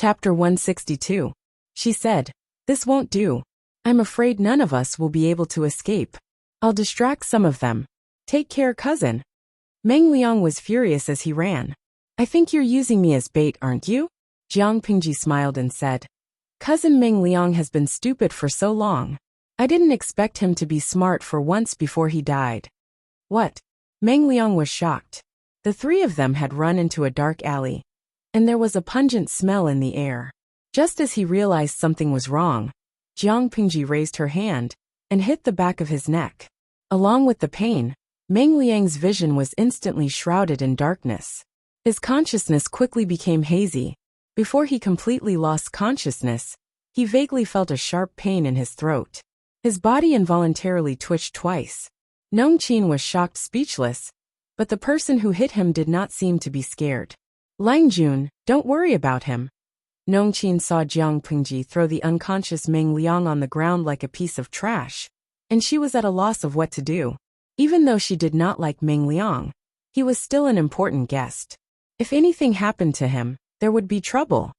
Chapter 162. She said, "This won't do. I'm afraid none of us will be able to escape. I'll distract some of them. Take care, cousin." Meng Liang was furious as he ran. "I think you're using me as bait, aren't you?" Jiang Pingji smiled and said, "Cousin Meng Liang has been stupid for so long. I didn't expect him to be smart for once before he died." "What?" Meng Liang was shocked. The three of them had run into a dark alley, and there was a pungent smell in the air. Just as he realized something was wrong, Jiang Pingji raised her hand and hit the back of his neck. Along with the pain, Meng Liang's vision was instantly shrouded in darkness. His consciousness quickly became hazy. Before he completely lost consciousness, he vaguely felt a sharp pain in his throat. His body involuntarily twitched twice. Nong Qin was shocked, speechless, but the person who hit him did not seem to be scared. "Lang Jun, don't worry about him." Nong Qin saw Jiang Pingji throw the unconscious Meng Liang on the ground like a piece of trash, and she was at a loss of what to do. Even though she did not like Meng Liang, he was still an important guest. If anything happened to him, there would be trouble.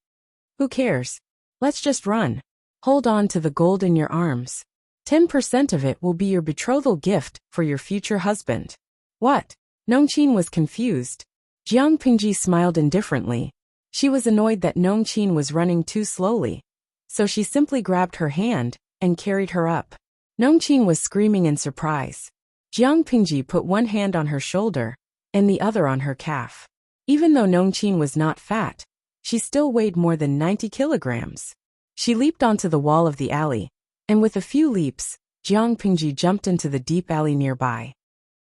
"Who cares? Let's just run. Hold on to the gold in your arms. 10% of it will be your betrothal gift for your future husband." "What?" Nong Qin was confused. Jiang Pingji smiled indifferently. She was annoyed that Nong Qin was running too slowly, so she simply grabbed her hand and carried her up. Nong Qin was screaming in surprise. Jiang Pingji put one hand on her shoulder and the other on her calf. Even though Nong Qin was not fat, she still weighed more than 90 kilograms. She leaped onto the wall of the alley, and with a few leaps, Jiang Pingji jumped into the deep alley nearby.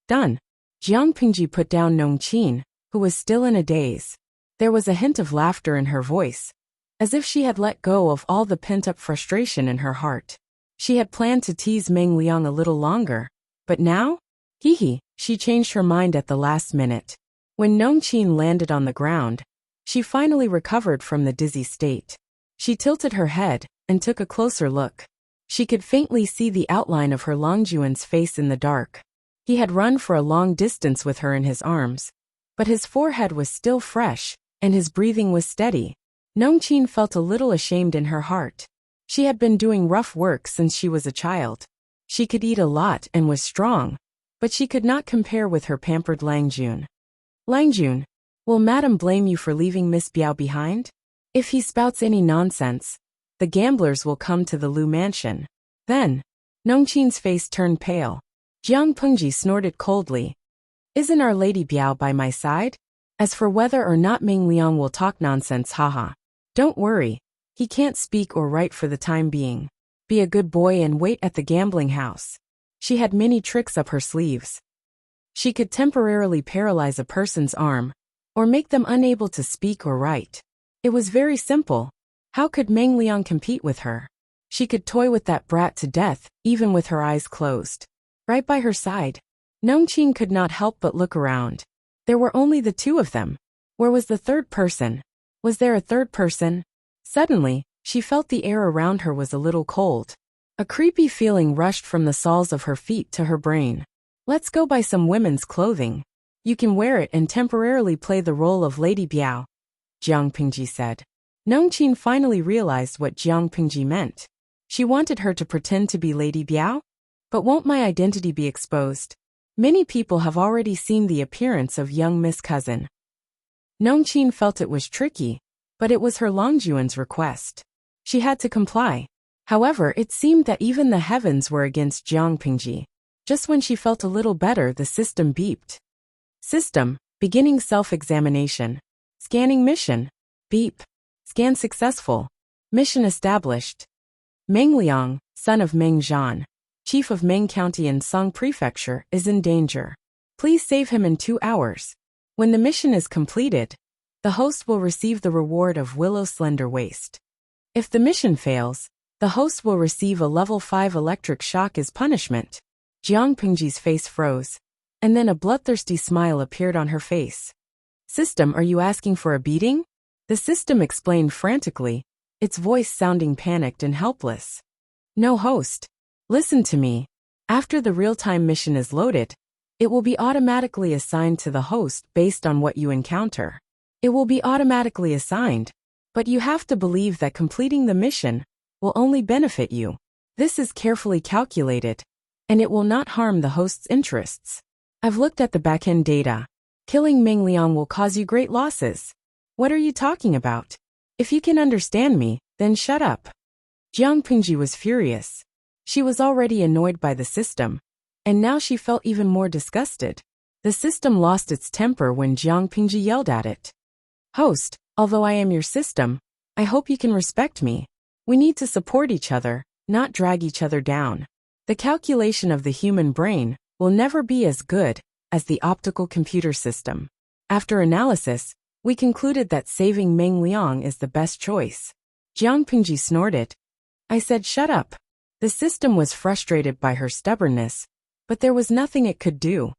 "Done." Jiang Pingji put down Nong Qin, who was still in a daze. There was a hint of laughter in her voice, as if she had let go of all the pent-up frustration in her heart. She had planned to tease Meng Liang a little longer, but now? She changed her mind at the last minute. When Nong Qin landed on the ground, she finally recovered from the dizzy state. She tilted her head and took a closer look. She could faintly see the outline of her Longjuan's face in the dark. He had run for a long distance with her in his arms, but his forehead was still fresh, and his breathing was steady. Nong Qin felt a little ashamed in her heart. She had been doing rough work since she was a child. She could eat a lot and was strong, but she could not compare with her pampered Lang Jun. "Lang Jun, will Madam blame you for leaving Miss Biao behind? If he spouts any nonsense, the gamblers will come to the Lu mansion. Then." Nong Qin's face turned pale. Jiang Pingji snorted coldly. "Isn't Our Lady Biao by my side? As for whether or not Meng Liang will talk nonsense, haha. Don't worry, he can't speak or write for the time being. Be a good boy and wait at the gambling house." She had many tricks up her sleeves. She could temporarily paralyze a person's arm, or make them unable to speak or write. It was very simple. How could Meng Liang compete with her? She could toy with that brat to death, even with her eyes closed. Right by her side, Nong Qin could not help but look around. There were only the two of them. Where was the third person? Was there a third person? Suddenly, she felt the air around her was a little cold. A creepy feeling rushed from the soles of her feet to her brain. "Let's go buy some women's clothing. You can wear it and temporarily play the role of Lady Biao," Jiang Pingji said. Nong Qin finally realized what Jiang Pingji meant. She wanted her to pretend to be Lady Biao? "But won't my identity be exposed? Many people have already seen the appearance of young Miss Cousin." Nong Qin felt it was tricky, but it was her Longjuan's request. She had to comply. However, it seemed that even the heavens were against Jiang Pingji. Just when she felt a little better, the system beeped. "System, beginning self-examination. Scanning mission. Beep. Scan successful. Mission established. Meng Liang, son of Meng Zhan, chief of Meng County in Song Prefecture, is in danger. Please save him in 2 hours. When the mission is completed, the host will receive the reward of Willow Slender Waist. If the mission fails, the host will receive a level 5 electric shock as punishment." Jiang Pingji's face froze, and then a bloodthirsty smile appeared on her face. "System, are you asking for a beating?" The system explained frantically, its voice sounding panicked and helpless. "No, host. Listen to me. After the real-time mission is loaded, it will be automatically assigned to the host based on what you encounter. It will be automatically assigned, But you have to believe that completing the mission will only benefit you. This is carefully calculated, and it will not harm the host's interests. I've looked at the backend data. Killing Meng Liang will cause you great losses. What are you talking about? If you can understand me, then shut up. Jiang Pingji was furious. She was already annoyed by the system, and now she felt even more disgusted. The system lost its temper when Jiang Pingji yelled at it. Host, although I am your system, I hope you can respect me. We need to support each other, not drag each other down. The calculation of the human brain will never be as good as the optical computer system. After analysis, we concluded that saving Meng Liang is the best choice. Jiang Pingji snorted. I said shut up. The system was frustrated by her stubbornness, but there was nothing it could do.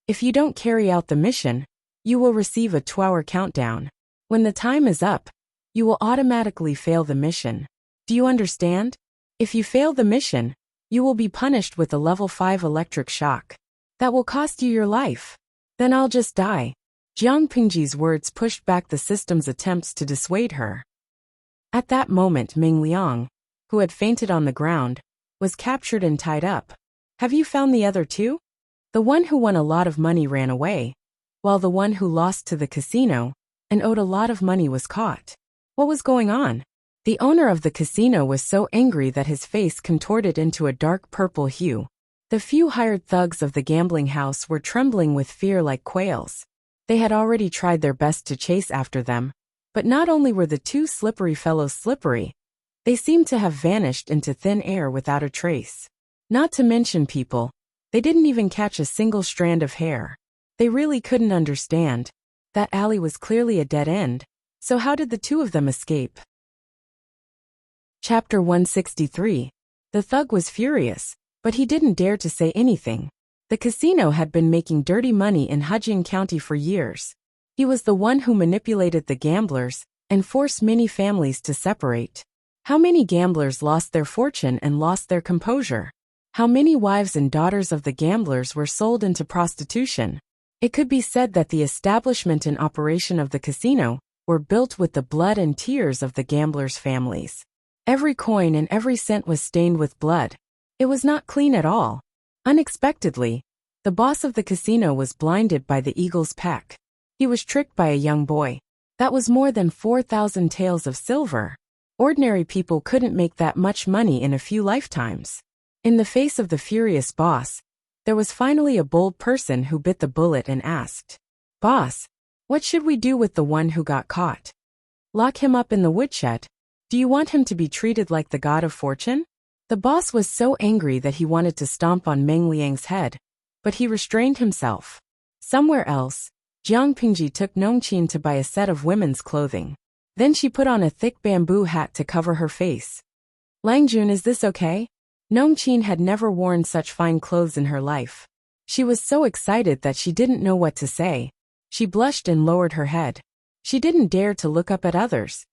If you don't carry out the mission, you will receive a 2-hour countdown. When the time is up, you will automatically fail the mission. Do you understand? If you fail the mission, you will be punished with a level 5 electric shock. That will cost you your life. Then I'll just die. Jiang Pingji's words pushed back the system's attempts to dissuade her. At that moment, Meng Liang, who had fainted on the ground, was captured and tied up. Have you found the other two? The one who won a lot of money ran away, while the one who lost to the casino and owed a lot of money was caught. What was going on? The owner of the casino was so angry that his face contorted into a dark purple hue. The few hired thugs of the gambling house were trembling with fear like quails. They had already tried their best to chase after them, but not only were the two slippery fellows slippery, they seemed to have vanished into thin air without a trace. Not to mention people, they didn't even catch a single strand of hair. They really couldn't understand. That alley was clearly a dead end, so how did the two of them escape? Chapter 163. The thug was furious, but he didn't dare to say anything. The casino had been making dirty money in Hejing County for years. He was the one who manipulated the gamblers and forced many families to separate. How many gamblers lost their fortune and lost their composure? How many wives and daughters of the gamblers were sold into prostitution? It could be said that the establishment and operation of the casino were built with the blood and tears of the gamblers' families. Every coin and every cent was stained with blood. It was not clean at all. Unexpectedly, the boss of the casino was blinded by the eagle's peck. He was tricked by a young boy. That was more than 4,000 taels of silver. Ordinary people couldn't make that much money in a few lifetimes. In the face of the furious boss, there was finally a bold person who bit the bullet and asked, Boss, what should we do with the one who got caught? Lock him up in the woodshed. Do you want him to be treated like the god of fortune? The boss was so angry that he wanted to stomp on Meng Liang's head, but he restrained himself. Somewhere else, Jiang Pingji took Nongqin to buy a set of women's clothing. Then she put on a thick bamboo hat to cover her face. Langjun, is this okay? Nongqin had never worn such fine clothes in her life. She was so excited that she didn't know what to say. She blushed and lowered her head. She didn't dare to look up at others.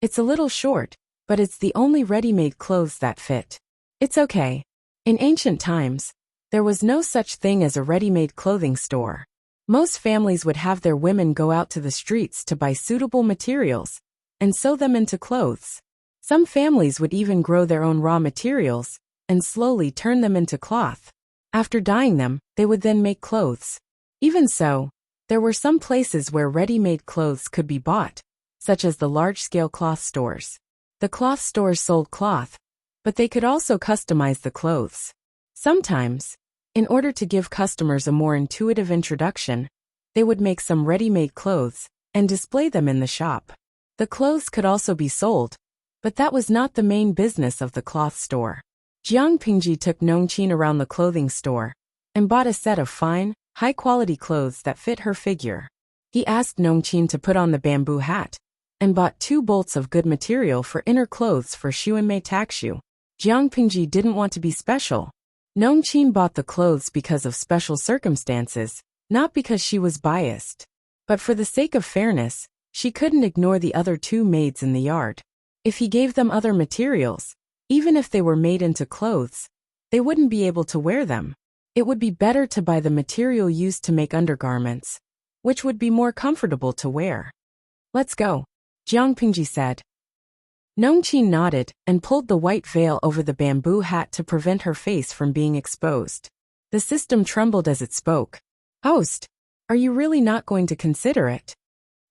It's a little short, but it's the only ready-made clothes that fit. It's okay. In ancient times, there was no such thing as a ready-made clothing store. Most families would have their women go out to the streets to buy suitable materials and sew them into clothes. Some families would even grow their own raw materials and slowly turn them into cloth. After dyeing them, they would then make clothes. Even so, there were some places where ready-made clothes could be bought, such as the large-scale cloth stores. The cloth stores sold cloth, but they could also customize the clothes. Sometimes, in order to give customers a more intuitive introduction, they would make some ready-made clothes and display them in the shop. The clothes could also be sold, but that was not the main business of the cloth store. Jiang Pingji took Nongqin around the clothing store and bought a set of fine, high-quality clothes that fit her figure. He asked Nongqin to put on the bamboo hat and bought 2 bolts of good material for inner clothes for Xuanmei Takshu. Jiang Pingji didn't want to be special. Nongqin bought the clothes because of special circumstances, not because she was biased. But for the sake of fairness, she couldn't ignore the other 2 maids in the yard. If he gave them other materials, even if they were made into clothes, they wouldn't be able to wear them. It would be better to buy the material used to make undergarments, which would be more comfortable to wear. Let's go. Jiang Pingji said. Nongqin nodded and pulled the white veil over the bamboo hat to prevent her face from being exposed. The system trembled as it spoke. Host, are you really not going to consider it?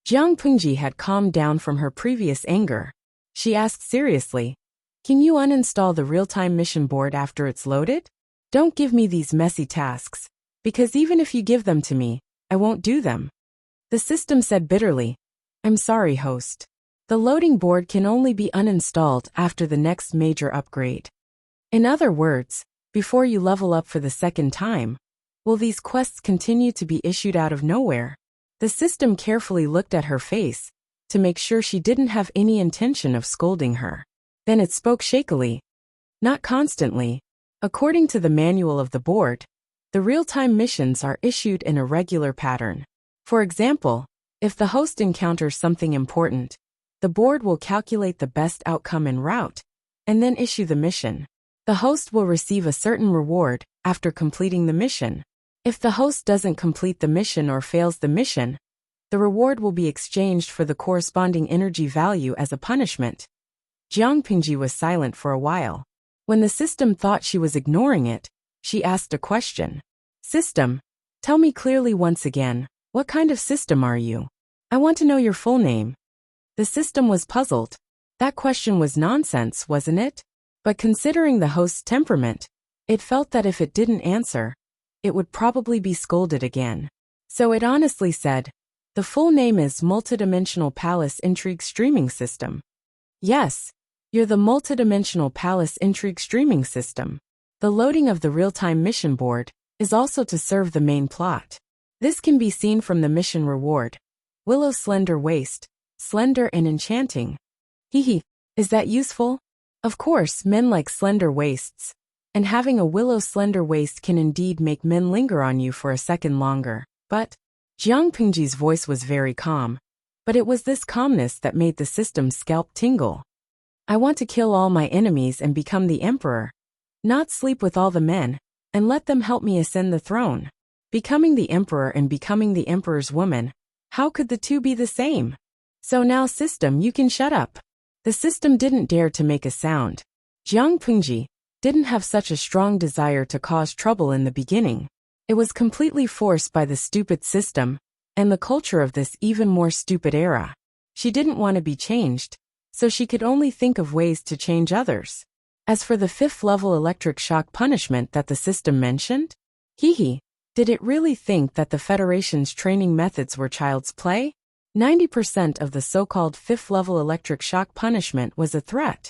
Jiang Pingji had calmed down from her previous anger. She asked seriously, can you uninstall the real-time mission board after it's loaded? Don't give me these messy tasks, because even if you give them to me, I won't do them. The system said bitterly, I'm sorry, host. The loading board can only be uninstalled after the next major upgrade. In other words, before you level up for the second time, will these quests continue to be issued out of nowhere? The system carefully looked at her face to make sure she didn't have any intention of scolding her. Then it spoke shakily. Not constantly. According to the manual of the board, the real-time missions are issued in a regular pattern. For example, if the host encounters something important, the board will calculate the best outcome en route, and then issue the mission. The host will receive a certain reward after completing the mission. If the host doesn't complete the mission or fails the mission, the reward will be exchanged for the corresponding energy value as a punishment. Jiang Pingji was silent for a while. When the system thought she was ignoring it, she asked a question. System, tell me clearly once again, what kind of system are you? I want to know your full name. The system was puzzled. That question was nonsense, wasn't it? But considering the host's temperament, it felt that if it didn't answer, it would probably be scolded again. So it honestly said, the full name is Multidimensional Palace Intrigue Streaming System. Yes, you're the Multidimensional Palace Intrigue Streaming System. The loading of the real-time mission board is also to serve the main plot. This can be seen from the mission reward. Willow slender waist, slender and enchanting. Hehe, is that useful? Of course, men like slender waists, and having a willow slender waist can indeed make men linger on you for a second longer. But Jiang Pingji's voice was very calm, but it was this calmness that made the system's scalp tingle. I want to kill all my enemies and become the emperor, not sleep with all the men, and let them help me ascend the throne. Becoming the emperor and becoming the emperor's woman, how could the two be the same? So now system, you can shut up. The system didn't dare to make a sound. Jiang Pingji didn't have such a strong desire to cause trouble in the beginning. It was completely forced by the stupid system and the culture of this even more stupid era. She didn't want to be changed, so she could only think of ways to change others. As for the 5th level electric shock punishment that the system mentioned, did it really think that the Federation's training methods were child's play? 90% of the so-called 5th level electric shock punishment was a threat.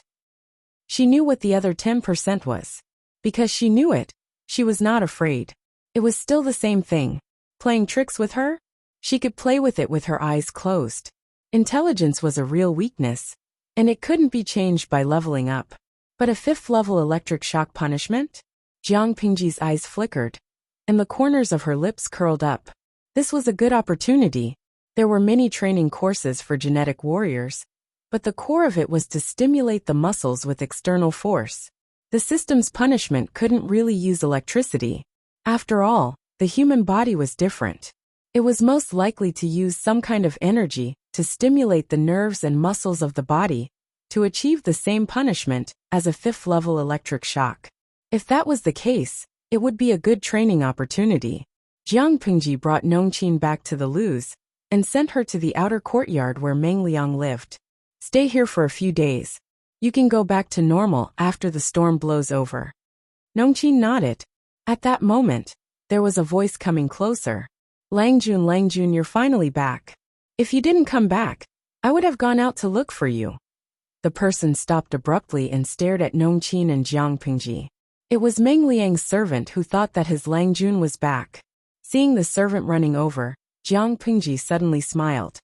She knew what the other 10% was. Because she knew it, she was not afraid. It was still the same thing. Playing tricks with her? She could play with it with her eyes closed. Intelligence was a real weakness, and it couldn't be changed by leveling up. But a 5th level electric shock punishment? Jiang Pingji's eyes flickered, and the corners of her lips curled up. This was a good opportunity. There were many training courses for genetic warriors, but the core of it was to stimulate the muscles with external force. The system's punishment couldn't really use electricity. After all, the human body was different. It was most likely to use some kind of energy to stimulate the nerves and muscles of the body to achieve the same punishment as a 5th level electric shock. If that was the case, it would be a good training opportunity. Jiang Pingji brought Nongqin back to the Luz and sent her to the outer courtyard where Meng Liang lived. Stay here for a few days. You can go back to normal after the storm blows over. Nongqin nodded. At that moment, there was a voice coming closer. Langjun, you're finally back. If you didn't come back, I would have gone out to look for you. The person stopped abruptly and stared at Nongqin and Jiang Pingji. It was Meng Liang's servant who thought that his Langjun was back. Seeing the servant running over, Jiang Pingji suddenly smiled.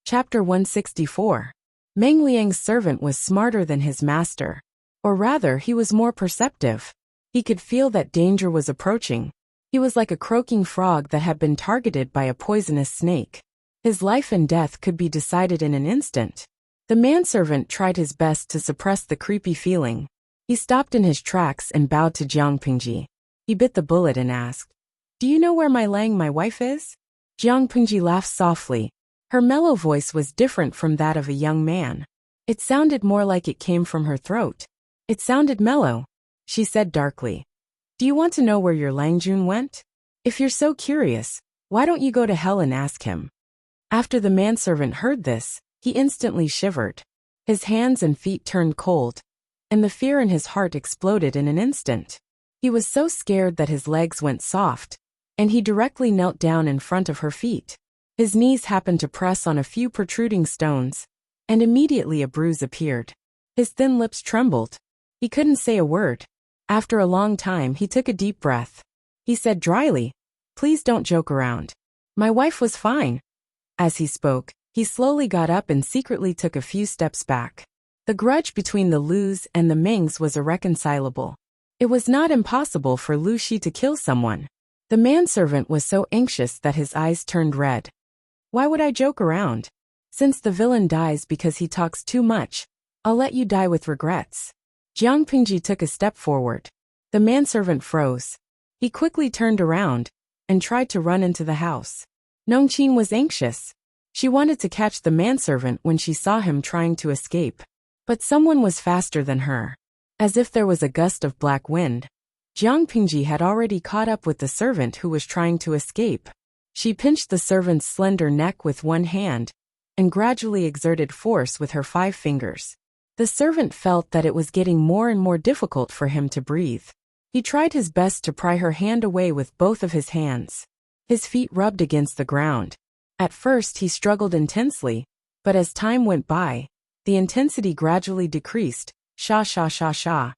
Chapter 164. Meng Liang's servant was smarter than his master. Or rather, he was more perceptive. He could feel that danger was approaching. He was like a croaking frog that had been targeted by a poisonous snake. His life and death could be decided in an instant. The manservant tried his best to suppress the creepy feeling. He stopped in his tracks and bowed to Jiang Pingji. He bit the bullet and asked, "Do you know where my wife is?" Jiang Pingji laughed softly. Her mellow voice was different from that of a young man. It sounded more like it came from her throat. It sounded mellow. She said darkly, "Do you want to know where your Langjun went? If you're so curious, why don't you go to hell and ask him?" After the manservant heard this, he instantly shivered. His hands and feet turned cold, and the fear in his heart exploded in an instant. He was so scared that his legs went soft, and he directly knelt down in front of her feet. His knees happened to press on a few protruding stones, and immediately a bruise appeared. His thin lips trembled. He couldn't say a word. After a long time, he took a deep breath. He said dryly, "Please don't joke around. My wife was fine." As he spoke, he slowly got up and secretly took a few steps back. The grudge between the Lus and the Mengs was irreconcilable. It was not impossible for Lu Shi to kill someone. The manservant was so anxious that his eyes turned red. "Why would I joke around? Since the villain dies because he talks too much, I'll let you die with regrets." Jiang Pingji took a step forward. The manservant froze. He quickly turned around and tried to run into the house. Nongqin was anxious. She wanted to catch the manservant when she saw him trying to escape. But someone was faster than her. As if there was a gust of black wind, Jiang Pingji had already caught up with the servant who was trying to escape. She pinched the servant's slender neck with one hand and gradually exerted force with her 5 fingers. The servant felt that it was getting more and more difficult for him to breathe. He tried his best to pry her hand away with both of his hands. His feet rubbed against the ground. At first he struggled intensely, but as time went by, the intensity gradually decreased. Sha sha sha sha.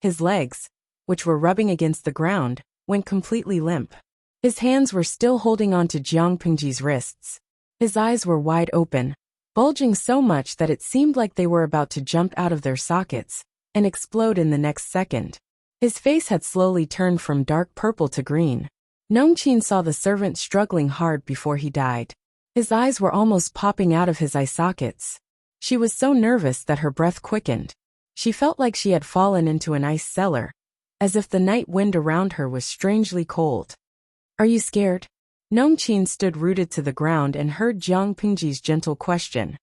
His legs, which were rubbing against the ground, went completely limp. His hands were still holding on to Jiang Pingji's wrists. His eyes were wide open, bulging so much that it seemed like they were about to jump out of their sockets and explode in the next second. His face had slowly turned from dark purple to green. Nongqin saw the servant struggling hard before he died. His eyes were almost popping out of his eye sockets. She was so nervous that her breath quickened. She felt like she had fallen into an ice cellar, as if the night wind around her was strangely cold. "Are you scared?" Nongqin stood rooted to the ground and heard Jiang Pingji's gentle question.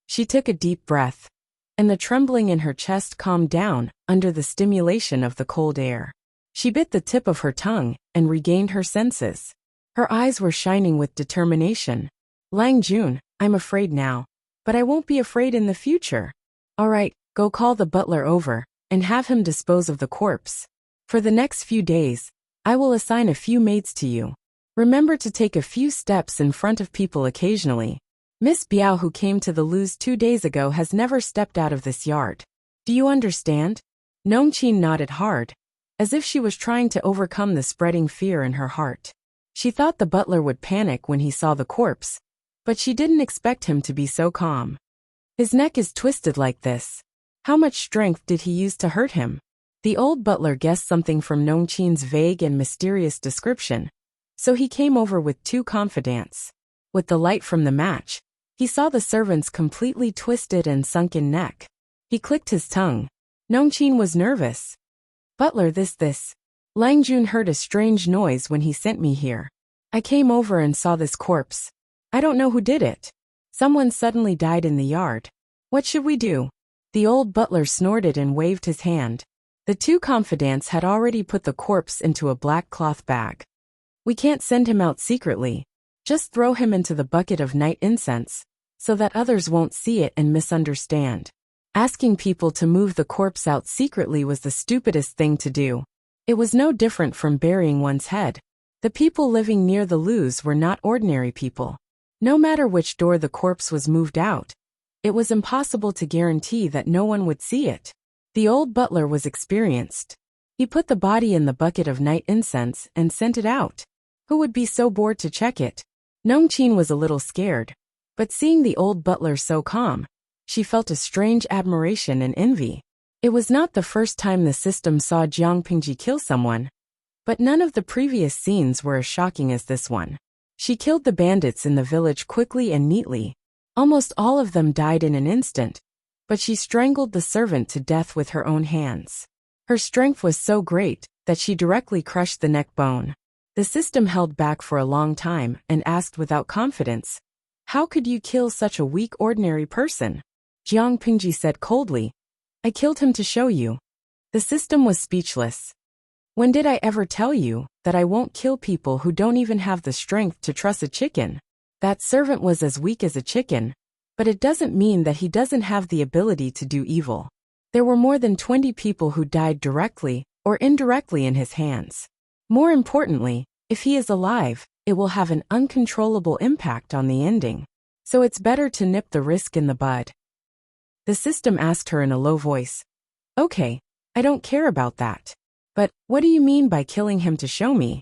She took a deep breath, and the trembling in her chest calmed down under the stimulation of the cold air. She bit the tip of her tongue and regained her senses. Her eyes were shining with determination. "Lang Jun, I'm afraid now, but I won't be afraid in the future. All right, go call the butler over and have him dispose of the corpse. For the next few days, I will assign a few maids to you. Remember to take a few steps in front of people occasionally. Miss Biao, who came to the Lus 2 days ago, has never stepped out of this yard. Do you understand?" Nongqin nodded hard, as if she was trying to overcome the spreading fear in her heart. She thought the butler would panic when he saw the corpse, but she didn't expect him to be so calm. "His neck is twisted like this. How much strength did he use to hurt him?" The old butler guessed something from Nongqin's vague and mysterious description, so he came over with 2 confidants. With the light from the match, he saw the servant's completely twisted and sunken neck. He clicked his tongue. Nongqin was nervous. "Butler, this. Lang Jun heard a strange noise when he sent me here. I came over and saw this corpse. I don't know who did it. Someone suddenly died in the yard. What should we do?" The old butler snorted and waved his hand. The 2 confidants had already put the corpse into a black cloth bag. "We can't send him out secretly. Just throw him into the bucket of night incense, so that others won't see it and misunderstand." Asking people to move the corpse out secretly was the stupidest thing to do. It was no different from burying one's head. The people living near the Lus were not ordinary people. No matter which door the corpse was moved out, it was impossible to guarantee that no one would see it. The old butler was experienced. He put the body in the bucket of night incense and sent it out. Who would be so bored to check it? Nongqin was a little scared, but seeing the old butler so calm, she felt a strange admiration and envy. It was not the first time the system saw Jiang Pingji kill someone, but none of the previous scenes were as shocking as this one. She killed the bandits in the village quickly and neatly. Almost all of them died in an instant, but she strangled the servant to death with her own hands. Her strength was so great that she directly crushed the neck bone. The system held back for a long time and asked without confidence, How could you kill such a weak ordinary person? Jiang Pingji said coldly. I killed him to show you. The system was speechless. When did I ever tell you that I won't kill people who don't even have the strength to truss a chicken? That servant was as weak as a chicken, but it doesn't mean that he doesn't have the ability to do evil. There were more than 20 people who died directly or indirectly in his hands. More importantly, if he is alive, it will have an uncontrollable impact on the ending. So it's better to nip the risk in the bud. The system asked her in a low voice. Okay, I don't care about that. But what do you mean by killing him to show me?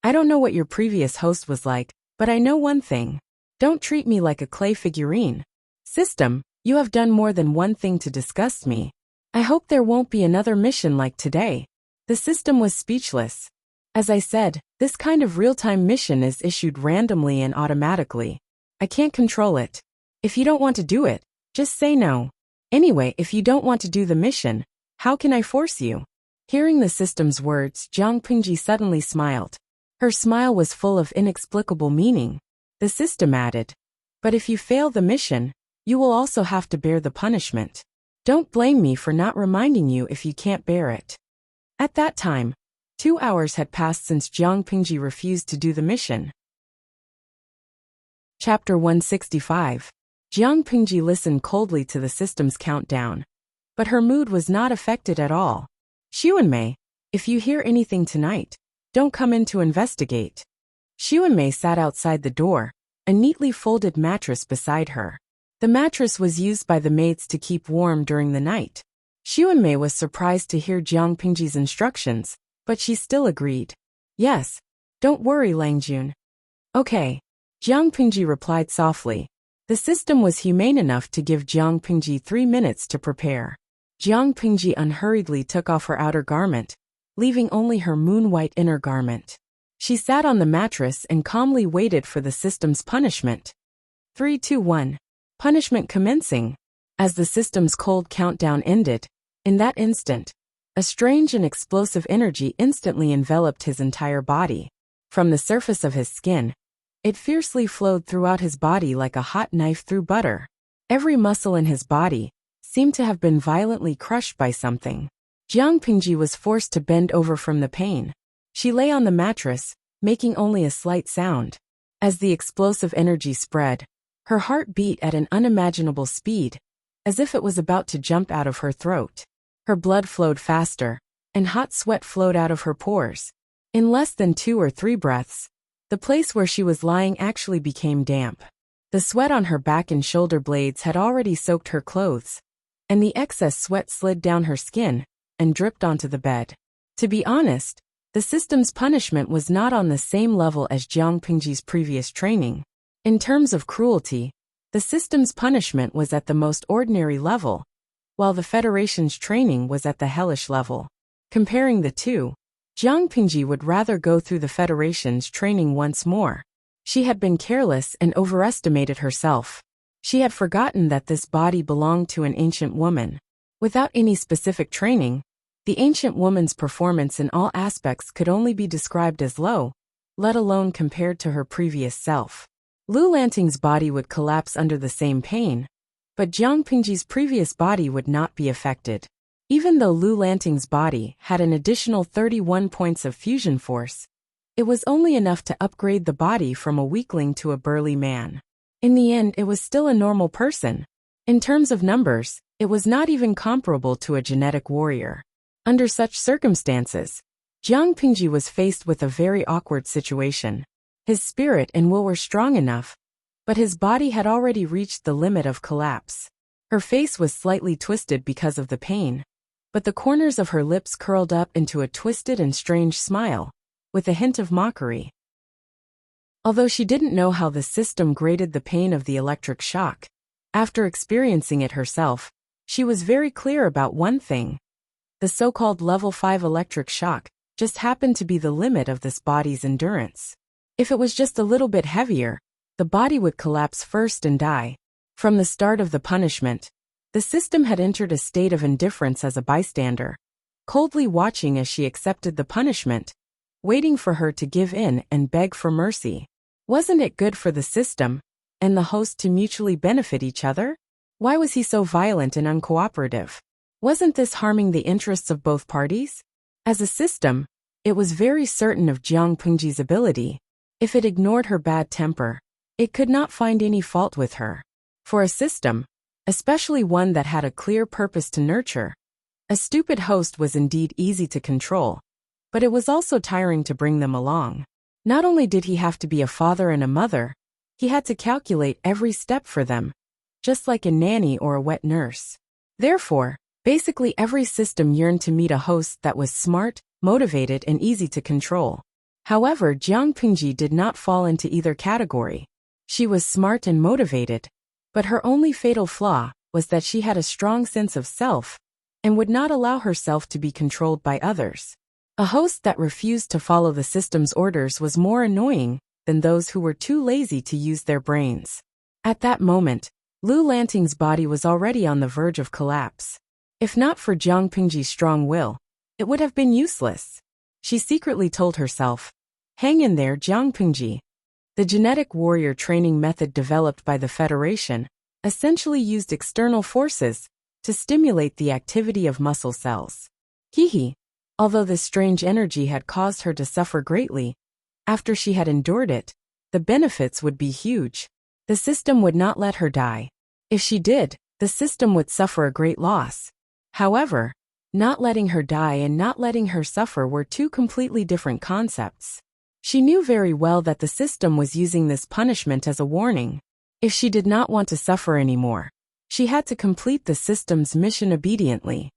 I don't know what your previous host was like, but I know one thing. Don't treat me like a clay figurine. System, you have done more than one thing to disgust me. I hope there won't be another mission like today. The system was speechless. As I said, this kind of real-time mission is issued randomly and automatically. I can't control it. If you don't want to do it, just say no. Anyway, if you don't want to do the mission, how can I force you? Hearing the system's words, Jiang Pingji suddenly smiled. Her smile was full of inexplicable meaning. The system added, but if you fail the mission, you will also have to bear the punishment. Don't blame me for not reminding you if you can't bear it. At that time, 2 hours had passed since Jiang Pingji refused to do the mission. Chapter 165. Jiang Pingji listened coldly to the system's countdown. But her mood was not affected at all. Xuanmei, if you hear anything tonight, don't come in to investigate. Xuanmei sat outside the door, a neatly folded mattress beside her. The mattress was used by the maids to keep warm during the night. Xuanmei was surprised to hear Jiang Pingji's instructions, but she still agreed. Yes, don't worry, Langjun. Okay. Jiang Pingji replied softly. The system was humane enough to give Jiang Pingji 3 minutes to prepare. Jiang Pingji unhurriedly took off her outer garment, leaving only her moon-white inner garment. She sat on the mattress and calmly waited for the system's punishment. 3, 2, 1. Punishment commencing. As the system's cold countdown ended, in that instant, a strange and explosive energy instantly enveloped his entire body. From the surface of his skin, it fiercely flowed throughout his body like a hot knife through butter. Every muscle in his body seemed to have been violently crushed by something. Jiang Pingji was forced to bend over from the pain. She lay on the mattress, making only a slight sound. As the explosive energy spread, her heart beat at an unimaginable speed, as if it was about to jump out of her throat. Her blood flowed faster, and hot sweat flowed out of her pores. In less than 2 or 3 breaths, the place where she was lying actually became damp. The sweat on her back and shoulder blades had already soaked her clothes, and the excess sweat slid down her skin and dripped onto the bed. To be honest, the system's punishment was not on the same level as Jiang Pingji's previous training. In terms of cruelty, the system's punishment was at the most ordinary level, while the Federation's training was at the hellish level. Comparing the two, Jiang Pingji would rather go through the Federation's training once more. She had been careless and overestimated herself. She had forgotten that this body belonged to an ancient woman. Without any specific training, the ancient woman's performance in all aspects could only be described as low, let alone compared to her previous self. Lu Lanting's body would collapse under the same pain, but Jiang Pingji's previous body would not be affected. Even though Lu Lanting's body had an additional 31 points of fusion force, it was only enough to upgrade the body from a weakling to a burly man. In the end, it was still a normal person. In terms of numbers, it was not even comparable to a genetic warrior. Under such circumstances, Jiang Pingji was faced with a very awkward situation. His spirit and will were strong enough, but his body had already reached the limit of collapse. Her face was slightly twisted because of the pain, but the corners of her lips curled up into a twisted and strange smile, with a hint of mockery. Although she didn't know how the system graded the pain of the electric shock, after experiencing it herself, she was very clear about one thing. The so-called level 5 electric shock just happened to be the limit of this body's endurance. If it was just a little bit heavier, the body would collapse first and die. From the start of the punishment, the system had entered a state of indifference as a bystander, coldly watching as she accepted the punishment, waiting for her to give in and beg for mercy. Wasn't it good for the system and the host to mutually benefit each other? Why was he so violent and uncooperative? Wasn't this harming the interests of both parties? As a system, it was very certain of Jiang Pengji's ability. If it ignored her bad temper, it could not find any fault with her. For a system, especially one that had a clear purpose to nurture, a stupid host was indeed easy to control, but it was also tiring to bring them along. Not only did he have to be a father and a mother, he had to calculate every step for them, just like a nanny or a wet nurse. Therefore, basically every system yearned to meet a host that was smart, motivated, and easy to control. However, Jiang Pengji did not fall into either category. She was smart and motivated, but her only fatal flaw was that she had a strong sense of self and would not allow herself to be controlled by others. A host that refused to follow the system's orders was more annoying than those who were too lazy to use their brains. At that moment, Lu Lanting's body was already on the verge of collapse. If not for Jiang Pengji's strong will, it would have been useless. She secretly told herself, "Hang in there, Jiang Pengji." The genetic warrior training method developed by the Federation essentially used external forces to stimulate the activity of muscle cells. Although this strange energy had caused her to suffer greatly, after she had endured it, the benefits would be huge. The system would not let her die. If she did, the system would suffer a great loss. However, not letting her die and not letting her suffer were two completely different concepts. She knew very well that the system was using this punishment as a warning. If she did not want to suffer anymore, she had to complete the system's mission obediently.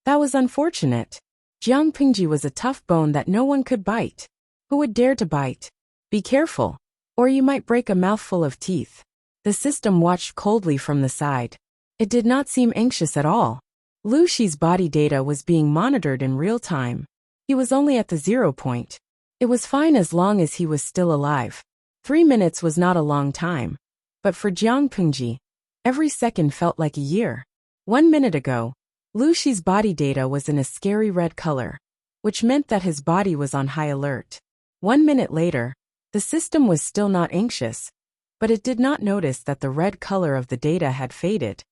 That was unfortunate. Jiang Pengji was a tough bone that no one could bite. Who would dare to bite? Be careful, or you might break a mouthful of teeth. The system watched coldly from the side. It did not seem anxious at all. Lu Shi's body data was being monitored in real time. He was only at the 0 point. It was fine as long as he was still alive. 3 minutes was not a long time. But for Jiang Pengji, every second felt like a year. 1 minute ago, Lu Shi's body data was in a scary red color, which meant that his body was on high alert. 1 minute later, the system was still not anxious, but it did not notice that the red color of the data had faded.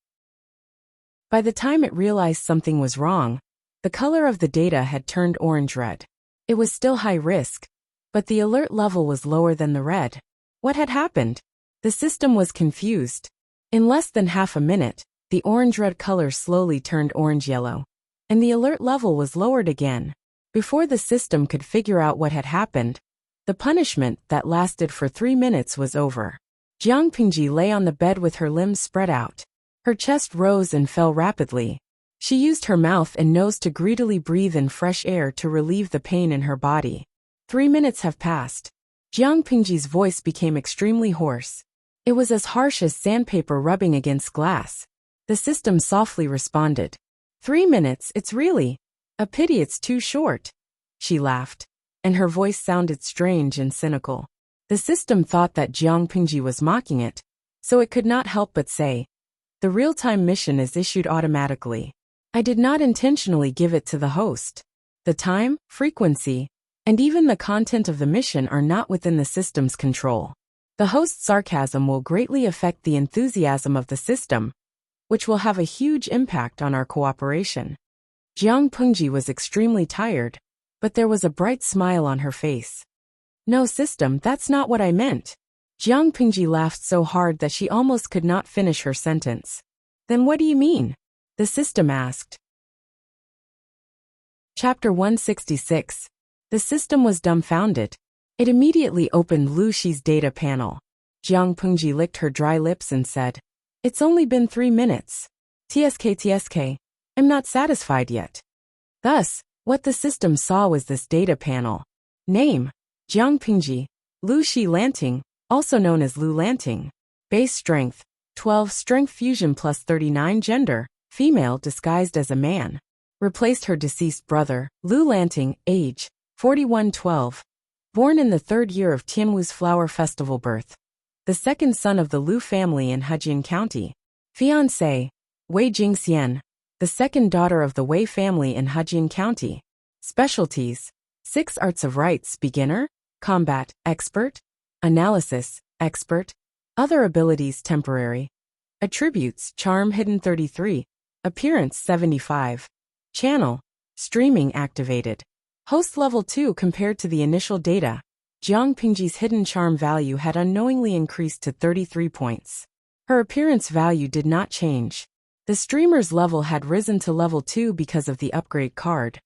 By the time it realized something was wrong, the color of the data had turned orange-red. It was still high risk, but the alert level was lower than the red. What had happened? The system was confused. In less than half a minute, the orange-red color slowly turned orange-yellow, and the alert level was lowered again. Before the system could figure out what had happened, the punishment that lasted for 3 minutes was over. Jiang Pengji lay on the bed with her limbs spread out. Her chest rose and fell rapidly. She used her mouth and nose to greedily breathe in fresh air to relieve the pain in her body. 3 minutes have passed. Jiang Pengji's voice became extremely hoarse. It was as harsh as sandpaper rubbing against glass. The system softly responded. 3 minutes, it's really a pity it's too short. She laughed, and her voice sounded strange and cynical. The system thought that Jiang Pengji was mocking it, so it could not help but say, "The real-time mission is issued automatically. I did not intentionally give it to the host. The time, frequency, and even the content of the mission are not within the system's control. The host's sarcasm will greatly affect the enthusiasm of the system, which will have a huge impact on our cooperation." Jiang Pengji was extremely tired, but there was a bright smile on her face. "No, system, that's not what I meant." Jiang Pengji laughed so hard that she almost could not finish her sentence. "Then what do you mean?" the system asked. Chapter 166. The system was dumbfounded. It immediately opened Lu Shi's data panel. Jiang Pengji licked her dry lips and said, "It's only been 3 minutes. TSK, I'm not satisfied yet." Thus, what the system saw was this data panel. Name: Jiang Pengji, Lu Shi Lanting, also known as Lu Lanting. Base strength: 12, strength fusion plus 39, gender: female disguised as a man. Replaced her deceased brother, Lu Lanting, age: 4112. Born in the 3rd year of Tianwu's Flower Festival, birth: the 2nd son of the Lu family in Hejian County. Fiancé: Wei Jingxian, the 2nd daughter of the Wei family in Hejian County. Specialties: 6 arts of rights: beginner, combat, expert, analysis, expert, Other abilities temporary. Attributes charm hidden 33. Appearance 75. Channel streaming activated. Host level 2 compared to the initial data. Jiang Pingji's hidden charm value had unknowingly increased to 33 points. Her appearance value did not change. The streamer's level had risen to level 2 because of the upgrade card.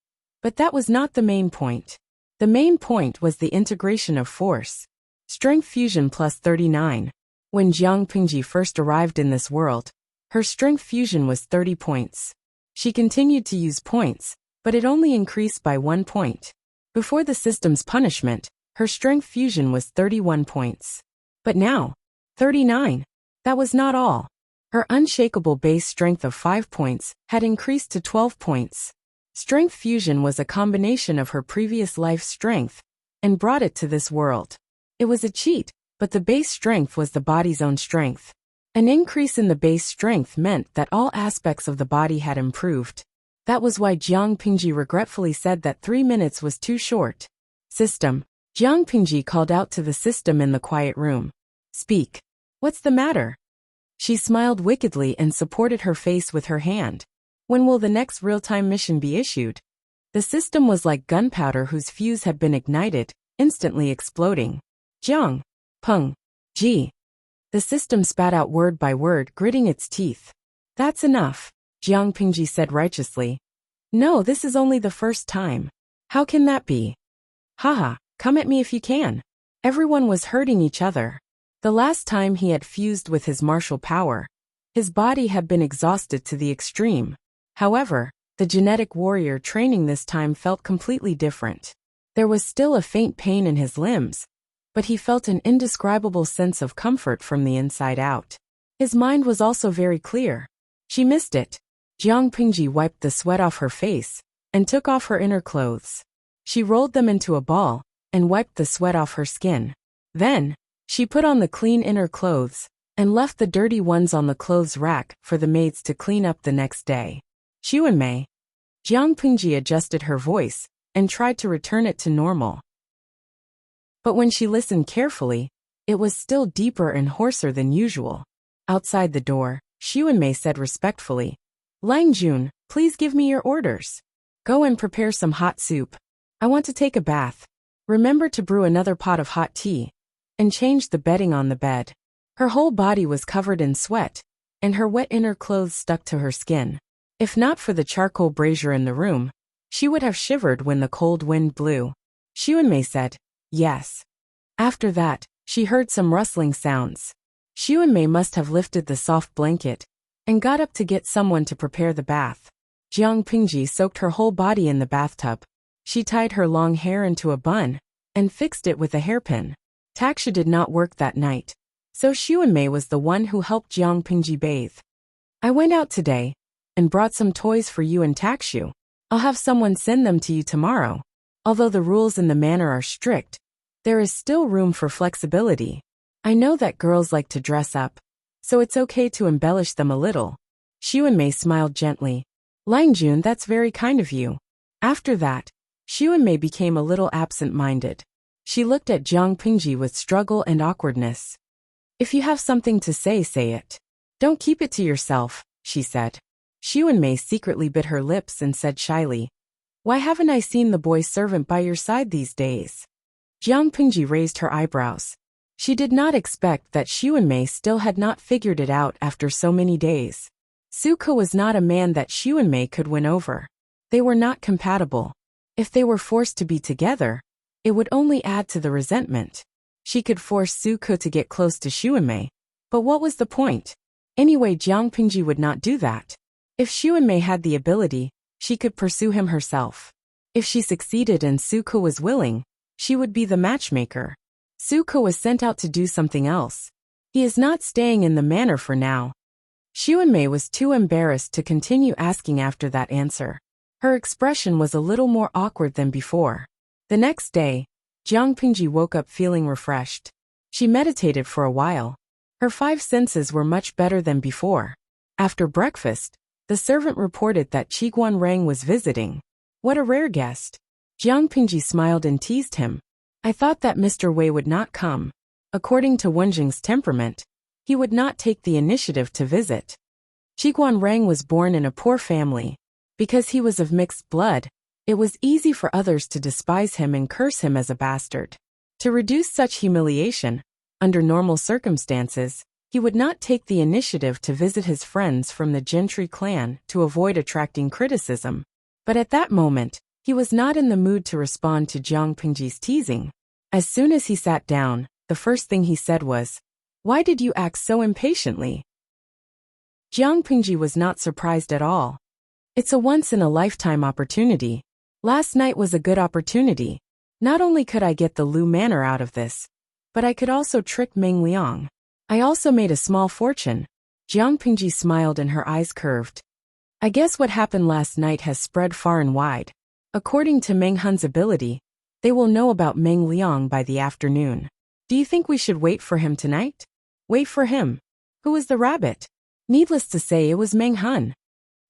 But that was not the main point. The main point was the integration of force. Strength fusion plus 39. When Jiang Pingji first arrived in this world, her strength fusion was 30 points. She continued to use points, but it only increased by 1 point. Before the system's punishment, her strength fusion was 31 points. But now, 39. That was not all. Her unshakable base strength of 5 points had increased to 12 points. Strength fusion was a combination of her previous life strength and brought it to this world. It was a cheat, but the base strength was the body's own strength. An increase in the base strength meant that all aspects of the body had improved. That was why Jiang Pingji regretfully said that 3 minutes was too short. System. Jiang Pingji called out to the system in the quiet room. Speak. What's the matter? She smiled wickedly and supported her face with her hand. When will the next real-time mission be issued? The system was like gunpowder whose fuse had been ignited, instantly exploding. Jiang. Peng. Ji. The system spat out word by word, gritting its teeth. That's enough, Jiang Pingji said righteously. No, this is only the first time. How can that be? Haha, come at me if you can. Everyone was hurting each other. The last time he had fused with his martial power, his body had been exhausted to the extreme. However, the genetic warrior training this time felt completely different. There was still a faint pain in his limbs, but he felt an indescribable sense of comfort from the inside out. His mind was also very clear. She missed it. Jiang Pingji wiped the sweat off her face and took off her inner clothes. She rolled them into a ball and wiped the sweat off her skin. Then, she put on the clean inner clothes and left the dirty ones on the clothes rack for the maids to clean up the next day. Xuanmei. Jiang Pingji adjusted her voice and tried to return it to normal. But when she listened carefully, it was still deeper and hoarser than usual. Outside the door, Xuanmei said respectfully, Lang Jun, please give me your orders. Go and prepare some hot soup. I want to take a bath. Remember to brew another pot of hot tea. And change the bedding on the bed. Her whole body was covered in sweat, and her wet inner clothes stuck to her skin. If not for the charcoal brazier in the room, she would have shivered when the cold wind blew. Xuanmei said, yes. After that, she heard some rustling sounds. Xuanmei must have lifted the soft blanket and got up to get someone to prepare the bath. Jiang Pingji soaked her whole body in the bathtub. She tied her long hair into a bun and fixed it with a hairpin. Taksha did not work that night, so Xuanmei was the one who helped Jiang Pingji bathe. I went out today and brought some toys for you and Takshu. I'll have someone send them to you tomorrow. Although the rules in the manor are strict, there is still room for flexibility. I know that girls like to dress up, so it's okay to embellish them a little. Xuanmei smiled gently. Lang Jun, that's very kind of you. After that, Xuanmei became a little absent-minded. She looked at Jiang Pingji with struggle and awkwardness. If you have something to say it. Don't keep it to yourself, she said. Xuanmei secretly bit her lips and said shyly, why haven't I seen the boy servant by your side these days? Jiang Pingji raised her eyebrows. She did not expect that Xuanmei still had not figured it out after so many days. Suko was not a man that Xuanmei could win over. They were not compatible. If they were forced to be together, it would only add to the resentment. She could force Suko to get close to Xuanmei, but what was the point? Anyway, Jiang Pingji would not do that. If Xuanmei had the ability, she could pursue him herself. If she succeeded and Suko was willing, she would be the matchmaker. Suko was sent out to do something else. He is not staying in the manor for now. Xuanmei was too embarrassed to continue asking after that answer. Her expression was a little more awkward than before. The next day, Jiang Pingji woke up feeling refreshed. She meditated for a while. Her 5 senses were much better than before. After breakfast, the servant reported that Qiguan Rang was visiting. What a rare guest. Jiang Pingji smiled and teased him. I thought that Mr. Wei would not come. According to Wenjing's temperament, he would not take the initiative to visit. Qiguanrang was born in a poor family. Because he was of mixed blood, it was easy for others to despise him and curse him as a bastard. To reduce such humiliation, under normal circumstances, he would not take the initiative to visit his friends from the gentry clan to avoid attracting criticism. But at that moment, he was not in the mood to respond to Jiang Pingji's teasing. As soon as he sat down, the first thing he said was, "Why did you act so impatiently?" Jiang Pingji was not surprised at all. It's a once-in-a-lifetime opportunity. Last night was a good opportunity. Not only could I get the Lu Manor out of this, but I could also trick Meng Liang. I also made a small fortune. Jiang Pingji smiled and her eyes curved. I guess what happened last night has spread far and wide. According to Meng Hun's ability, they will know about Meng Liang by the afternoon. Do you think we should wait for him tonight? Wait for him? Who was the rabbit? Needless to say, it was Meng Hun.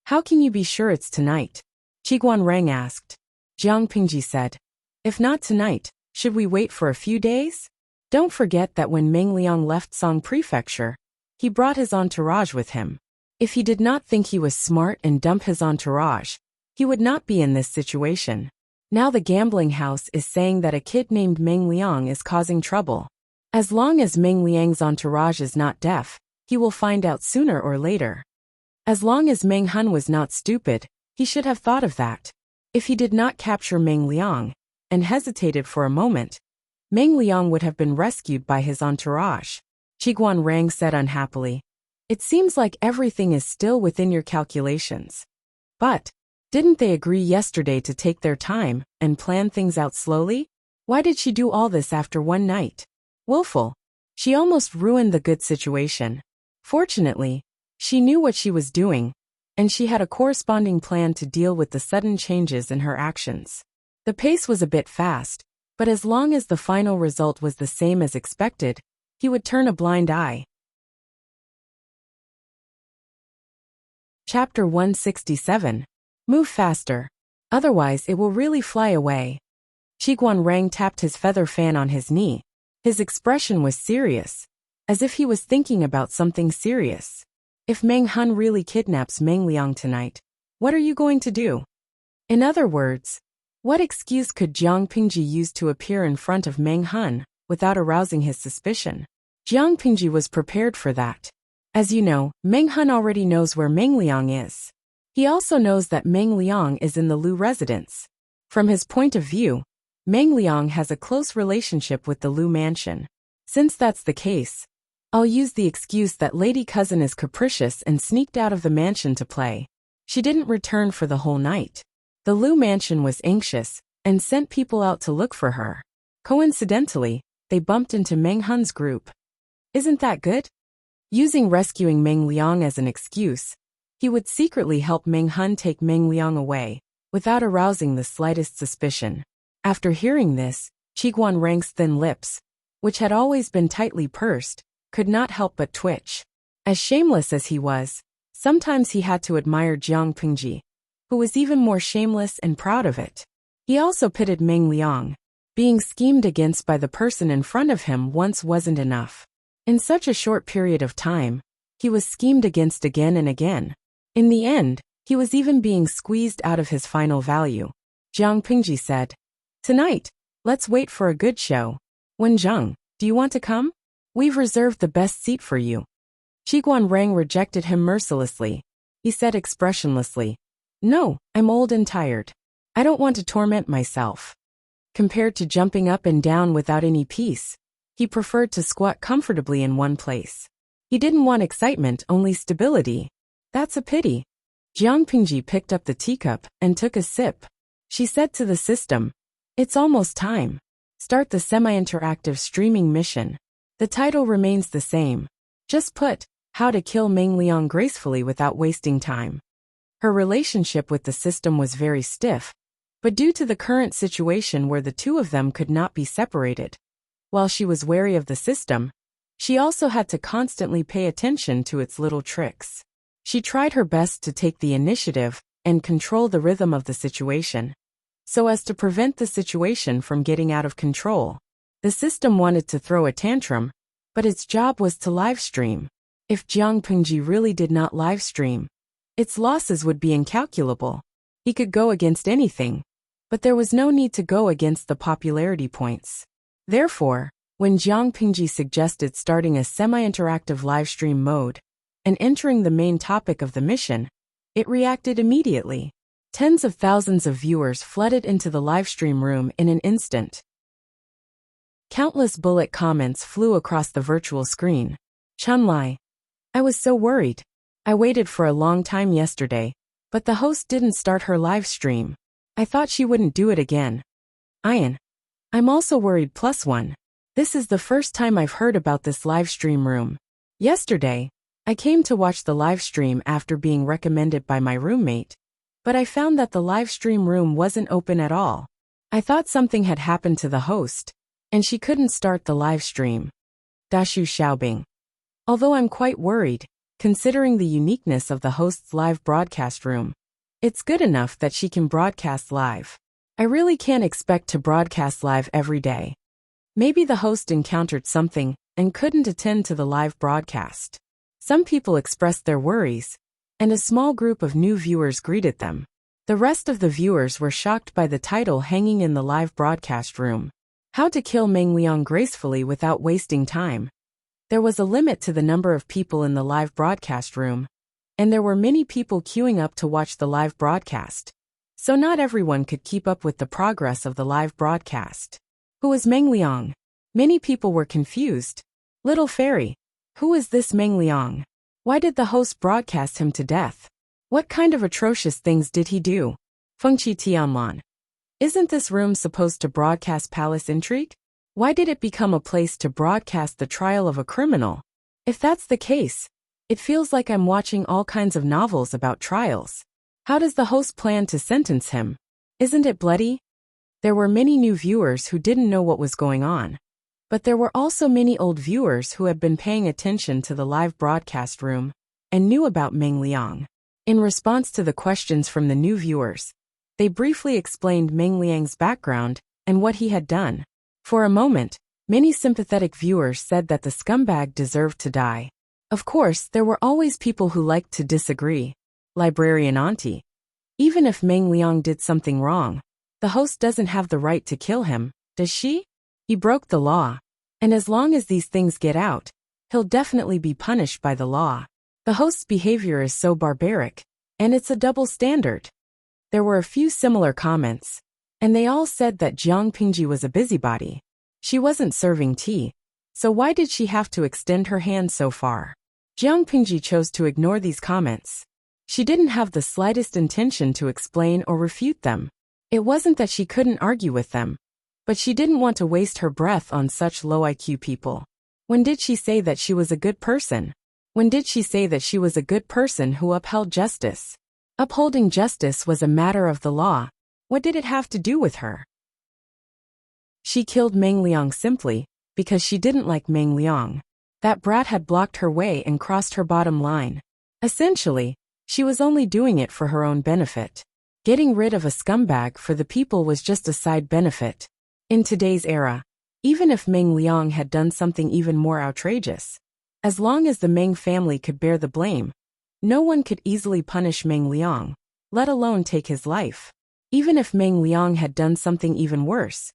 How can you be sure it's tonight? Qiguanrang asked. Jiang Pingji said, if not tonight, should we wait for a few days? Don't forget that when Meng Liang left Song Prefecture, he brought his entourage with him. If he did not think he was smart and dump his entourage, he would not be in this situation. Now the gambling house is saying that a kid named Meng Liang is causing trouble. As long as Meng Liang's entourage is not deaf, he will find out sooner or later. As long as Meng Hun was not stupid, he should have thought of that. If he did not capture Meng Liang, and hesitated for a moment, Meng Liang would have been rescued by his entourage. Qiguanrang said unhappily, it seems like everything is still within your calculations. But, didn't they agree yesterday to take their time and plan things out slowly? Why did she do all this after one night? Willful. She almost ruined the good situation. Fortunately, she knew what she was doing, and she had a corresponding plan to deal with the sudden changes in her actions. The pace was a bit fast, but as long as the final result was the same as expected, he would turn a blind eye. Chapter 167. Move faster. Otherwise it will really fly away. Qiguanrang tapped his feather fan on his knee. His expression was serious, as if he was thinking about something serious. If Meng Hun really kidnaps Meng Liang tonight, what are you going to do? In other words, what excuse could Jiang Pingji use to appear in front of Meng Hun without arousing his suspicion? Jiang Pingji was prepared for that. As you know, Meng Hun already knows where Meng Liang is. He also knows that Meng Liang is in the Lu residence. From his point of view, Meng Liang has a close relationship with the Lu mansion. Since that's the case, I'll use the excuse that Lady Cousin is capricious and sneaked out of the mansion to play. She didn't return for the whole night. The Lu mansion was anxious and sent people out to look for her. Coincidentally, they bumped into Meng Hun's group. Isn't that good? Using rescuing Meng Liang as an excuse, he would secretly help Meng Hun take Meng Liang away, without arousing the slightest suspicion. After hearing this, Qiguanrang's thin lips, which had always been tightly pursed, could not help but twitch. As shameless as he was, sometimes he had to admire Jiang Pingji, who was even more shameless and proud of it. He also pitied Meng Liang. Being schemed against by the person in front of him once wasn't enough. In such a short period of time, he was schemed against again and again. In the end, he was even being squeezed out of his final value. Jiang Pingji said, tonight, let's wait for a good show. Wenjing, do you want to come? We've reserved the best seat for you. Qiguanrang rejected him mercilessly. He said expressionlessly, no, I'm old and tired. I don't want to torment myself. Compared to jumping up and down without any peace, he preferred to squat comfortably in one place. He didn't want excitement, only stability. That's a pity. Jiang Pingji picked up the teacup and took a sip. She said to the system, it's almost time. Start the semi-interactive streaming mission. The title remains the same. Just put, how to kill Meng Liang gracefully without wasting time. Her relationship with the system was very stiff, but due to the current situation where the two of them could not be separated, while she was wary of the system, she also had to constantly pay attention to its little tricks. She tried her best to take the initiative and control the rhythm of the situation, so as to prevent the situation from getting out of control. The system wanted to throw a tantrum, but its job was to livestream. If Jiang Pingji really did not livestream, its losses would be incalculable. He could go against anything, but there was no need to go against the popularity points. Therefore, when Jiang Pingji suggested starting a semi-interactive livestream mode and entering the main topic of the mission, it reacted immediately. Tens of thousands of viewers flooded into the livestream room in an instant. Countless bullet comments flew across the virtual screen. Chunlai. I was so worried. I waited for a long time yesterday, but the host didn't start her live stream. I thought she wouldn't do it again. Ian. I'm also worried +1. This is the first time I've heard about this live stream room. Yesterday, I came to watch the live stream after being recommended by my roommate, but I found that the live stream room wasn't open at all. I thought something had happened to the host, and she couldn't start the live stream. Dashu Xiaobing. Although I'm quite worried, considering the uniqueness of the host's live broadcast room, it's good enough that she can broadcast live. I really can't expect to broadcast live every day. Maybe the host encountered something and couldn't attend to the live broadcast. Some people expressed their worries, and a small group of new viewers greeted them. The rest of the viewers were shocked by the title hanging in the live broadcast room. How to kill Meng Liang gracefully without wasting time. There was a limit to the number of people in the live broadcast room, and there were many people queuing up to watch the live broadcast. So not everyone could keep up with the progress of the live broadcast. Who is Meng Liang? Many people were confused. Little fairy. Who is this Meng Liang? Why did the host broadcast him to death? What kind of atrocious things did he do? Fengqi Tianlan. Isn't this room supposed to broadcast palace intrigue? Why did it become a place to broadcast the trial of a criminal? If that's the case, it feels like I'm watching all kinds of novels about trials. How does the host plan to sentence him? Isn't it bloody? There were many new viewers who didn't know what was going on. But there were also many old viewers who had been paying attention to the live broadcast room and knew about Meng Liang. In response to the questions from the new viewers, they briefly explained Meng Liang's background and what he had done. For a moment, many sympathetic viewers said that the scumbag deserved to die. Of course, there were always people who liked to disagree. Librarian Auntie. Even if Meng Liang did something wrong, the host doesn't have the right to kill him, does she? He broke the law. And as long as these things get out, he'll definitely be punished by the law. The host's behavior is so barbaric, and it's a double standard. There were a few similar comments, and they all said that Jiang Pingji was a busybody. She wasn't serving tea, so why did she have to extend her hand so far? Jiang Pingji chose to ignore these comments. She didn't have the slightest intention to explain or refute them. It wasn't that she couldn't argue with them, but she didn't want to waste her breath on such low IQ people. When did she say that she was a good person? When did she say that she was a good person who upheld justice? Upholding justice was a matter of the law. What did it have to do with her? She killed Meng Liang simply because she didn't like Meng Liang. That brat had blocked her way and crossed her bottom line. Essentially, she was only doing it for her own benefit. Getting rid of a scumbag for the people was just a side benefit. In today's era, even if Meng Liang had done something even more outrageous, as long as the Meng family could bear the blame, no one could easily punish Meng Liang, let alone take his life. Even if Meng Liang had done something even worse,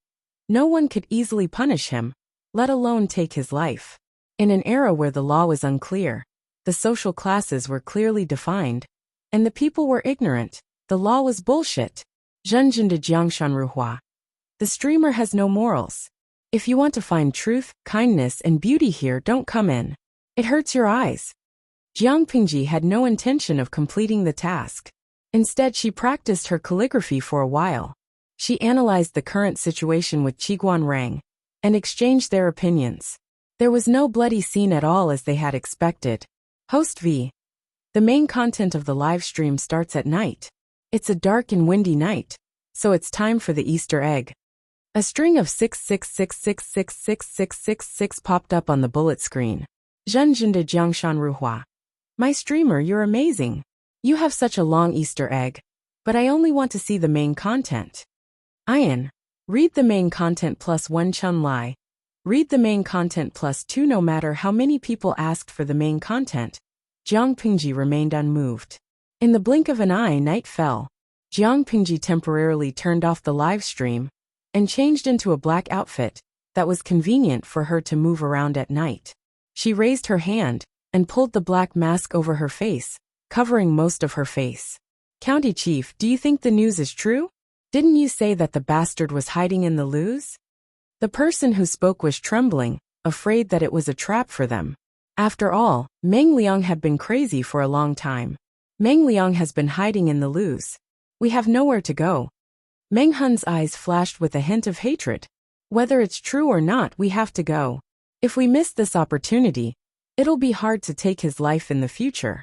no one could easily punish him, let alone take his life. In an era where the law was unclear, the social classes were clearly defined, and the people were ignorant, the law was bullshit. Zhenjinda Jiangshanruhua. The streamer has no morals. If you want to find truth, kindness, and beauty here, don't come in. It hurts your eyes. Jiang Pingji had no intention of completing the task. Instead, she practiced her calligraphy for a while. She analyzed the current situation with Qiguan Rang and exchanged their opinions. There was no bloody scene at all as they had expected. Host V. The main content of the live stream starts at night. It's a dark and windy night, so it's time for the Easter egg. A string of 666666666 popped up on the bullet screen. Zhenjinda Jiangshanruhua. My streamer, you're amazing. You have such a long Easter egg, but I only want to see the main content. Ian. Read the main content +1 Chun Lai. Read the main content +2. No matter how many people asked for the main content, Jiang Pingji remained unmoved. In the blink of an eye, night fell. Jiang Pingji temporarily turned off the live stream and changed into a black outfit that was convenient for her to move around at night. She raised her hand and pulled the black mask over her face, covering most of her face. County Chief, do you think the news is true? Didn't you say that the bastard was hiding in the loos? The person who spoke was trembling, afraid that it was a trap for them. After all, Meng Liang had been crazy for a long time. Meng Liang has been hiding in the loos. We have nowhere to go. Meng Hun's eyes flashed with a hint of hatred. Whether it's true or not, we have to go. If we miss this opportunity, it'll be hard to take his life in the future.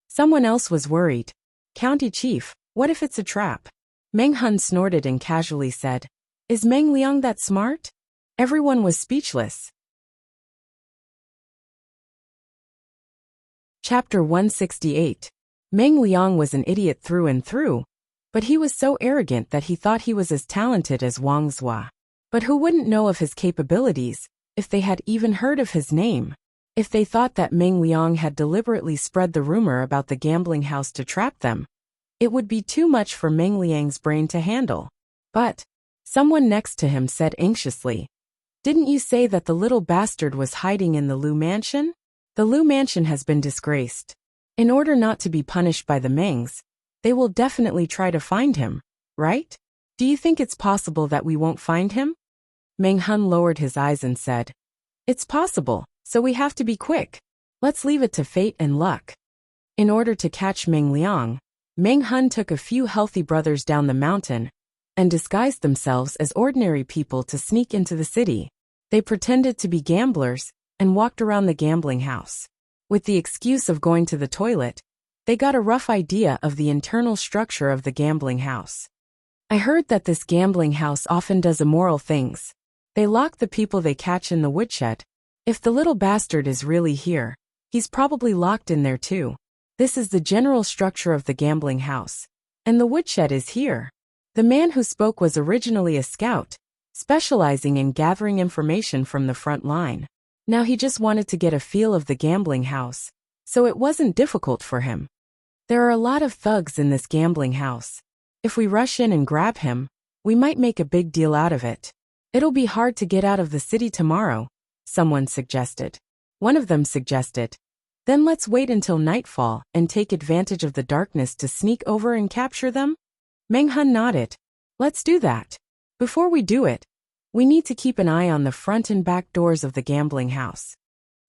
Someone else was worried. County Chief, what if it's a trap? Meng Hun snorted and casually said, Is Meng Liang that smart? Everyone was speechless. Chapter 168. Meng Liang was an idiot through and through, but he was so arrogant that he thought he was as talented as Wang Zhua. But who wouldn't know of his capabilities if they had even heard of his name? If they thought that Meng Liang had deliberately spread the rumor about the gambling house to trap them, it would be too much for Meng Liang's brain to handle. But someone next to him said anxiously, Didn't you say that the little bastard was hiding in the Lu mansion? The Lu mansion has been disgraced. In order not to be punished by the Mengs, they will definitely try to find him, right? Do you think it's possible that we won't find him? Meng Hun lowered his eyes and said, It's possible, so we have to be quick. Let's leave it to fate and luck. In order to catch Meng Liang, Meng Hun took a few healthy brothers down the mountain and disguised themselves as ordinary people to sneak into the city. They pretended to be gamblers and walked around the gambling house. With the excuse of going to the toilet, they got a rough idea of the internal structure of the gambling house. I heard that this gambling house often does immoral things. They lock the people they catch in the woodshed. If the little bastard is really here, he's probably locked in there too. This is the general structure of the gambling house. And the woodshed is here. The man who spoke was originally a scout, specializing in gathering information from the front line. Now he just wanted to get a feel of the gambling house, so it wasn't difficult for him. There are a lot of thugs in this gambling house. If we rush in and grab him, we might make a big deal out of it. It'll be hard to get out of the city tomorrow, someone suggested. One of them suggested, Then let's wait until nightfall and take advantage of the darkness to sneak over and capture them? Meng Hun nodded. Let's do that. Before we do it, we need to keep an eye on the front and back doors of the gambling house.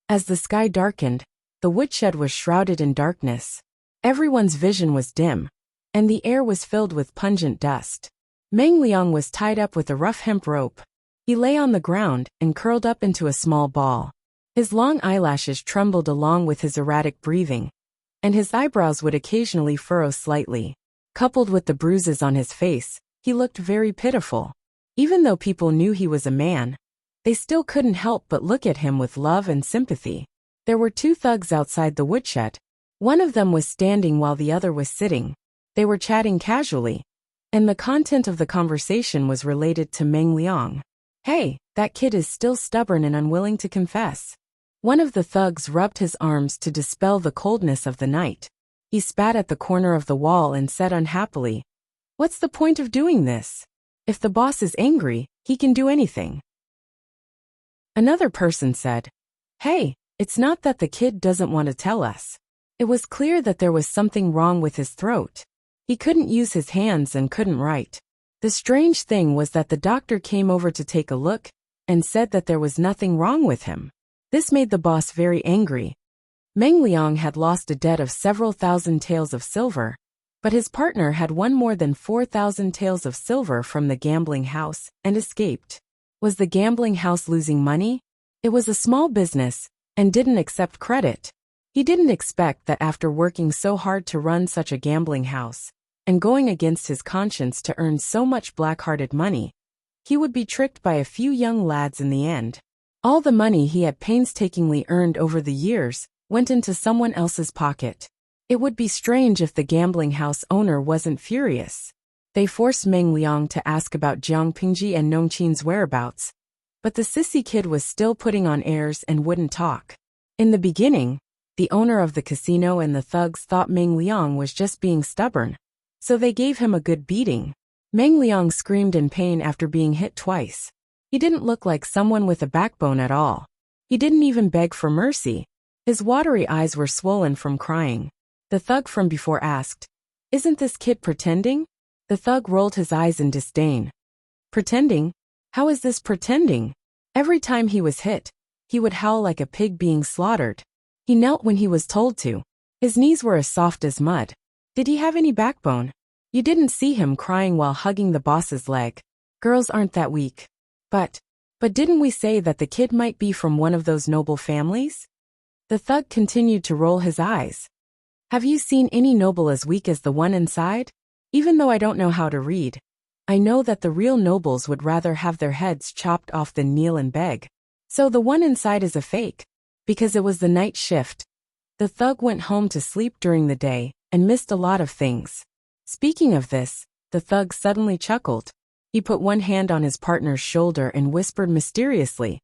As the sky darkened, the woodshed was shrouded in darkness. Everyone's vision was dim, and the air was filled with pungent dust. Meng Liang was tied up with a rough hemp rope. He lay on the ground and curled up into a small ball. His long eyelashes trembled along with his erratic breathing, and his eyebrows would occasionally furrow slightly. Coupled with the bruises on his face, he looked very pitiful. Even though people knew he was a man, they still couldn't help but look at him with love and sympathy. There were two thugs outside the woodshed. One of them was standing while the other was sitting. They were chatting casually, and the content of the conversation was related to Meng Liang. Hey, that kid is still stubborn and unwilling to confess. One of the thugs rubbed his arms to dispel the coldness of the night. He spat at the corner of the wall and said unhappily, What's the point of doing this? If the boss is angry, he can do anything. Another person said, Hey, it's not that the kid doesn't want to tell us. It was clear that there was something wrong with his throat. He couldn't use his hands and couldn't write. The strange thing was that the doctor came over to take a look and said that there was nothing wrong with him. This made the boss very angry. Meng Liang had lost a debt of several thousand taels of silver, but his partner had won more than 4,000 taels of silver from the gambling house and escaped. Was the gambling house losing money? It was a small business and didn't accept credit. He didn't expect that after working so hard to run such a gambling house and going against his conscience to earn so much black-hearted money, he would be tricked by a few young lads in the end. All the money he had painstakingly earned over the years went into someone else's pocket. It would be strange if the gambling house owner wasn't furious. They forced Meng Liang to ask about Jiang Pingji and Nongqin's whereabouts, But the sissy kid was still putting on airs and wouldn't talk. In the beginning, the owner of the casino and the thugs thought Meng Liang was just being stubborn, so they gave him a good beating. Meng Liang screamed in pain after being hit twice. He didn't look like someone with a backbone at all. He didn't even beg for mercy. His watery eyes were swollen from crying. The thug from before asked, "Isn't this kid pretending?" The thug rolled his eyes in disdain. "Pretending? How is this pretending?" Every time he was hit, he would howl like a pig being slaughtered. He knelt when he was told to. His knees were as soft as mud. Did he have any backbone? You didn't see him crying while hugging the boss's leg. Girls aren't that weak. But didn't we say that the kid might be from one of those noble families? The thug continued to roll his eyes. Have you seen any noble as weak as the one inside? Even though I don't know how to read, I know that the real nobles would rather have their heads chopped off than kneel and beg. So the one inside is a fake. Because it was the night shift. The thug went home to sleep during the day and missed a lot of things. Speaking of this, the thug suddenly chuckled. He put one hand on his partner's shoulder and whispered mysteriously,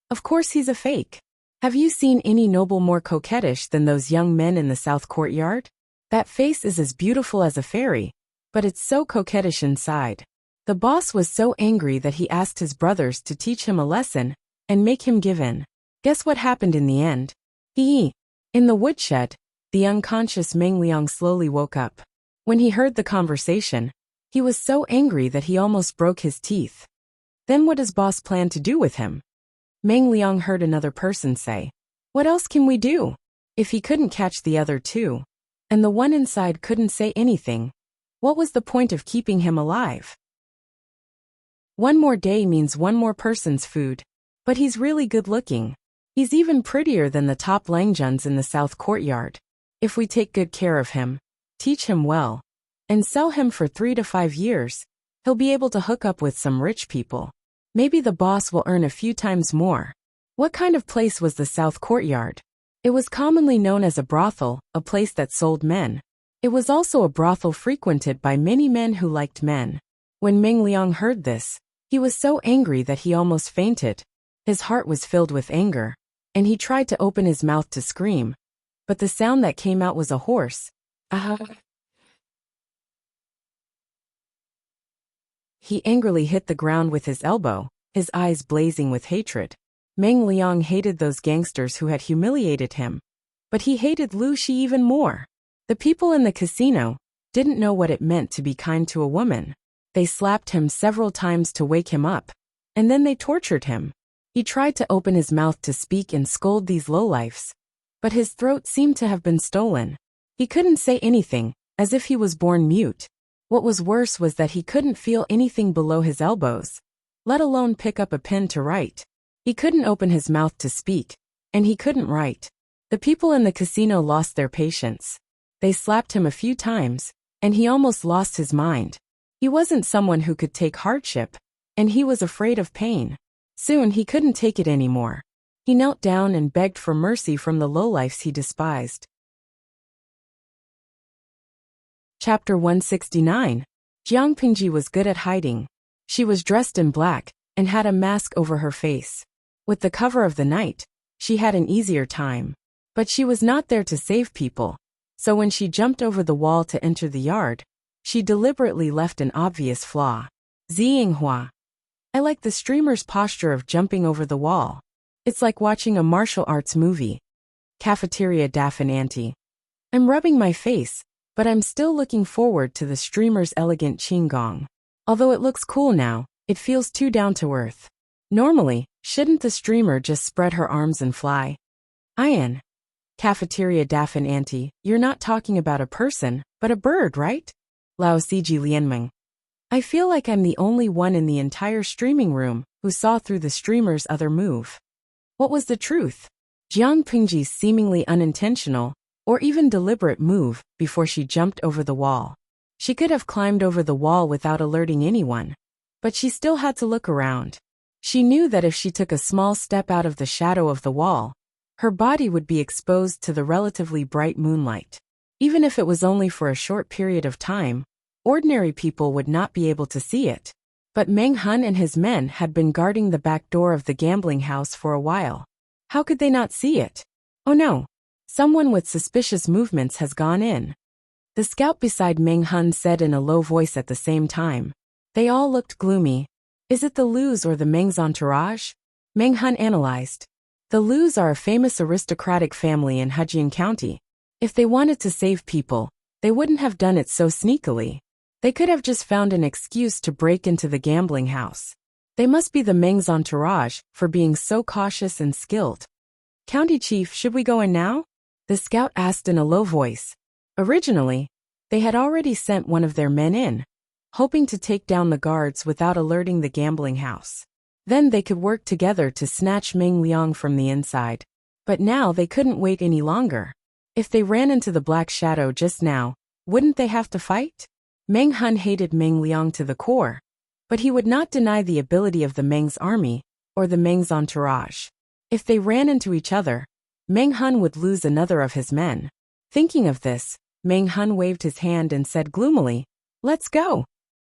"Of course he's a fake. Have you seen any noble more coquettish than those young men in the south courtyard? That face is as beautiful as a fairy, but it's so coquettish inside." The boss was so angry that he asked his brothers to teach him a lesson and make him give in. Guess what happened in the end? In the woodshed, the unconscious Meng Liang slowly woke up. When he heard the conversation, he was so angry that he almost broke his teeth. Then what does boss plan to do with him? Meng Liang heard another person say, "What else can we do?" If he couldn't catch the other two, and the one inside couldn't say anything, what was the point of keeping him alive? One more day means one more person's food. But he's really good looking. He's even prettier than the top Langjuns in the south courtyard. If we take good care of him, teach him well, and sell him for 3 to 5 years, he'll be able to hook up with some rich people. Maybe the boss will earn a few times more. What kind of place was the south courtyard? It was commonly known as a brothel, a place that sold men. It was also a brothel frequented by many men who liked men. When Meng Liang heard this, he was so angry that he almost fainted. His heart was filled with anger, and he tried to open his mouth to scream, but the sound that came out was a hoarse "Ah." He angrily hit the ground with his elbow, his eyes blazing with hatred. Meng Liang hated those gangsters who had humiliated him, but he hated Lu Shi even more. The people in the casino didn't know what it meant to be kind to a woman. They slapped him several times to wake him up, and then they tortured him. He tried to open his mouth to speak and scold these lowlifes, but his throat seemed to have been stolen. He couldn't say anything, as if he was born mute. What was worse was that he couldn't feel anything below his elbows, let alone pick up a pen to write. He couldn't open his mouth to speak, and he couldn't write. The people in the casino lost their patience. They slapped him a few times, and he almost lost his mind. He wasn't someone who could take hardship, and he was afraid of pain. Soon he couldn't take it anymore. He knelt down and begged for mercy from the lowlifes he despised. Chapter 169. Jiang Pingji was good at hiding. She was dressed in black and had a mask over her face. With the cover of the night, she had an easier time. But she was not there to save people, so when she jumped over the wall to enter the yard, she deliberately left an obvious flaw. Ziyinghua. I like the streamer's posture of jumping over the wall. It's like watching a martial arts movie. Cafeteria Daffin Auntie. I'm rubbing my face, but I'm still looking forward to the streamer's elegant qinggong. Although it looks cool now, it feels too down to earth. Normally, shouldn't the streamer just spread her arms and fly? Ian. Cafeteria Daffin Auntie, you're not talking about a person, but a bird, right? Lao Siji Lianmeng. I feel like I'm the only one in the entire streaming room who saw through the streamer's other move. What was the truth? Jiang Pingji's seemingly unintentional, or even deliberate move before she jumped over the wall. She could have climbed over the wall without alerting anyone, but she still had to look around. She knew that if she took a small step out of the shadow of the wall, her body would be exposed to the relatively bright moonlight. Even if it was only for a short period of time, ordinary people would not be able to see it. But Meng Hun and his men had been guarding the back door of the gambling house for a while. How could they not see it? Oh no! Someone with suspicious movements has gone in. The scout beside Meng Hun said in a low voice at the same time. They all looked gloomy. Is it the Lus or the Meng's entourage? Meng Hun analyzed. The Lus are a famous aristocratic family in Hejian County. If they wanted to save people, they wouldn't have done it so sneakily. They could have just found an excuse to break into the gambling house. They must be the Meng's entourage for being so cautious and skilled. County Chief, should we go in now? The scout asked in a low voice. Originally, they had already sent one of their men in, hoping to take down the guards without alerting the gambling house. Then they could work together to snatch Meng Liang from the inside. But now they couldn't wait any longer. If they ran into the Black Shadow just now, wouldn't they have to fight? Meng Hun hated Meng Liang to the core, but he would not deny the ability of the Meng's army or the Meng's entourage. If they ran into each other, Meng Hun would lose another of his men. Thinking of this, Meng Hun waved his hand and said gloomily, "Let's go."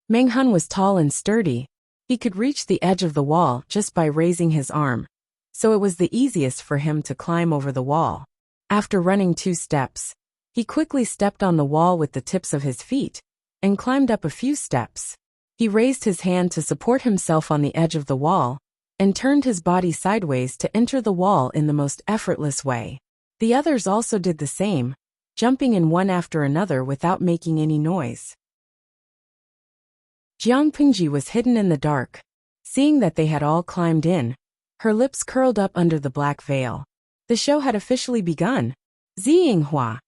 Meng Hun was tall and sturdy. He could reach the edge of the wall just by raising his arm, so it was the easiest for him to climb over the wall. After running 2 steps, he quickly stepped on the wall with the tips of his feet and climbed up a few steps. He raised his hand to support himself on the edge of the wall and turned his body sideways to enter the wall in the most effortless way. The others also did the same, jumping in one after another without making any noise. Jiang Pingji was hidden in the dark. Seeing that they had all climbed in, her lips curled up under the black veil. The show had officially begun. Ziyinghua.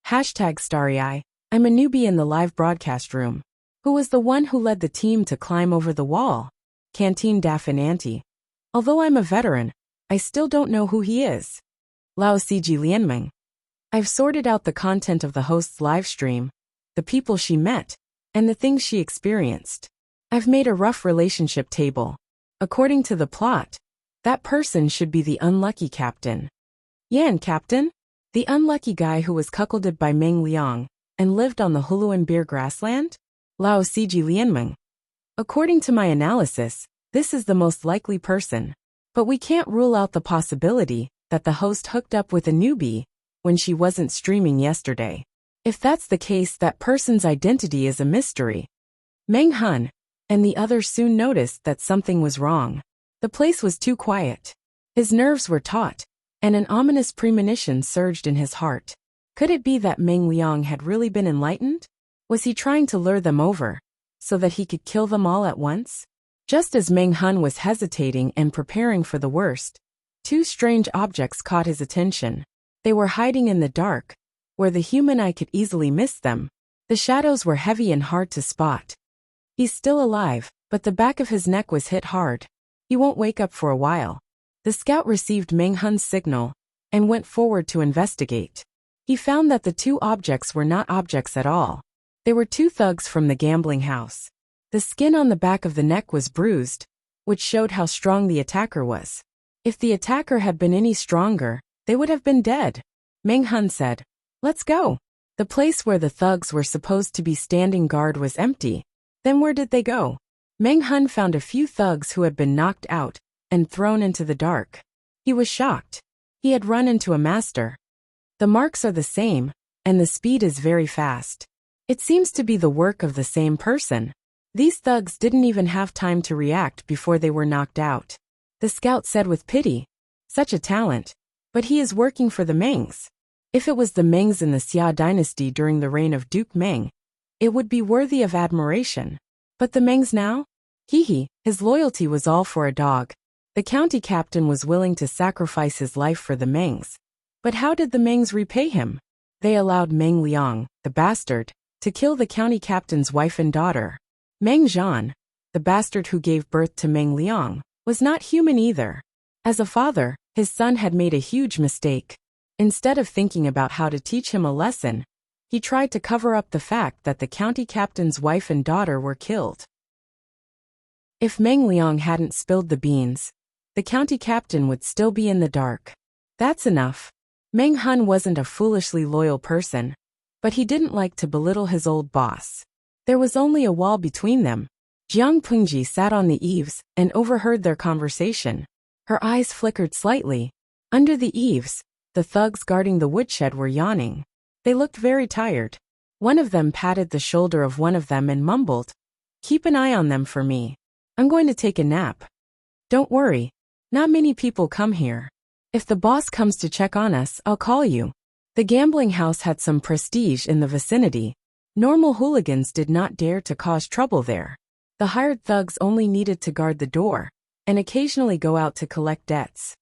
#StarryEye. I'm a newbie in the live broadcast room. Who was the one who led the team to climb over the wall? Canteen Daffin Auntie. Although I'm a veteran, I still don't know who he is. Lao Ciji Lianmeng. I've sorted out the content of the host's live stream, the people she met, and the things she experienced. I've made a rough relationship table. According to the plot, that person should be the unlucky captain. Yan captain? The unlucky guy who was cuckolded by Meng Liang and lived on the Huluan Beer grassland? Lao Ciji Lianmeng. According to my analysis, this is the most likely person. But we can't rule out the possibility that the host hooked up with a newbie when she wasn't streaming yesterday. If that's the case, that person's identity is a mystery. Meng Hun and the others soon noticed that something was wrong. The place was too quiet. His nerves were taut, and an ominous premonition surged in his heart. Could it be that Meng Liang had really been enlightened? Was he trying to lure them over, so that he could kill them all at once? Just as Meng Hun was hesitating and preparing for the worst, 2 strange objects caught his attention. They were hiding in the dark, where the human eye could easily miss them. The shadows were heavy and hard to spot. He's still alive, but the back of his neck was hit hard. He won't wake up for a while. The scout received Meng Hun's signal and went forward to investigate. He found that the 2 objects were not objects at all. They were 2 thugs from the gambling house. The skin on the back of the neck was bruised, which showed how strong the attacker was. If the attacker had been any stronger, they would have been dead. Meng Hun said, "Let's go." The place where the thugs were supposed to be standing guard was empty. Then where did they go? Meng Hun found a few thugs who had been knocked out and thrown into the dark. He was shocked. He had run into a master. The marks are the same, and the speed is very fast. It seems to be the work of the same person. These thugs didn't even have time to react before they were knocked out. The scout said with pity, "Such a talent. But he is working for the Mengs. If it was the Mengs in the Xia dynasty during the reign of Duke Meng, it would be worthy of admiration. But the Mengs now? His loyalty was all for a dog. The county captain was willing to sacrifice his life for the Mengs. But how did the Mengs repay him? They allowed Meng Liang, the bastard, to kill the county captain's wife and daughter. Meng Zhan, the bastard who gave birth to Meng Liang, was not human either. As a father, his son had made a huge mistake. Instead of thinking about how to teach him a lesson, he tried to cover up the fact that the county captain's wife and daughter were killed. If Meng Liang hadn't spilled the beans, the county captain would still be in the dark. That's enough. Meng Hun wasn't a foolishly loyal person, but he didn't like to belittle his old boss. There was only a wall between them. Jiang Pengji sat on the eaves and overheard their conversation. Her eyes flickered slightly. Under the eaves, the thugs guarding the woodshed were yawning. They looked very tired. One of them patted the shoulder of one of them and mumbled, "Keep an eye on them for me. I'm going to take a nap." "Don't worry. Not many people come here. If the boss comes to check on us, I'll call you." The gambling house had some prestige in the vicinity. Normal hooligans did not dare to cause trouble there. The hired thugs only needed to guard the door and occasionally go out to collect debts.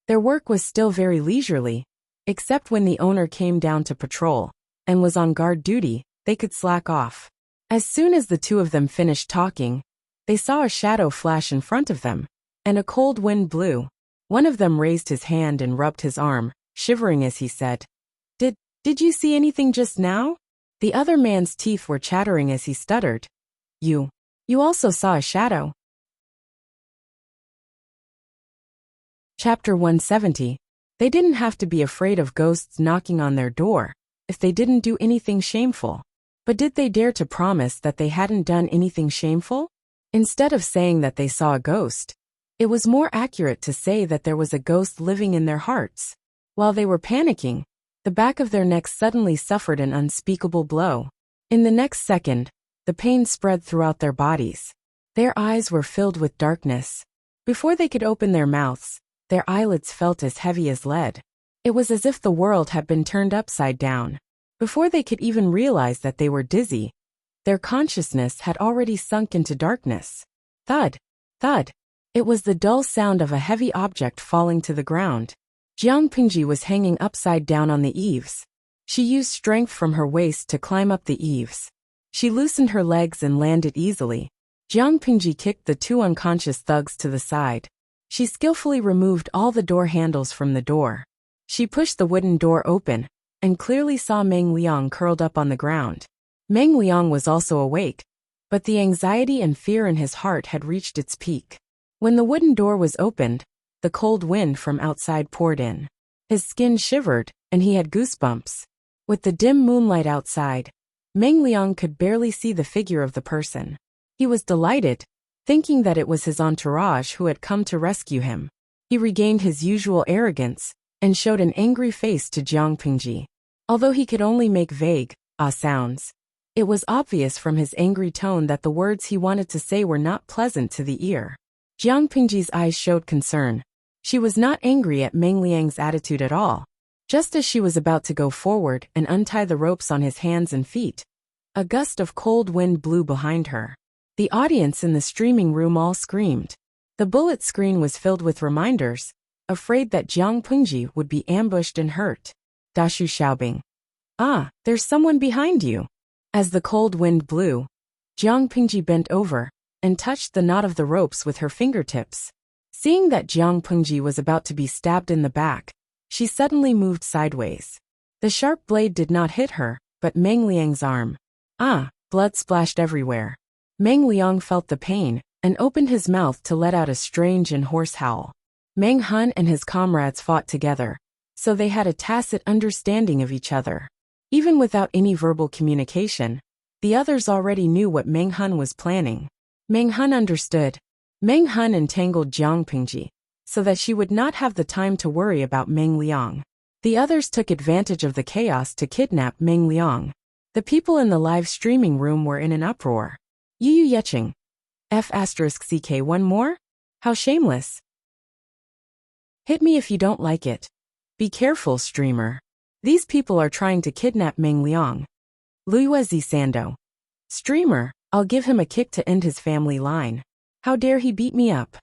Their work was still very leisurely, except when the owner came down to patrol and was on guard duty, they could slack off. As soon as the two of them finished talking, they saw a shadow flash in front of them, and a cold wind blew. One of them raised his hand and rubbed his arm, shivering as he said, Did you see anything just now?" The other man's teeth were chattering as he stuttered, You also saw a shadow?" Chapter 170. They didn't have to be afraid of ghosts knocking on their door if they didn't do anything shameful. But did they dare to promise that they hadn't done anything shameful? Instead of saying that they saw a ghost, it was more accurate to say that there was a ghost living in their hearts. While they were panicking, the back of their necks suddenly suffered an unspeakable blow. In the next second, the pain spread throughout their bodies. Their eyes were filled with darkness. Before they could open their mouths, their eyelids felt as heavy as lead. It was as if the world had been turned upside down. Before they could even realize that they were dizzy, their consciousness had already sunk into darkness. Thud, thud. It was the dull sound of a heavy object falling to the ground. Jiang Pengji was hanging upside down on the eaves. She used strength from her waist to climb up the eaves. She loosened her legs and landed easily. Jiang Pengji kicked the two unconscious thugs to the side. She skillfully removed all the door handles from the door. She pushed the wooden door open and clearly saw Meng Liang curled up on the ground. Meng Liang was also awake, but the anxiety and fear in his heart had reached its peak. When the wooden door was opened, the cold wind from outside poured in. His skin shivered, and he had goosebumps. With the dim moonlight outside, Meng Liang could barely see the figure of the person. He was delighted, thinking that it was his entourage who had come to rescue him. He regained his usual arrogance and showed an angry face to Jiang Pengji. Although he could only make vague, sounds, it was obvious from his angry tone that the words he wanted to say were not pleasant to the ear. Jiang Pengji's eyes showed concern. She was not angry at Meng Liang's attitude at all. Just as she was about to go forward and untie the ropes on his hands and feet, a gust of cold wind blew behind her. The audience in the streaming room all screamed. The bullet screen was filled with reminders, afraid that Jiang Pengji would be ambushed and hurt. Dashu Xiaobing. "Ah, there's someone behind you." As the cold wind blew, Jiang Pengji bent over and touched the knot of the ropes with her fingertips. Seeing that Jiang Pengji was about to be stabbed in the back, she suddenly moved sideways. The sharp blade did not hit her, but Meng Liang's arm. Blood splashed everywhere. Meng Liang felt the pain and opened his mouth to let out a strange and hoarse howl. Meng Hun and his comrades fought together, so they had a tacit understanding of each other. Even without any verbal communication, the others already knew what Meng Hun was planning. Meng Hun understood. Meng Hun entangled Jiang Pengji so that she would not have the time to worry about Meng Liang. The others took advantage of the chaos to kidnap Meng Liang. The people in the live streaming room were in an uproar. Yu Yecheng. F***CK one more? How shameless. Hit me if you don't like it. Be careful, streamer. These people are trying to kidnap Meng Liang. Luizi Sando. Streamer, I'll give him a kick to end his family line. How dare he beat me up?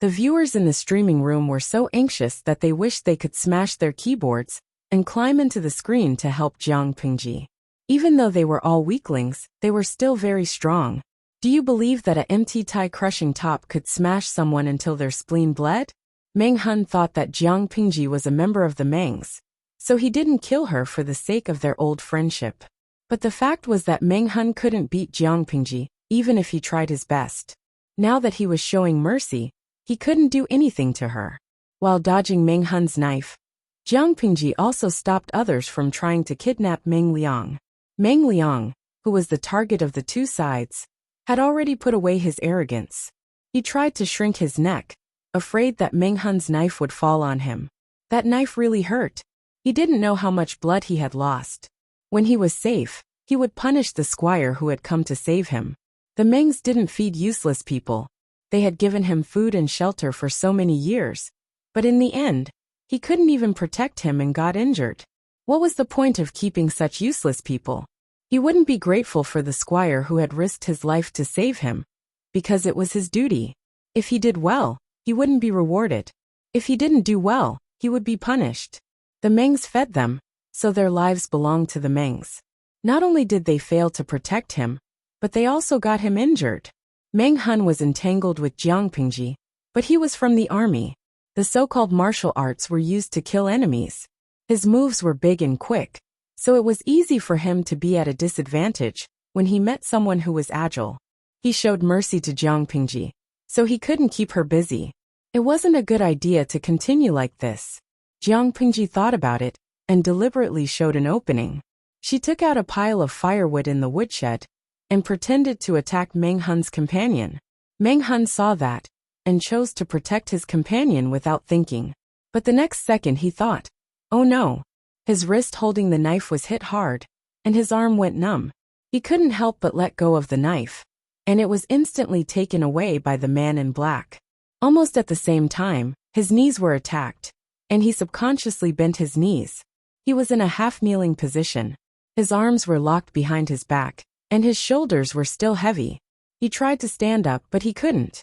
The viewers in the streaming room were so anxious that they wished they could smash their keyboards and climb into the screen to help Jiang Pengji. Even though they were all weaklings, they were still very strong. Do you believe that a MT tie crushing top could smash someone until their spleen bled? Meng Hun thought that Jiang Pengji was a member of the Mengs, so he didn't kill her for the sake of their old friendship. But the fact was that Meng Hun couldn't beat Jiang Pengji, even if he tried his best. Now that he was showing mercy, he couldn't do anything to her. While dodging Meng Hun's knife, Jiang Pengji also stopped others from trying to kidnap Meng Liang. Meng Liang, who was the target of the two sides, had already put away his arrogance. He tried to shrink his neck, afraid that Meng Hun's knife would fall on him. That knife really hurt. He didn't know how much blood he had lost. When he was safe, he would punish the squire who had come to save him. The Mengs didn't feed useless people. They had given him food and shelter for so many years. But in the end, he couldn't even protect him and got injured. What was the point of keeping such useless people? He wouldn't be grateful for the squire who had risked his life to save him, because it was his duty. If he did well, he wouldn't be rewarded. If he didn't do well, he would be punished. The Mengs fed them, so their lives belonged to the Mengs. Not only did they fail to protect him, but they also got him injured. Meng Hun was entangled with Jiang Pingji, but he was from the army. The so-called martial arts were used to kill enemies. His moves were big and quick, so it was easy for him to be at a disadvantage when he met someone who was agile. He showed mercy to Jiang Pingji, so he couldn't keep her busy. It wasn't a good idea to continue like this. Jiang Pingji thought about it and deliberately showed an opening. She took out a pile of firewood in the woodshed and pretended to attack Meng Hun's companion. Meng Hun saw that and chose to protect his companion without thinking. But the next second he thought, oh no. His wrist holding the knife was hit hard, and his arm went numb. He couldn't help but let go of the knife, and it was instantly taken away by the man in black. Almost at the same time, his knees were attacked, and he subconsciously bent his knees. He was in a half-kneeling position. His arms were locked behind his back, and his shoulders were still heavy. He tried to stand up, but he couldn't.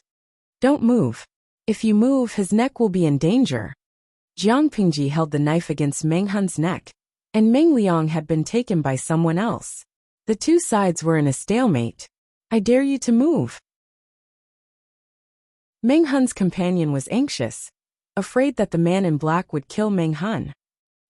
Don't move. If you move, his neck will be in danger. Jiang Pingji held the knife against Meng Hun's neck, and Meng Liang had been taken by someone else. The two sides were in a stalemate. I dare you to move. Meng Hun's companion was anxious, afraid that the man in black would kill Meng Hun.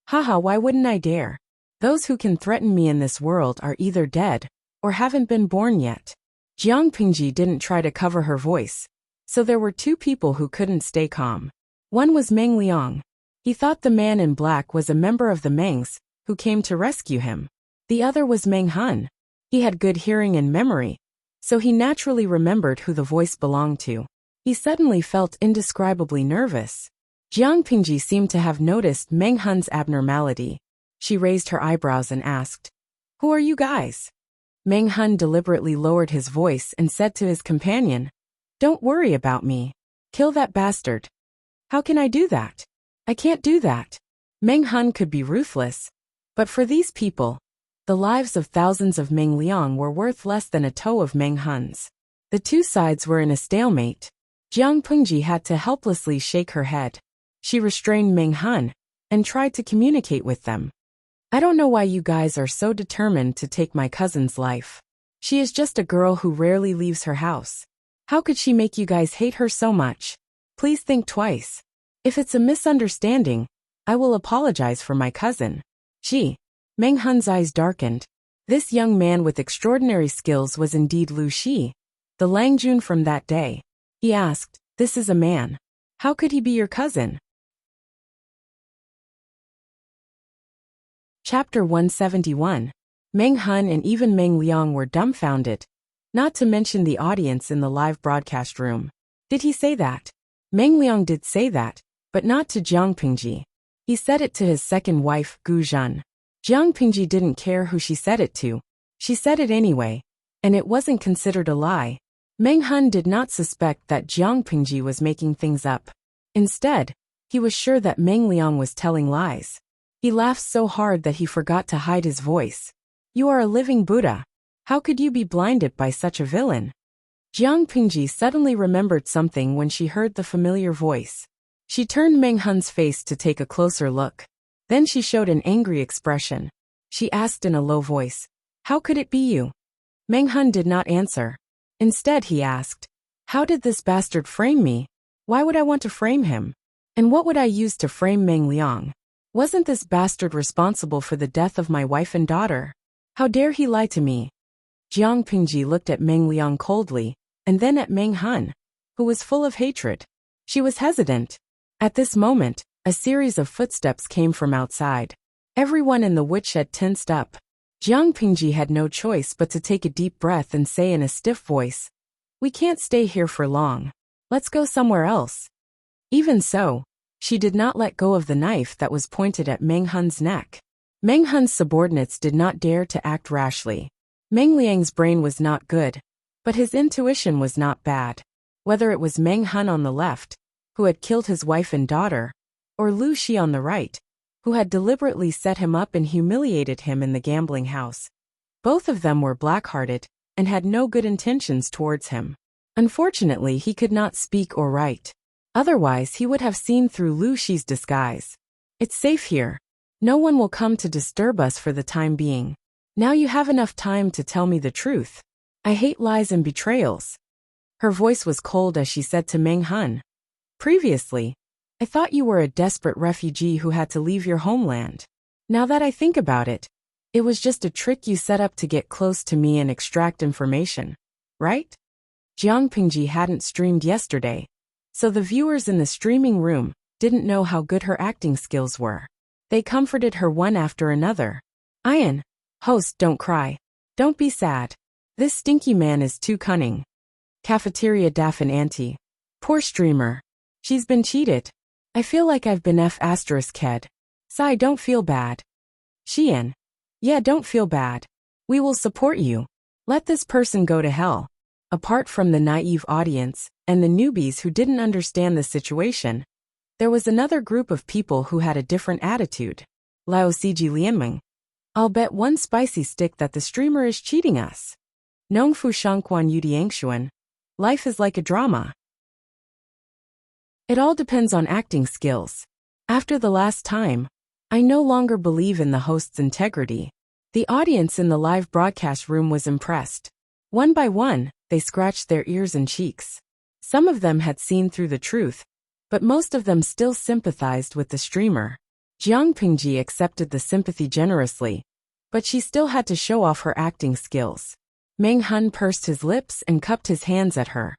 Haha, why wouldn't I dare? Those who can threaten me in this world are either dead or haven't been born yet. Jiang Pingji didn't try to cover her voice, so there were two people who couldn't stay calm. One was Meng Liang. He thought the man in black was a member of the Mengs who came to rescue him. The other was Meng Hun. He had good hearing and memory, so he naturally remembered who the voice belonged to. He suddenly felt indescribably nervous. Jiang Pingji seemed to have noticed Meng Hun's abnormality. She raised her eyebrows and asked, "Who are you guys?" Meng Hun deliberately lowered his voice and said to his companion, "Don't worry about me. Kill that bastard." "How can I do that? I can't do that." Meng Hun could be ruthless, but for these people, the lives of thousands of Meng Liang were worth less than a toe of Meng Hun's. The two sides were in a stalemate. Jiang Pingji had to helplessly shake her head. She restrained Meng Hun and tried to communicate with them. "I don't know why you guys are so determined to take my cousin's life. She is just a girl who rarely leaves her house. How could she make you guys hate her so much? Please think twice. If it's a misunderstanding, I will apologize for my cousin." Meng Hun's eyes darkened. This young man with extraordinary skills was indeed Lu Shi, the Langjun from that day. He asked, "This is a man. How could he be your cousin?" Chapter 171. Meng Hun and even Meng Liang were dumbfounded, not to mention the audience in the live broadcast room. Did he say that? Meng Liang did say that, but not to Jiang Pingji. He said it to his second wife, Gu Zhen. Jiang Pingji didn't care who she said it to. She said it anyway, and it wasn't considered a lie. Meng Hun did not suspect that Jiang Pingji was making things up. Instead, he was sure that Meng Liang was telling lies. He laughed so hard that he forgot to hide his voice. "You are a living Buddha. How could you be blinded by such a villain?" Jiang Pingji suddenly remembered something when she heard the familiar voice. She turned Meng Hun's face to take a closer look. Then she showed an angry expression. She asked in a low voice, "How could it be you?" Meng Hun did not answer. Instead he asked, "How did this bastard frame me? Why would I want to frame him? And what would I use to frame Meng Liang? Wasn't this bastard responsible for the death of my wife and daughter? How dare he lie to me?" Jiang Pingji looked at Meng Liang coldly, and then at Meng Hun, who was full of hatred. She was hesitant. At this moment, a series of footsteps came from outside. Everyone in the woodshed tensed up. Jiang Pingji had no choice but to take a deep breath and say in a stiff voice, "We can't stay here for long. Let's go somewhere else." Even so, she did not let go of the knife that was pointed at Meng Hun's neck. Meng Hun's subordinates did not dare to act rashly. Meng Liang's brain was not good, but his intuition was not bad. Whether it was Meng Hun on the left, who had killed his wife and daughter, or Lu Shi on the right, who had deliberately set him up and humiliated him in the gambling house, both of them were black-hearted and had no good intentions towards him. Unfortunately, he could not speak or write. Otherwise, he would have seen through Lu Shi's disguise. "It's safe here. No one will come to disturb us for the time being. Now you have enough time to tell me the truth. I hate lies and betrayals." Her voice was cold as she said to Meng Hun, "Previously, I thought you were a desperate refugee who had to leave your homeland. Now that I think about it, it was just a trick you set up to get close to me and extract information, right?" Jiang Pingji hadn't streamed yesterday, so the viewers in the streaming room didn't know how good her acting skills were. They comforted her one after another. "Ian, host, don't cry. Don't be sad. This stinky man is too cunning." Cafeteria Daffin Auntie. "Poor streamer. She's been cheated. I feel like I've been F***ed. Sai, don't feel bad." Xian. "Yeah, don't feel bad. We will support you. Let this person go to hell." Apart from the naive audience and the newbies who didn't understand the situation, there was another group of people who had a different attitude. Lao Siji Lianming. "I'll bet one spicy stick that the streamer is cheating us." Nongfu Shangquan Yudiangshuan. "Life is like a drama. It all depends on acting skills. After the last time, I no longer believe in the host's integrity." The audience in the live broadcast room was impressed. One by one, they scratched their ears and cheeks. Some of them had seen through the truth, but most of them still sympathized with the streamer. Jiang Pingji accepted the sympathy generously, but she still had to show off her acting skills. Meng Hun pursed his lips and cupped his hands at her.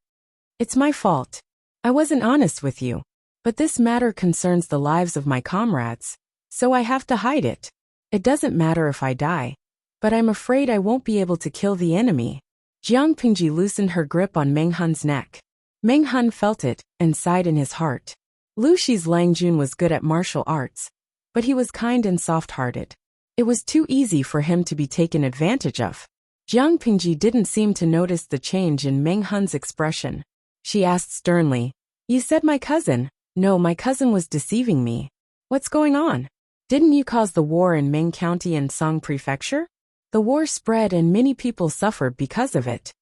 "It's my fault. I wasn't honest with you, but this matter concerns the lives of my comrades, so I have to hide it. It doesn't matter if I die, but I'm afraid I won't be able to kill the enemy." Jiang Pingji loosened her grip on Meng Hun's neck. Meng Hun felt it and sighed in his heart. Lu Shi's Lang Jun was good at martial arts, but he was kind and soft-hearted. It was too easy for him to be taken advantage of. Jiang Pingji didn't seem to notice the change in Meng Hun's expression. She asked sternly, "You said my cousin." "No, my cousin was deceiving me." "What's going on? Didn't you cause the war in Meng County and Song Prefecture?" "The war spread and many people suffered because of it."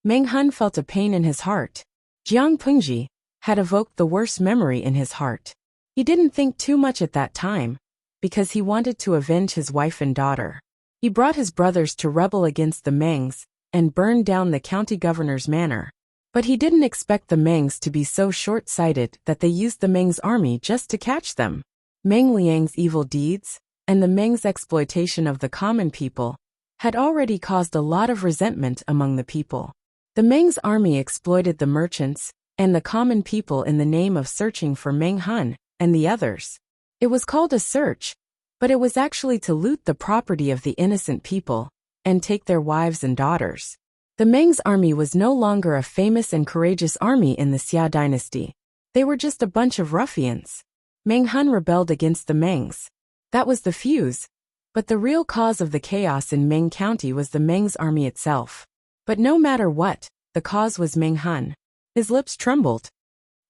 Meng Hun felt a pain in his heart. Jiang Pingji had evoked the worst memory in his heart. He didn't think too much at that time, because he wanted to avenge his wife and daughter. He brought his brothers to rebel against the Mengs and burned down the county governor's manor. But he didn't expect the Mengs to be so short-sighted that they used the Mengs army just to catch them. Meng Liang's evil deeds and the Mengs' exploitation of the common people had already caused a lot of resentment among the people. The Mengs' army exploited the merchants and the common people in the name of searching for Meng Hun and the others. It was called a search, but it was actually to loot the property of the innocent people and take their wives and daughters. The Mengs' army was no longer a famous and courageous army in the Xia dynasty. They were just a bunch of ruffians. Meng Hun rebelled against the Mengs. That was the fuse. But the real cause of the chaos in Meng County was the Mengs' army itself. But no matter what, the cause was Meng Hun. His lips trembled.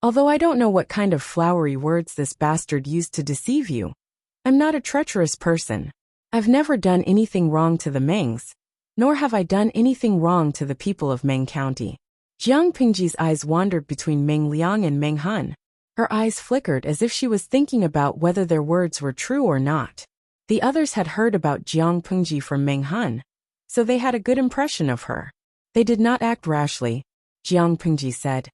"Although I don't know what kind of flowery words this bastard used to deceive you, I'm not a treacherous person. I've never done anything wrong to the Mengs, nor have I done anything wrong to the people of Meng County." Jiang Pingji's eyes wandered between Meng Liang and Meng Hun. Her eyes flickered as if she was thinking about whether their words were true or not. The others had heard about Jiang Pingji from Meng Hun, so they had a good impression of her. They did not act rashly. Jiang Pingji said,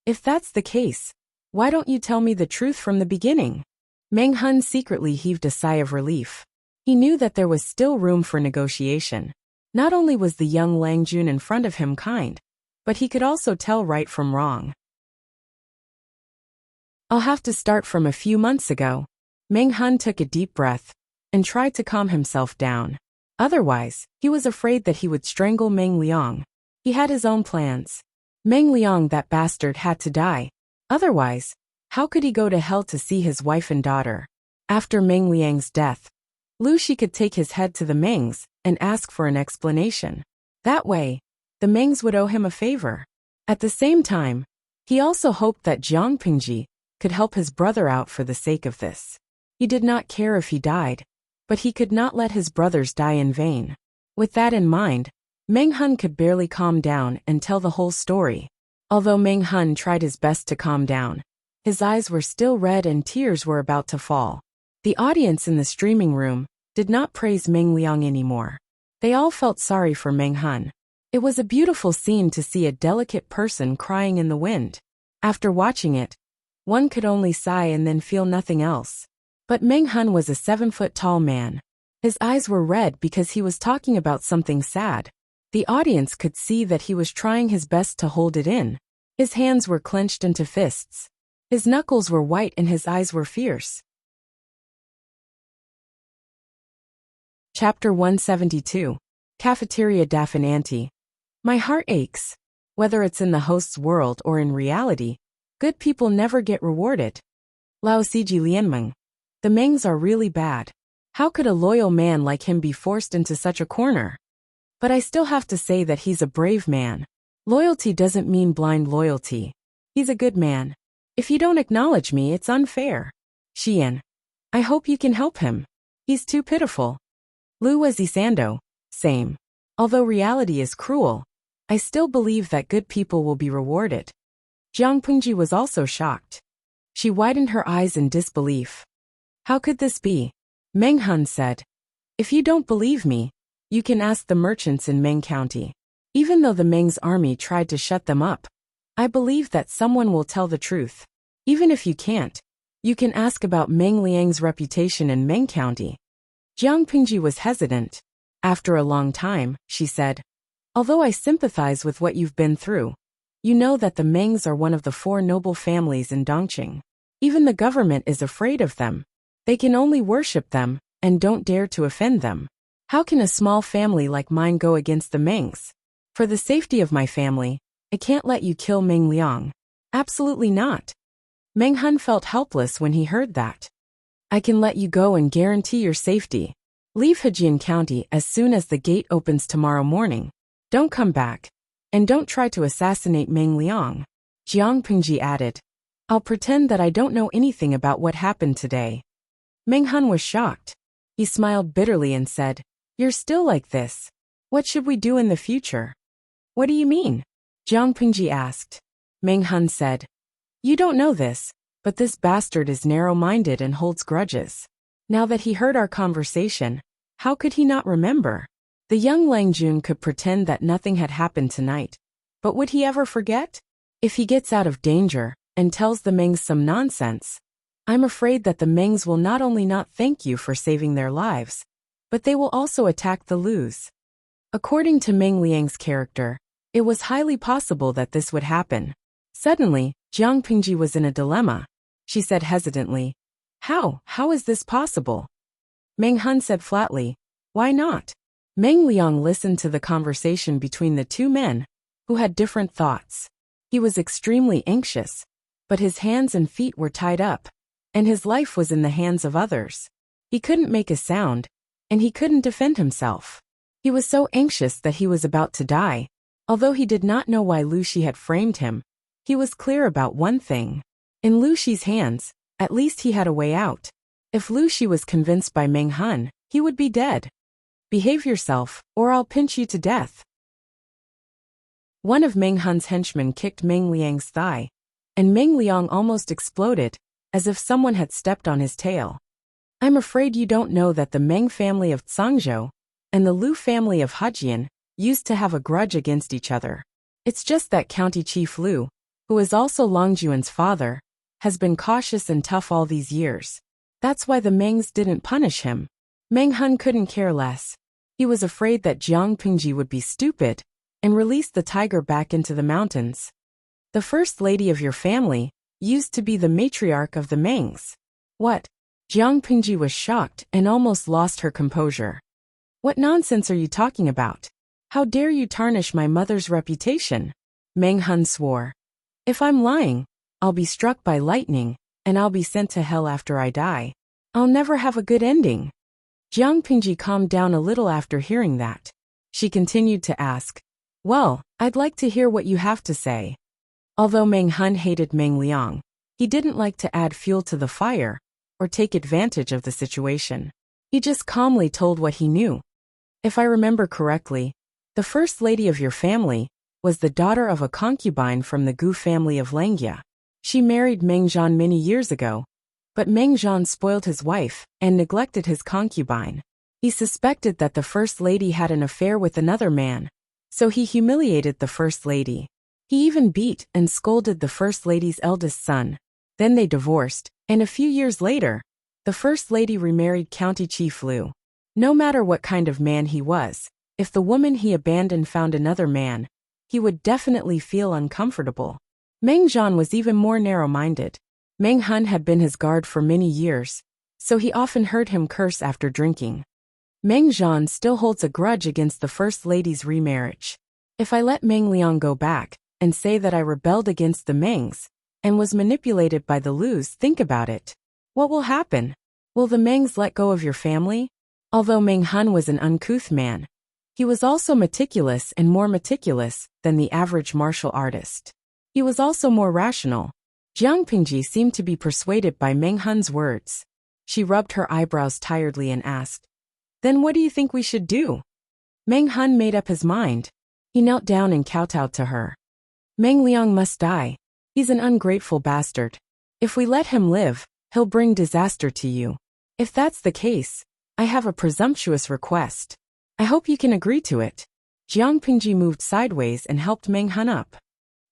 "If that's the case, why don't you tell me the truth from the beginning?" Meng Hun secretly heaved a sigh of relief. He knew that there was still room for negotiation. Not only was the young Lang Jun in front of him kind, but he could also tell right from wrong. "I'll have to start from a few months ago." Meng Hun took a deep breath and tried to calm himself down. Otherwise, he was afraid that he would strangle Meng Liang. He had his own plans. Meng Liang, that bastard, had to die. Otherwise, how could he go to hell to see his wife and daughter? After Meng Liang's death, Lu Shi could take his head to the Mengs and ask for an explanation. That way, the Mengs would owe him a favor. At the same time, he also hoped that Jiang Pingji could help his brother out for the sake of this. He did not care if he died, but he could not let his brothers die in vain. With that in mind, Meng Hun could barely calm down and tell the whole story. Although Meng Hun tried his best to calm down, his eyes were still red and tears were about to fall. The audience in the streaming room did not praise Meng Liang anymore. They all felt sorry for Meng Hun. It was a beautiful scene to see a delicate person crying in the wind. After watching it, one could only sigh and then feel nothing else. But Meng Hun was a 7-foot-tall man. His eyes were red because he was talking about something sad. The audience could see that he was trying his best to hold it in. His hands were clenched into fists. His knuckles were white and his eyes were fierce. Chapter 172. Cafeteria Dafinanti. My heart aches. Whether it's in the host's world or in reality, good people never get rewarded. Lao Siji Lianmeng. The Mengs are really bad. How could a loyal man like him be forced into such a corner? But I still have to say that he's a brave man. Loyalty doesn't mean blind loyalty. He's a good man. If you don't acknowledge me, it's unfair. Xian. I hope you can help him. He's too pitiful. Lu Wezisando. Same. Although reality is cruel, I still believe that good people will be rewarded. Jiang Pingji was also shocked. She widened her eyes in disbelief. How could this be? Meng Hun said. If you don't believe me, you can ask the merchants in Meng County. Even though the Meng's army tried to shut them up, I believe that someone will tell the truth. Even if you can't, you can ask about Meng Liang's reputation in Meng County. Jiang Pingji was hesitant. After a long time, she said, although I sympathize with what you've been through, you know that the Mengs are one of the 4 noble families in Dongqing. Even the government is afraid of them. They can only worship them and don't dare to offend them. How can a small family like mine go against the Mengs? For the safety of my family, I can't let you kill Meng Liang. Absolutely not. Meng Hun felt helpless when he heard that. I can let you go and guarantee your safety. Leave Hejian County as soon as the gate opens tomorrow morning. Don't come back. And don't try to assassinate Meng Liang. Jiang Pingji added. I'll pretend that I don't know anything about what happened today. Meng Hun was shocked. He smiled bitterly and said, You're still like this. What should we do in the future? What do you mean? Jiang Pingji asked. Meng Hun said, You don't know this, but this bastard is narrow-minded and holds grudges. Now that he heard our conversation, how could he not remember? The young Lang Jun could pretend that nothing had happened tonight. But would he ever forget? If he gets out of danger and tells the Mengs some nonsense, I'm afraid that the Mengs will not only not thank you for saving their lives, but they will also attack the Lus. According to Meng Liang's character, it was highly possible that this would happen. Suddenly, Jiang Pingji was in a dilemma. She said hesitantly, How is this possible? Meng Hun said flatly, Why not? Meng Liang listened to the conversation between the 2 men, who had different thoughts. He was extremely anxious, but his hands and feet were tied up, and his life was in the hands of others. He couldn't make a sound, and he couldn't defend himself. He was so anxious that he was about to die. Although he did not know why Lu Shi had framed him, he was clear about one thing. In Lu Shi's hands, at least he had a way out. If Lu Shi was convinced by Meng Hun, he would be dead. Behave yourself, or I'll pinch you to death. One of Meng Hun's henchmen kicked Meng Liang's thigh, and Meng Liang almost exploded, as if someone had stepped on his tail. I'm afraid you don't know that the Meng family of Zhangzhou and the Lu family of Hejian used to have a grudge against each other. It's just that County Chief Lu, who is also Long Juan's father, has been cautious and tough all these years. That's why the Mengs didn't punish him. Meng Hun couldn't care less. He was afraid that Jiang Pingji would be stupid and release the tiger back into the mountains. The first lady of your family used to be the matriarch of the Mengs. What? Jiang Pingji was shocked and almost lost her composure. What nonsense are you talking about? How dare you tarnish my mother's reputation? Meng Hun swore. If I'm lying, I'll be struck by lightning, and I'll be sent to hell after I die. I'll never have a good ending. Jiang Pingji calmed down a little after hearing that. She continued to ask, well, I'd like to hear what you have to say. Although Meng Hun hated Meng Liang, he didn't like to add fuel to the fire or take advantage of the situation. He just calmly told what he knew. If I remember correctly, the first lady of your family was the daughter of a concubine from the Gu family of Langia. She married Meng Zhan many years ago, but Meng Zhan spoiled his wife and neglected his concubine. He suspected that the first lady had an affair with another man, so he humiliated the first lady. He even beat and scolded the first lady's eldest son. Then they divorced, and a few years later, the first lady remarried County Chief Liu. No matter what kind of man he was, if the woman he abandoned found another man, he would definitely feel uncomfortable. Meng Zhan was even more narrow-minded. Meng Hun had been his guard for many years, so he often heard him curse after drinking. Meng Zhan still holds a grudge against the first lady's remarriage. If I let Meng Liang go back and say that I rebelled against the Mengs and was manipulated by the Lus, think about it. What will happen? Will the Mengs let go of your family? Although Meng Hun was an uncouth man, he was also meticulous and more meticulous than the average martial artist. He was also more rational. Jiang Pingji seemed to be persuaded by Meng Hun's words. She rubbed her eyebrows tiredly and asked, then what do you think we should do? Meng Hun made up his mind. He knelt down and kowtowed to her. Meng Liang must die. He's an ungrateful bastard. If we let him live, he'll bring disaster to you. If that's the case, I have a presumptuous request. I hope you can agree to it. Jiang Pingji moved sideways and helped Meng Hun up.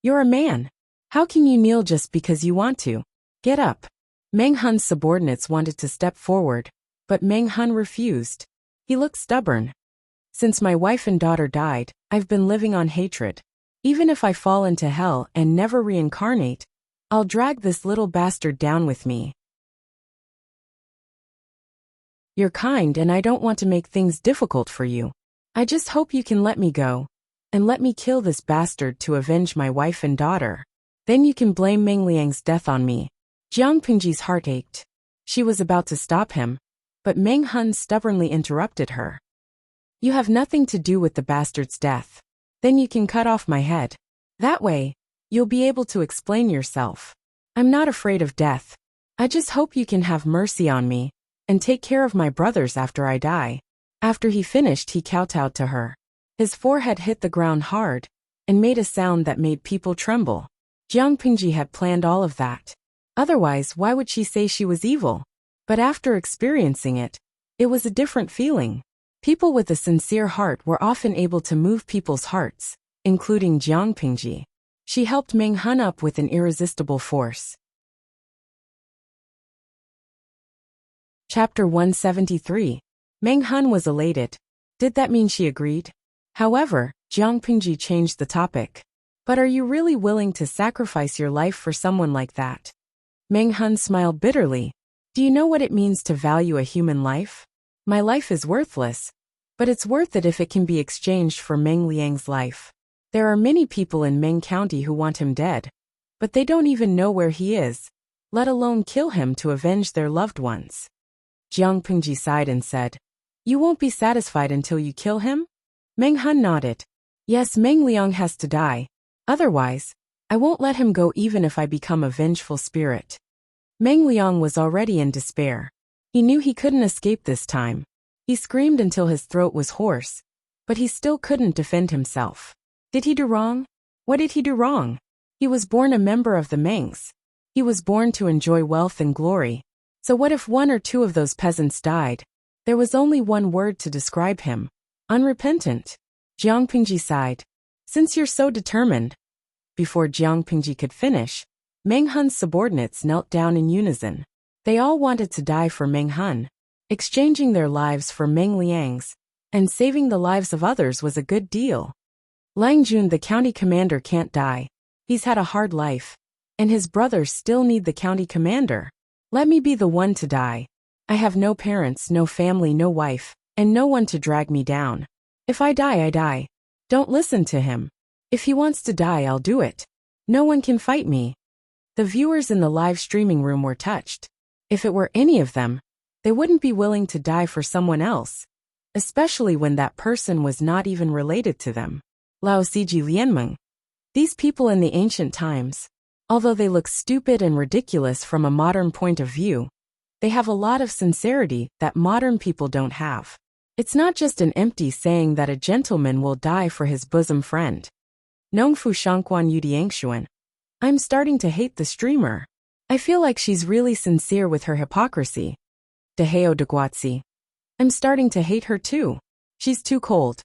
You're a man. How can you kneel just because you want to? Get up. Meng Hun's subordinates wanted to step forward, but Meng Hun refused. He looked stubborn. Since my wife and daughter died, I've been living on hatred. Even if I fall into hell and never reincarnate, I'll drag this little bastard down with me. You're kind and I don't want to make things difficult for you. I just hope you can let me go, and let me kill this bastard to avenge my wife and daughter. Then you can blame Meng Liang's death on me. Jiang Pingji's heart ached. She was about to stop him, but Meng Hun stubbornly interrupted her. You have nothing to do with the bastard's death. Then you can cut off my head. That way, you'll be able to explain yourself. I'm not afraid of death. I just hope you can have mercy on me and take care of my brothers after I die. After he finished, he kowtowed to her. His forehead hit the ground hard and made a sound that made people tremble. Jiang Pingji had planned all of that. Otherwise, why would she say she was evil? But after experiencing it, it was a different feeling. People with a sincere heart were often able to move people's hearts, including Jiang Pingji. She helped Meng Hun up with an irresistible force. Chapter 173. Meng Hun was elated. Did that mean she agreed? However, Jiang Pingji changed the topic. But are you really willing to sacrifice your life for someone like that? Meng Hun smiled bitterly. Do you know what it means to value a human life? My life is worthless, but it's worth it if it can be exchanged for Meng Liang's life. There are many people in Meng County who want him dead, but they don't even know where he is, let alone kill him to avenge their loved ones. Jiang Pingji sighed and said, You won't be satisfied until you kill him? Meng Hun nodded. Yes, Meng Liang has to die. Otherwise, I won't let him go even if I become a vengeful spirit. Meng Liang was already in despair. He knew he couldn't escape this time. He screamed until his throat was hoarse, but he still couldn't defend himself. Did he do wrong? What did he do wrong? He was born a member of the Mengs. He was born to enjoy wealth and glory. So what if one or two of those peasants died? There was only one word to describe him: unrepentant. Jiang Pingji sighed. Since you're so determined. Before Jiang Pingji could finish, Meng Hun's subordinates knelt down in unison. They all wanted to die for Meng Hun. Exchanging their lives for Meng Liang's and saving the lives of others was a good deal. Lang Jun, the county commander, can't die. He's had a hard life, and his brothers still need the county commander. Let me be the one to die. I have no parents, no family, no wife, and no one to drag me down. If I die, I die. Don't listen to him. If he wants to die, I'll do it. No one can fight me. The viewers in the live streaming room were touched. If it were any of them, they wouldn't be willing to die for someone else, especially when that person was not even related to them. Lao Siji Lianmeng. These people in the ancient times, although they look stupid and ridiculous from a modern point of view, they have a lot of sincerity that modern people don't have. It's not just an empty saying that a gentleman will die for his bosom friend. Nongfu Shangquan Yudiangshuan. I'm starting to hate the streamer. I feel like she's really sincere with her hypocrisy. Deheo Deguatsi. I'm starting to hate her too. She's too cold.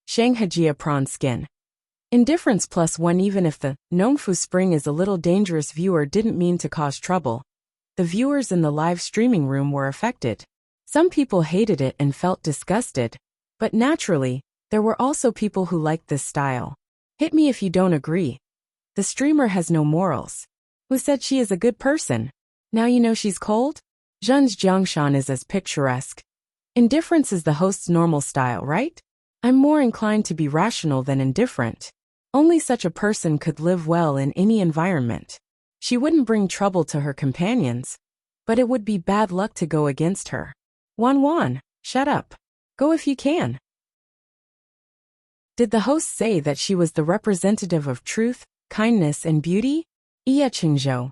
Shang Hajia Prawn Skin. Indifference +1. Even if the Nongfu Spring is a little dangerous viewer didn't mean to cause trouble, the viewers in the live streaming room were affected. Some people hated it and felt disgusted, but naturally, there were also people who liked this style. Hit me if you don't agree. The streamer has no morals. Who said she is a good person? Now you know she's cold? Zhen's Jiangshan is as picturesque. Indifference is the host's normal style, right? I'm more inclined to be rational than indifferent. Only such a person could live well in any environment. She wouldn't bring trouble to her companions, but it would be bad luck to go against her. Wan, shut up. Go if you can. Did the host say that she was the representative of truth, kindness, and beauty? Iya Qingzhou.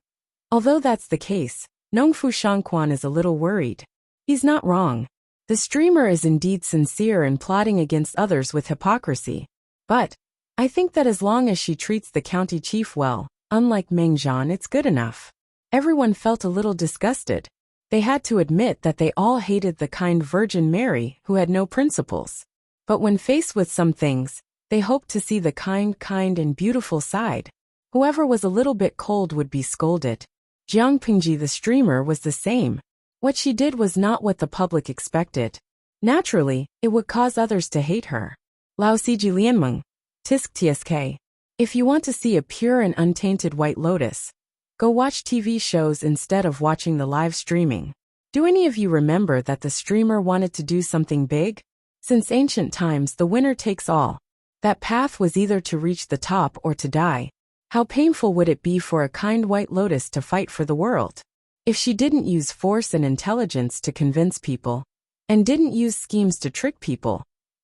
Although that's the case, Nongfu Shangquan is a little worried. He's not wrong. The streamer is indeed sincere and plotting against others with hypocrisy. But I think that as long as she treats the county chief well, unlike Meng Zhan, it's good enough. Everyone felt a little disgusted. They had to admit that they all hated the kind Virgin Mary who had no principles. But when faced with some things, they hoped to see the kind and beautiful side. Whoever was a little bit cold would be scolded. Jiang Pingji the streamer was the same. What she did was not what the public expected. Naturally, it would cause others to hate her. Lao Siji Lianmeng. Tisk Tsk. If you want to see a pure and untainted White Lotus, go watch TV shows instead of watching the live streaming. Do any of you remember that the streamer wanted to do something big? Since ancient times, the winner takes all. That path was either to reach the top or to die. How painful would it be for a kind White Lotus to fight for the world? If she didn't use force and intelligence to convince people, and didn't use schemes to trick people,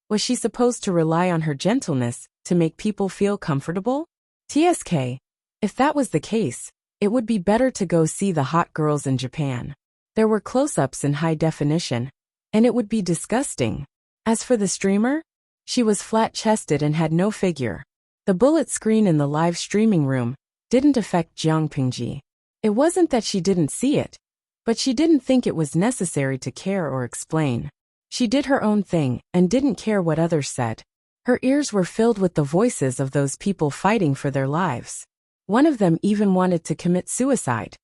was she supposed to rely on her gentleness to make people feel comfortable? TSK. If that was the case, it would be better to go see the hot girls in Japan. There were close-ups in high definition, and it would be disgusting. As for the streamer, she was flat-chested and had no figure. The bullet screen in the live streaming room didn't affect Jiang Pingji. It wasn't that she didn't see it, but she didn't think it was necessary to care or explain. She did her own thing and didn't care what others said. Her ears were filled with the voices of those people fighting for their lives. One of them even wanted to commit suicide.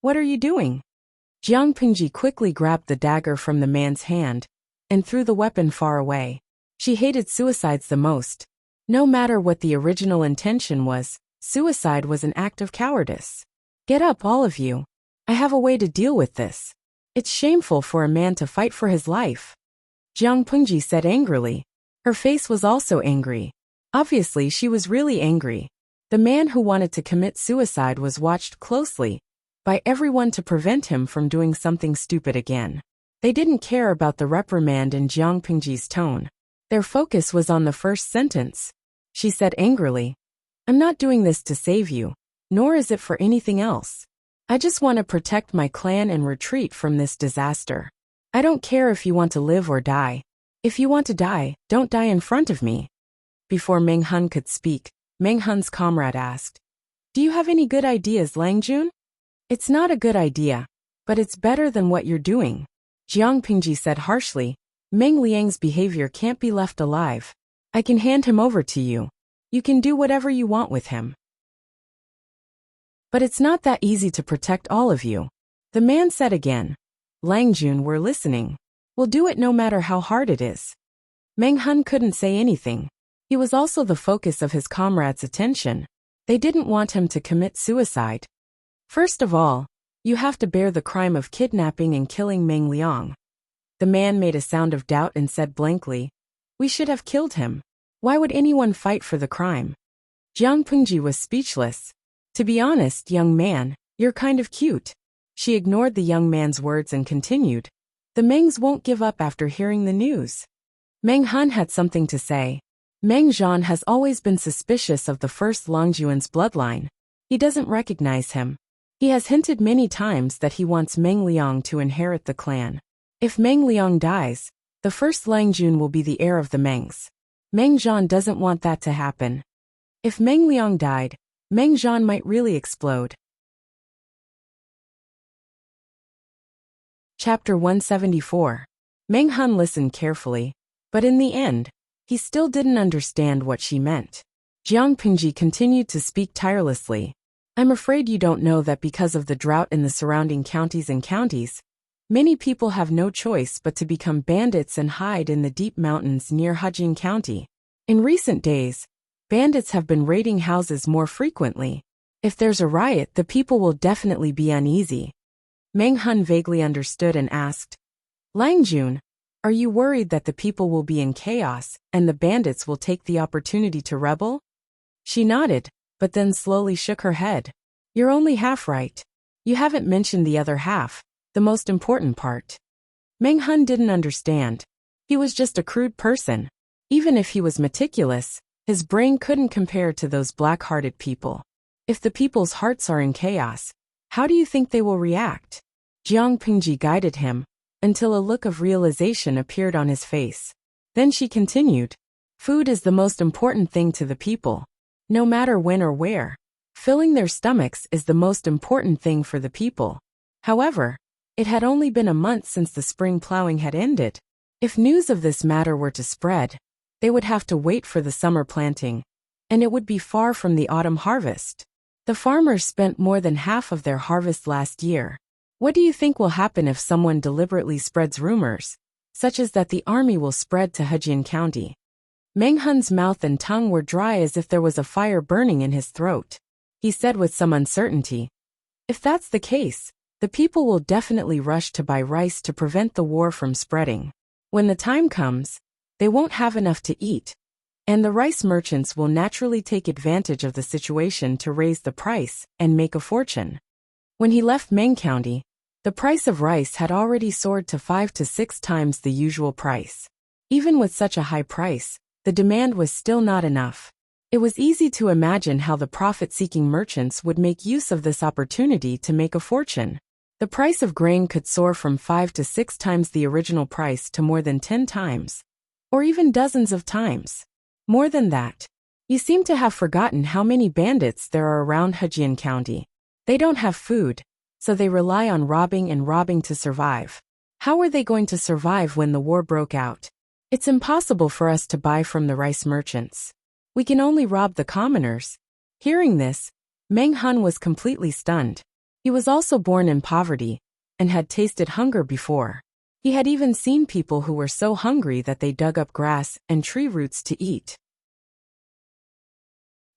What are you doing? Jiang Pingji quickly grabbed the dagger from the man's hand and threw the weapon far away. She hated suicides the most. No matter what the original intention was, suicide was an act of cowardice. Get up, all of you. I have a way to deal with this. It's shameful for a man to fight for his life. Jiang Pingji said angrily. Her face was also angry. Obviously, she was really angry. The man who wanted to commit suicide was watched closely by everyone to prevent him from doing something stupid again. They didn't care about the reprimand in Jiang Pingji's tone. Their focus was on the first sentence. She said angrily, I'm not doing this to save you, nor is it for anything else. I just want to protect my clan and retreat from this disaster. I don't care if you want to live or die. If you want to die, don't die in front of me. Before Meng Hun could speak, Meng Hun's comrade asked, Do you have any good ideas, Lang Jun? It's not a good idea, but it's better than what you're doing. Jiang Pingji said harshly, Meng Liang's behavior can't be left alive. I can hand him over to you. You can do whatever you want with him. But it's not that easy to protect all of you. The man said again. Lang Jun, we're listening. We'll do it no matter how hard it is. Meng Hun couldn't say anything. He was also the focus of his comrades' attention. They didn't want him to commit suicide. First of all, you have to bear the crime of kidnapping and killing Meng Liang. The man made a sound of doubt and said blankly, "We should have killed him. Why would anyone fight for the crime?" Jiang Pengji was speechless. "To be honest, young man, you're kind of cute." She ignored the young man's words and continued, "The Mengs won't give up after hearing the news." Meng Han had something to say. Meng Zhan has always been suspicious of the first Longjuan's bloodline. He doesn't recognize him. He has hinted many times that he wants Meng Liang to inherit the clan. If Meng Liang dies, the first Langjun will be the heir of the Mengs. Meng Zhan doesn't want that to happen. If Meng Liang died, Meng Zhan might really explode. Chapter 174. Meng Han listened carefully, but in the end, he still didn't understand what she meant. Jiang Pengji continued to speak tirelessly. "I'm afraid you don't know that because of the drought in the surrounding counties, many people have no choice but to become bandits and hide in the deep mountains near Hejin County. In recent days, bandits have been raiding houses more frequently. If there's a riot, the people will definitely be uneasy." Meng Han vaguely understood and asked, "Langjun, are you worried that the people will be in chaos and the bandits will take the opportunity to rebel?" She nodded, but then slowly shook her head. "You're only half right. You haven't mentioned the other half, the most important part." Meng Han didn't understand. He was just a crude person. Even if he was meticulous, his brain couldn't compare to those black-hearted people. If the people's hearts are in chaos, how do you think they will react? Jiang Pengji guided him, until a look of realization appeared on his face. Then she continued, "Food is the most important thing to the people. No matter when or where, filling their stomachs is the most important thing for the people." However, it had only been a month since the spring plowing had ended. If news of this matter were to spread, they would have to wait for the summer planting, and it would be far from the autumn harvest. The farmers spent more than half of their harvest last year. What do you think will happen if someone deliberately spreads rumors, such as that the army will spread to Hejin County? Meng Han's mouth and tongue were dry as if there was a fire burning in his throat. He said with some uncertainty, "If that's the case, the people will definitely rush to buy rice to prevent the war from spreading. When the time comes, they won't have enough to eat, and the rice merchants will naturally take advantage of the situation to raise the price and make a fortune." When he left Meng County, the price of rice had already soared to 5 to 6 times the usual price. Even with such a high price, the demand was still not enough. It was easy to imagine how the profit-seeking merchants would make use of this opportunity to make a fortune. The price of grain could soar from 5 to 6 times the original price to more than 10 times, or even dozens of times. More than that. You seem to have forgotten how many bandits there are around Hejin County. They don't have food, so they rely on robbing to survive. How were they going to survive when the war broke out? It's impossible for us to buy from the rice merchants. We can only rob the commoners. Hearing this, Meng Han was completely stunned. He was also born in poverty, and had tasted hunger before. He had even seen people who were so hungry that they dug up grass and tree roots to eat.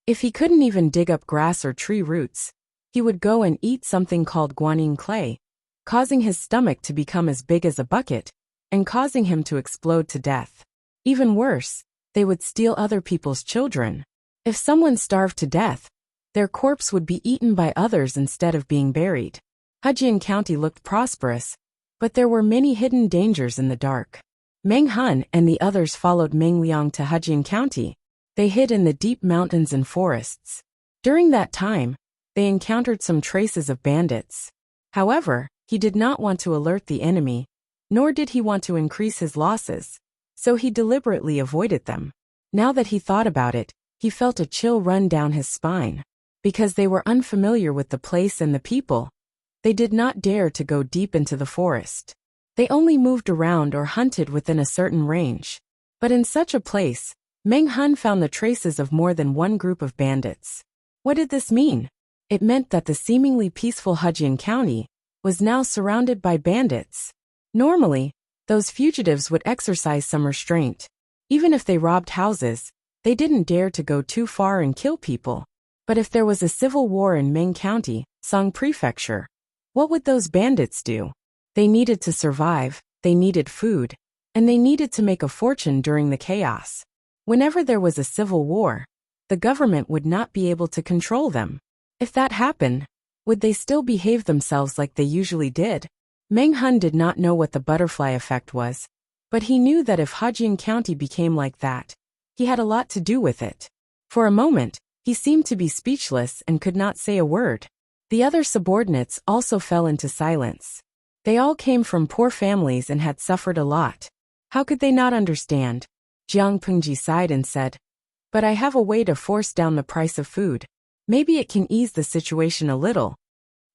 If he couldn't even dig up grass or tree roots, he would go and eat something called guanyin clay, causing his stomach to become as big as a bucket, and causing him to explode to death. Even worse, they would steal other people's children. If someone starved to death, their corpse would be eaten by others instead of being buried. Hejin County looked prosperous, but there were many hidden dangers in the dark. Meng Han and the others followed Meng Liang to Hejin County. They hid in the deep mountains and forests. During that time, they encountered some traces of bandits. However, he did not want to alert the enemy, nor did he want to increase his losses, so he deliberately avoided them. Now that he thought about it, he felt a chill run down his spine. Because they were unfamiliar with the place and the people, they did not dare to go deep into the forest. They only moved around or hunted within a certain range. But in such a place, Meng Han found the traces of more than one group of bandits. What did this mean? It meant that the seemingly peaceful Hejin County was now surrounded by bandits. Normally, those fugitives would exercise some restraint. Even if they robbed houses, they didn't dare to go too far and kill people. But if there was a civil war in Meng County, Song Prefecture, what would those bandits do? They needed to survive, they needed food, and they needed to make a fortune during the chaos. Whenever there was a civil war, the government would not be able to control them. If that happened, would they still behave themselves like they usually did? Meng Hun did not know what the butterfly effect was, but he knew that if Hejian County became like that, he had a lot to do with it. For a moment, he seemed to be speechless and could not say a word. The other subordinates also fell into silence. They all came from poor families and had suffered a lot. How could they not understand? Jiang Pengji sighed and said, "But I have a way to force down the price of food. Maybe it can ease the situation a little."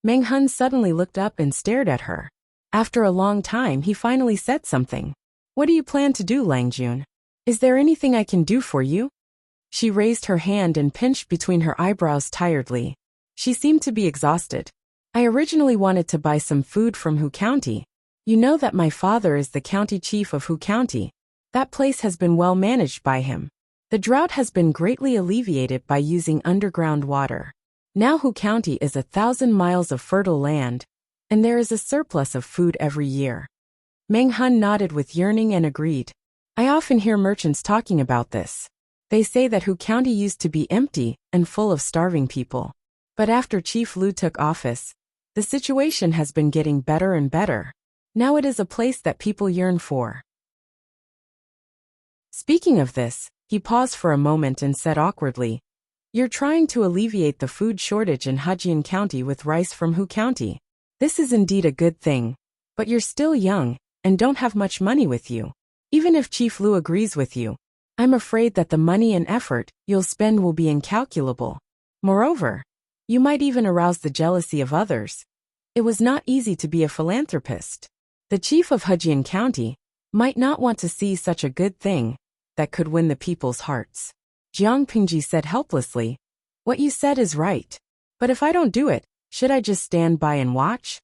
Meng Hun suddenly looked up and stared at her. After a long time, he finally said something. "What do you plan to do, Langjun? Is there anything I can do for you?" She raised her hand and pinched between her eyebrows tiredly. She seemed to be exhausted. "I originally wanted to buy some food from Hu County. You know that my father is the county chief of Hu County. That place has been well managed by him. The drought has been greatly alleviated by using underground water. Now Hu County is 1,000 miles of fertile land, and there is a surplus of food every year." Meng Hun nodded with yearning and agreed. "I often hear merchants talking about this. They say that Hu County used to be empty and full of starving people. But after Chief Lu took office, the situation has been getting better and better. Now it is a place that people yearn for." Speaking of this, he paused for a moment and said awkwardly, "You're trying to alleviate the food shortage in Hejian County with rice from Hu County. This is indeed a good thing, but you're still young and don't have much money with you. Even if Chief Lu agrees with you, I'm afraid that the money and effort you'll spend will be incalculable. Moreover, you might even arouse the jealousy of others. It was not easy to be a philanthropist. The chief of Hejian County might not want to see such a good thing that could win the people's hearts." Jiang Pingji said helplessly, "What you said is right. But if I don't do it, should I just stand by and watch?"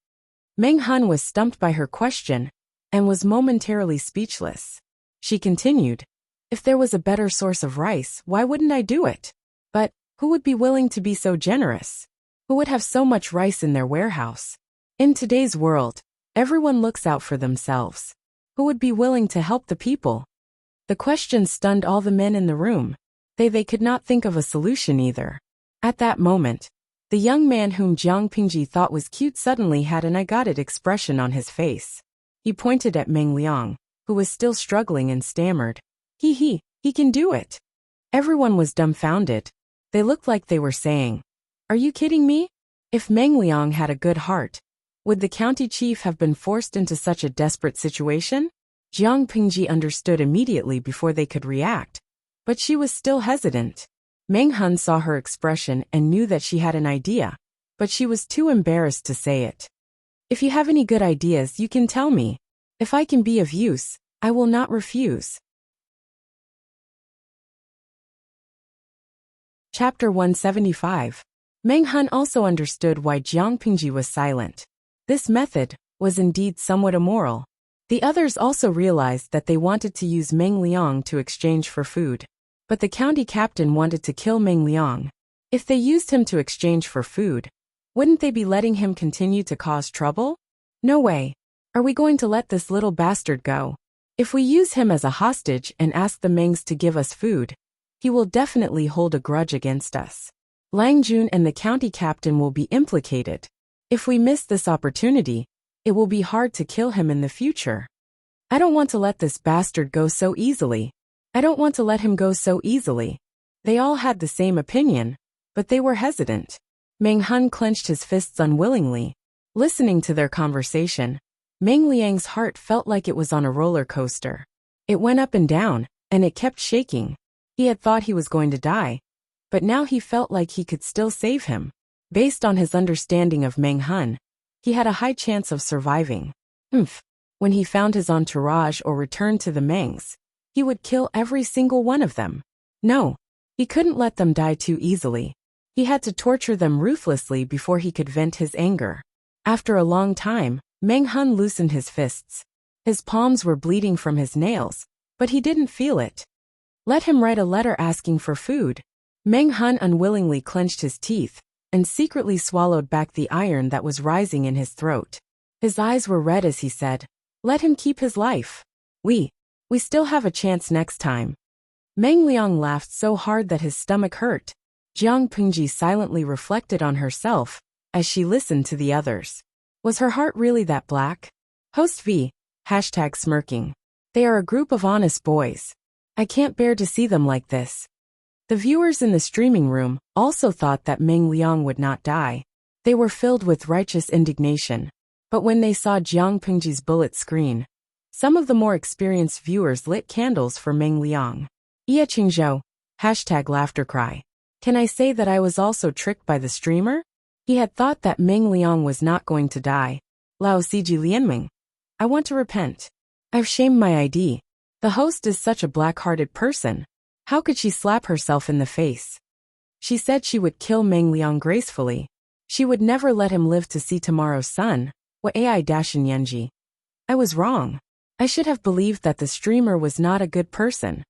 Meng Hun was stumped by her question and was momentarily speechless. She continued, "If there was a better source of rice, why wouldn't I do it? But who would be willing to be so generous? Who would have so much rice in their warehouse? In today's world, everyone looks out for themselves. Who would be willing to help the people?" The question stunned all the men in the room. They could not think of a solution either. At that moment, the young man whom Jiang Pingji thought was cute suddenly had an "I got it" expression on his face. He pointed at Meng Liang, who was still struggling, and stammered, He can do it." Everyone was dumbfounded. They looked like they were saying, "Are you kidding me?" If Meng Liang had a good heart, would the county chief have been forced into such a desperate situation? Jiang Pingji understood immediately before they could react, but she was still hesitant. Meng Hun saw her expression and knew that she had an idea, but she was too embarrassed to say it. "If you have any good ideas, you can tell me. If I can be of use, I will not refuse." Chapter 175. Meng Hun also understood why Jiang Pingji was silent. This method was indeed somewhat immoral. The others also realized that they wanted to use Meng Liang to exchange for food. But the county captain wanted to kill Meng Liang. If they used him to exchange for food, wouldn't they be letting him continue to cause trouble? No way. Are we going to let this little bastard go? If we use him as a hostage and ask the Mengs to give us food, he will definitely hold a grudge against us. Lang Jun and the county captain will be implicated. If we miss this opportunity, it will be hard to kill him in the future. I don't want to let this bastard go so easily. I don't want to let him go so easily. They all had the same opinion, but they were hesitant. Meng Hun clenched his fists unwillingly. Listening to their conversation, Meng Liang's heart felt like it was on a roller coaster. It went up and down, and it kept shaking. He had thought he was going to die, but now he felt like he could still save him. Based on his understanding of Meng Hun, he had a high chance of surviving. When he found his entourage or returned to the Mengs, he would kill every single one of them. No, he couldn't let them die too easily. He had to torture them ruthlessly before he could vent his anger. After a long time, Meng Hun loosened his fists. His palms were bleeding from his nails, but he didn't feel it. Let him write a letter asking for food. Meng Hun unwillingly clenched his teeth and secretly swallowed back the iron that was rising in his throat. His eyes were red as he said, Let him keep his life. We still have a chance next time. Meng Liang laughed so hard that his stomach hurt. Jiang Pingji silently reflected on herself as she listened to the others. Was her heart really that black? Host V. #smirking. They are a group of honest boys. I can't bear to see them like this. The viewers in the streaming room also thought that Meng Liang would not die. They were filled with righteous indignation. But when they saw Jiang Pingji's bullet screen, some of the more experienced viewers lit candles for Meng Liang. Ye Qingzhou, #laughter cry. Can I say that I was also tricked by the streamer? He had thought that Meng Liang was not going to die. Lao Siji Lianming. I want to repent. I've shamed my ID. The host is such a black-hearted person. How could she slap herself in the face? She said she would kill Meng Liang gracefully. She would never let him live to see tomorrow's sun. What ai-yenji. I was wrong. I should have believed that the streamer was not a good person.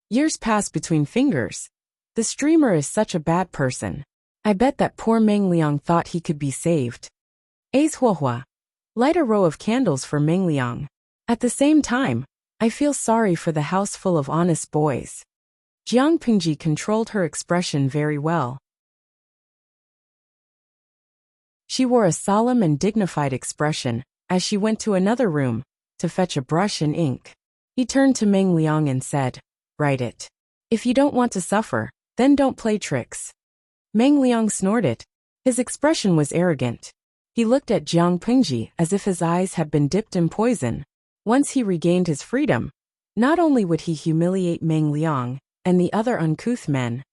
Years passed between fingers. The streamer is such a bad person. I bet that poor Meng Liang thought he could be saved. Ace Huohua. Light a row of candles for Meng Liang. At the same time, I feel sorry for the house full of honest boys. Jiang Pingji controlled her expression very well. She wore a solemn and dignified expression as she went to another room to fetch a brush and ink. He turned to Meng Liang and said, "Write it. If you don't want to suffer, then don't play tricks." Meng Liang snorted. His expression was arrogant. He looked at Jiang Pingji as if his eyes had been dipped in poison. Once he regained his freedom, not only would he humiliate Meng Liang and the other uncouth men,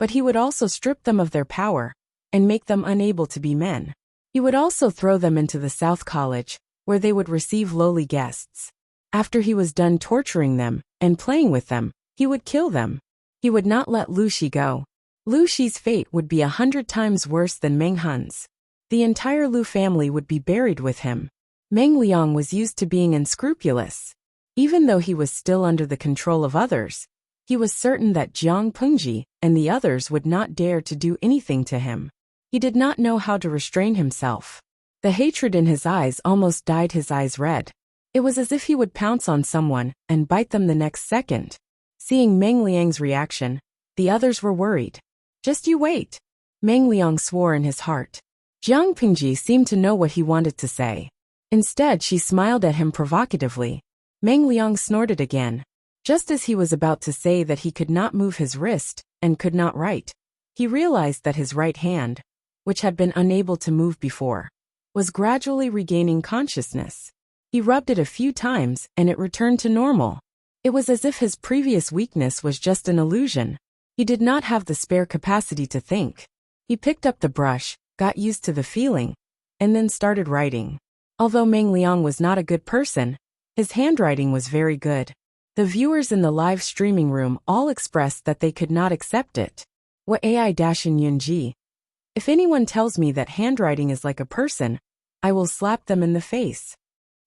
but he would also strip them of their power and make them unable to be men. He would also throw them into the South College, where they would receive lowly guests. After he was done torturing them and playing with them, he would kill them. He would not let Lu Shi go. Lu Shi's fate would be 100 times worse than Meng Hun's. The entire Lu family would be buried with him. Meng Liang was used to being unscrupulous. Even though he was still under the control of others, he was certain that Jiang Pingji and the others would not dare to do anything to him. He did not know how to restrain himself. The hatred in his eyes almost dyed his eyes red. It was as if he would pounce on someone and bite them the next second. Seeing Meng Liang's reaction, the others were worried. Just you wait. Meng Liang swore in his heart. Jiang Pingji seemed to know what he wanted to say. Instead, she smiled at him provocatively. Meng Liang snorted again. Just as he was about to say that he could not move his wrist and could not write, he realized that his right hand, which had been unable to move before, was gradually regaining consciousness. He rubbed it a few times and it returned to normal. It was as if his previous weakness was just an illusion. He did not have the spare capacity to think. He picked up the brush, got used to the feeling, and then started writing. Although Meng Liang was not a good person, his handwriting was very good. The viewers in the live streaming room all expressed that they could not accept it. What ai-yunji? If anyone tells me that handwriting is like a person, I will slap them in the face.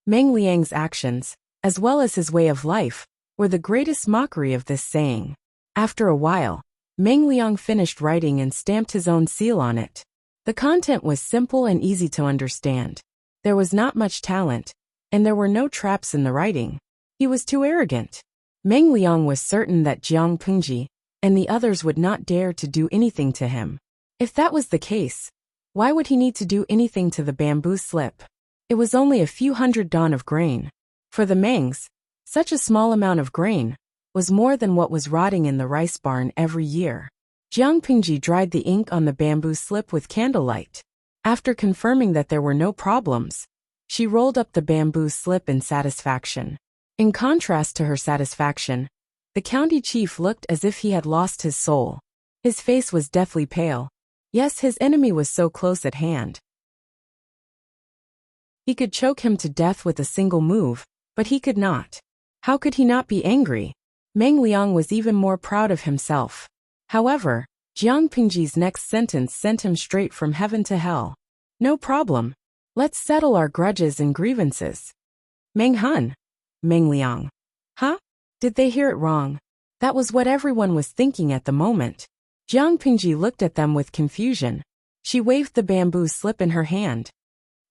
Meng Liang's actions, as well as his way of life, were the greatest mockery of this saying. After a while, Meng Liang finished writing and stamped his own seal on it. The content was simple and easy to understand. There was not much talent, and there were no traps in the writing. He was too arrogant. Meng Liang was certain that Jiang Pingji and the others would not dare to do anything to him. If that was the case, why would he need to do anything to the bamboo slip? It was only a few hundred dawn of grain. For the Mengs, such a small amount of grain was more than what was rotting in the rice barn every year. Jiang Pingji dried the ink on the bamboo slip with candlelight. After confirming that there were no problems, she rolled up the bamboo slip in satisfaction. In contrast to her satisfaction, the county chief looked as if he had lost his soul. His face was deathly pale. Yes, his enemy was so close at hand. He could choke him to death with a single move, but he could not. How could he not be angry? Meng Liang was even more proud of himself. However, Jiang Pingji's next sentence sent him straight from heaven to hell. No problem. Let's settle our grudges and grievances. Meng Hun. Meng Liang. Huh? Did they hear it wrong? That was what everyone was thinking at the moment. Jiang Pingji looked at them with confusion. She waved the bamboo slip in her hand.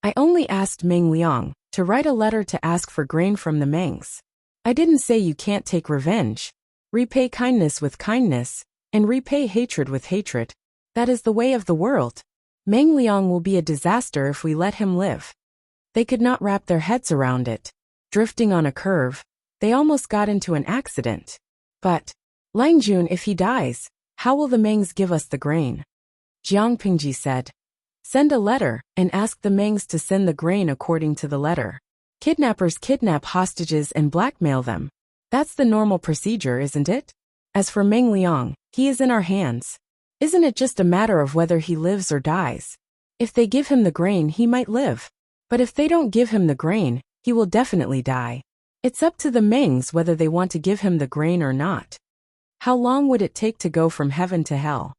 I only asked Meng Liang to write a letter to ask for grain from the Mangs. I didn't say you can't take revenge. Repay kindness with kindness, and repay hatred with hatred. That is the way of the world. Meng Liang will be a disaster if we let him live. They could not wrap their heads around it. Drifting on a curve, they almost got into an accident. But, Lang Jun, if he dies, how will the Mangs give us the grain? Jiang Pingji said. Send a letter, and ask the Mangs to send the grain according to the letter. Kidnappers kidnap hostages and blackmail them. That's the normal procedure, isn't it? As for Meng Liang, he is in our hands. Isn't it just a matter of whether he lives or dies? If they give him the grain, he might live. But if they don't give him the grain, he will definitely die. It's up to the Mengs whether they want to give him the grain or not. How long would it take to go from heaven to hell?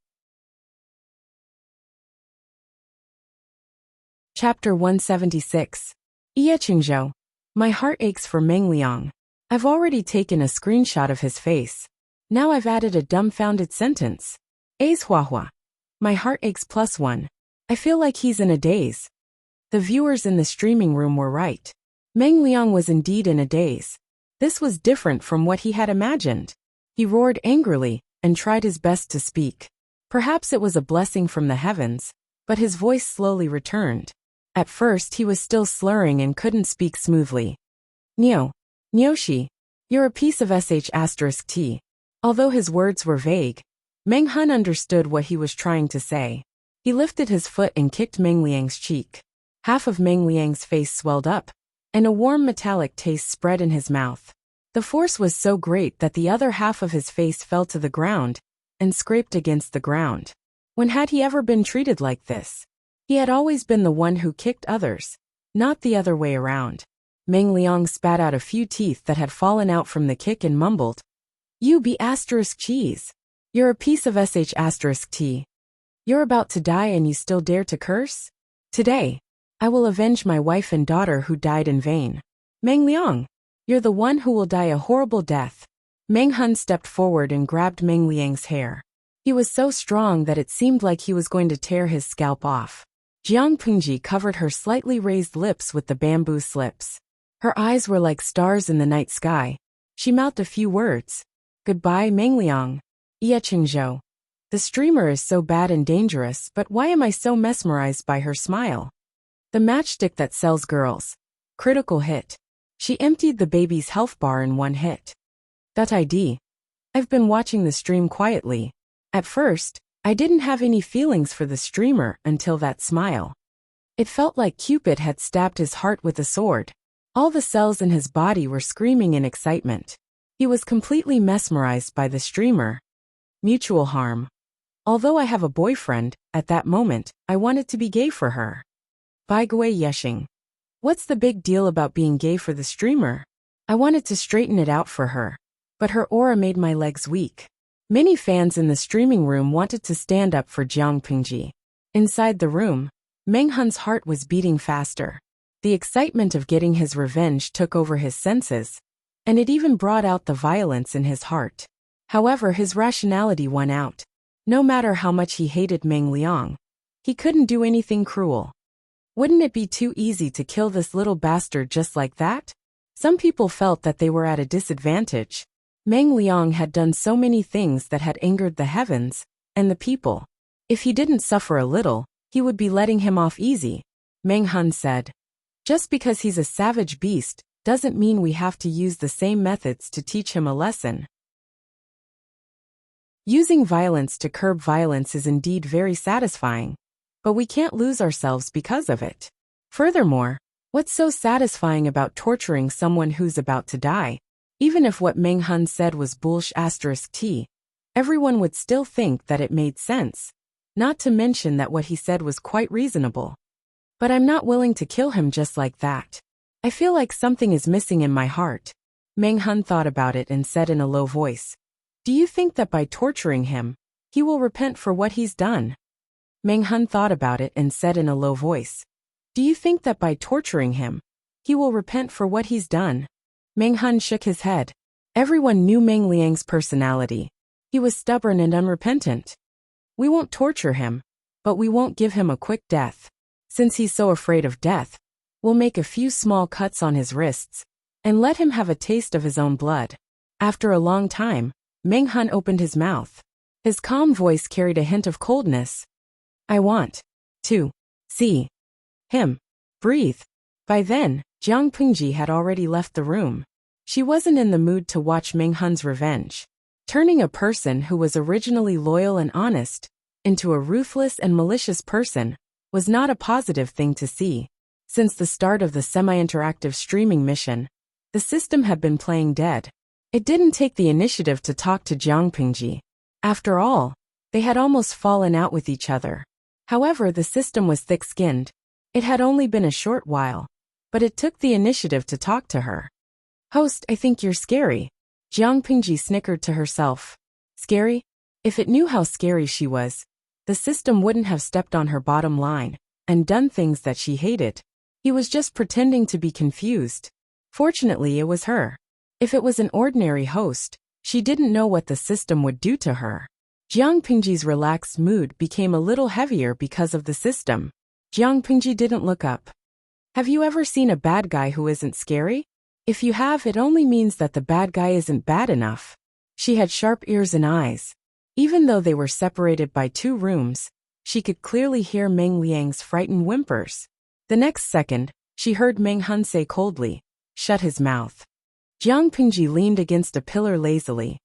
Chapter 176. Ye Qingzhou. My heart aches for Meng Liang. I've already taken a screenshot of his face. Now I've added a dumbfounded sentence. A's Huahua. My heart aches +1. I feel like he's in a daze. The viewers in the streaming room were right. Meng Liang was indeed in a daze. This was different from what he had imagined. He roared angrily and tried his best to speak. Perhaps it was a blessing from the heavens, but his voice slowly returned. At first he was still slurring and couldn't speak smoothly. Nyoshi, you're a piece of sh*t. Although his words were vague, Meng Hun understood what he was trying to say. He lifted his foot and kicked Meng Liang's cheek. Half of Meng Liang's face swelled up, and a warm metallic taste spread in his mouth. The force was so great that the other half of his face fell to the ground and scraped against the ground. When had he ever been treated like this? He had always been the one who kicked others, not the other way around. Meng Liang spat out a few teeth that had fallen out from the kick and mumbled, You be *cheese. You're a piece of sh*t. You're about to die and you still dare to curse? Today, I will avenge my wife and daughter who died in vain. Meng Liang, you're the one who will die a horrible death. Meng Hun stepped forward and grabbed Meng Liang's hair. He was so strong that it seemed like he was going to tear his scalp off. Jiang Pingji covered her slightly raised lips with the bamboo slips. Her eyes were like stars in the night sky. She mouthed a few words. Goodbye, Meng Liang. Ye Qingzhou. The streamer is so bad and dangerous, but why am I so mesmerized by her smile? The matchstick that sells girls. Critical hit. She emptied the baby's health bar in one hit. I've been watching the stream quietly. At first, I didn't have any feelings for the streamer until that smile. It felt like Cupid had stabbed his heart with a sword. All the cells in his body were screaming in excitement. He was completely mesmerized by the streamer. Mutual harm. Although I have a boyfriend, at that moment, I wanted to be gay for her. Bai Gui Yeshing. What's the big deal about being gay for the streamer? I wanted to straighten it out for her. But her aura made my legs weak. Many fans in the streaming room wanted to stand up for Jiang Pingji. Inside the room, Meng Hun's heart was beating faster. The excitement of getting his revenge took over his senses, and it even brought out the violence in his heart. However, his rationality won out. No matter how much he hated Meng Liang, he couldn't do anything cruel. Wouldn't it be too easy to kill this little bastard just like that? Some people felt that they were at a disadvantage. Meng Liang had done so many things that had angered the heavens and the people. If he didn't suffer a little, he would be letting him off easy. Meng Hun said, Just because he's a savage beast doesn't mean we have to use the same methods to teach him a lesson. Using violence to curb violence is indeed very satisfying, but we can't lose ourselves because of it. Furthermore, what's so satisfying about torturing someone who's about to die? Even if what Meng Hun said was bullsh*t, everyone would still think that it made sense, not to mention that what he said was quite reasonable. But I'm not willing to kill him just like that. I feel like something is missing in my heart. Meng Hun thought about it and said in a low voice, Do you think that by torturing him, he will repent for what he's done? Meng Hun thought about it and said in a low voice, Do you think that by torturing him, he will repent for what he's done? Meng Hun shook his head. Everyone knew Meng Liang's personality. He was stubborn and unrepentant. We won't torture him, but we won't give him a quick death. Since he's so afraid of death, We'll make a few small cuts on his wrists, and let him have a taste of his own blood. After a long time, Meng Han opened his mouth. His calm voice carried a hint of coldness. I want to see him breathe. By then, Jiang Pingji had already left the room. She wasn't in the mood to watch Meng Han's revenge. Turning a person who was originally loyal and honest into a ruthless and malicious person was not a positive thing to see. Since the start of the semi-interactive streaming mission, the system had been playing dead. It didn't take the initiative to talk to Jiang Pingji. After all, they had almost fallen out with each other. However, the system was thick-skinned. It had only been a short while, but it took the initiative to talk to her. Host, I think you're scary. Jiang Pingji snickered to herself. Scary? If it knew how scary she was, the system wouldn't have stepped on her bottom line and done things that she hated. He was just pretending to be confused. Fortunately, it was her. If it was an ordinary host, she didn't know what the system would do to her. Jiang Pingji's relaxed mood became a little heavier because of the system. Jiang Pingji didn't look up. Have you ever seen a bad guy who isn't scary? If you have, it only means that the bad guy isn't bad enough. She had sharp ears and eyes. Even though they were separated by 2 rooms, she could clearly hear Meng Liang's frightened whimpers. The next second, she heard Meng Han say coldly, "Shut his mouth." Jiang Pingji leaned against a pillar lazily.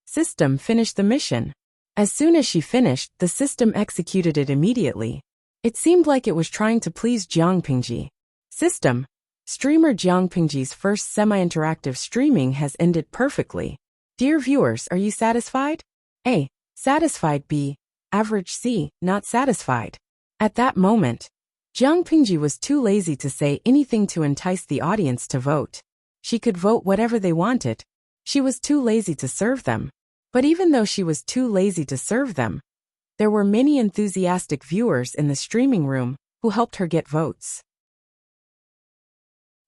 System finished the mission. As soon as she finished, the system executed it immediately. It seemed like it was trying to please Jiang Pingji. System. Streamer Jiang Pingji's first semi-interactive streaming has ended perfectly. Dear viewers, are you satisfied? A. Satisfied. B. Average. C. Not satisfied. At that moment, Jiang Pingji was too lazy to say anything to entice the audience to vote. She could vote whatever they wanted. She was too lazy to serve them. But even though she was too lazy to serve them, there were many enthusiastic viewers in the streaming room who helped her get votes.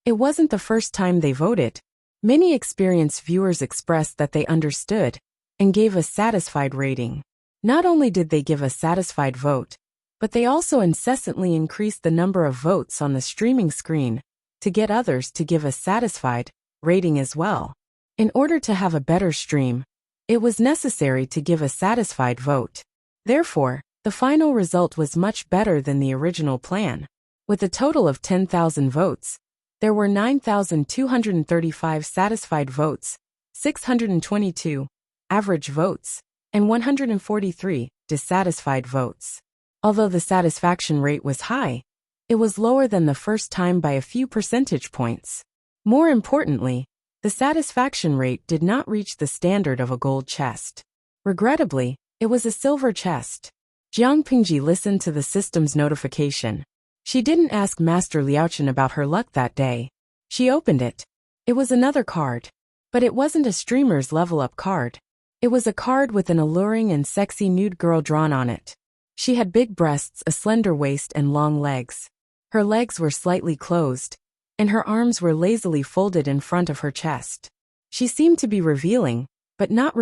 It wasn't the first time they voted. Many experienced viewers expressed that they understood and gave a satisfied rating. Not only did they give a satisfied vote, but they also incessantly increased the number of votes on the streaming screen to get others to give a satisfied rating as well. In order to have a better stream, it was necessary to give a satisfied vote. Therefore, the final result was much better than the original plan. With a total of 10,000 votes, there were 9,235 satisfied votes, 622 average votes, and 143 dissatisfied votes. Although the satisfaction rate was high, it was lower than the first time by a few percentage points. More importantly, the satisfaction rate did not reach the standard of a gold chest. Regrettably, it was a silver chest. Jiang Pingji listened to the system's notification. She didn't ask Master Liaochen about her luck that day. She opened it. It was another card. But it wasn't a streamer's level-up card. It was a card with an alluring and sexy nude girl drawn on it. She had big breasts, a slender waist, and long legs. Her legs were slightly closed, and her arms were lazily folded in front of her chest. She seemed to be revealing, but not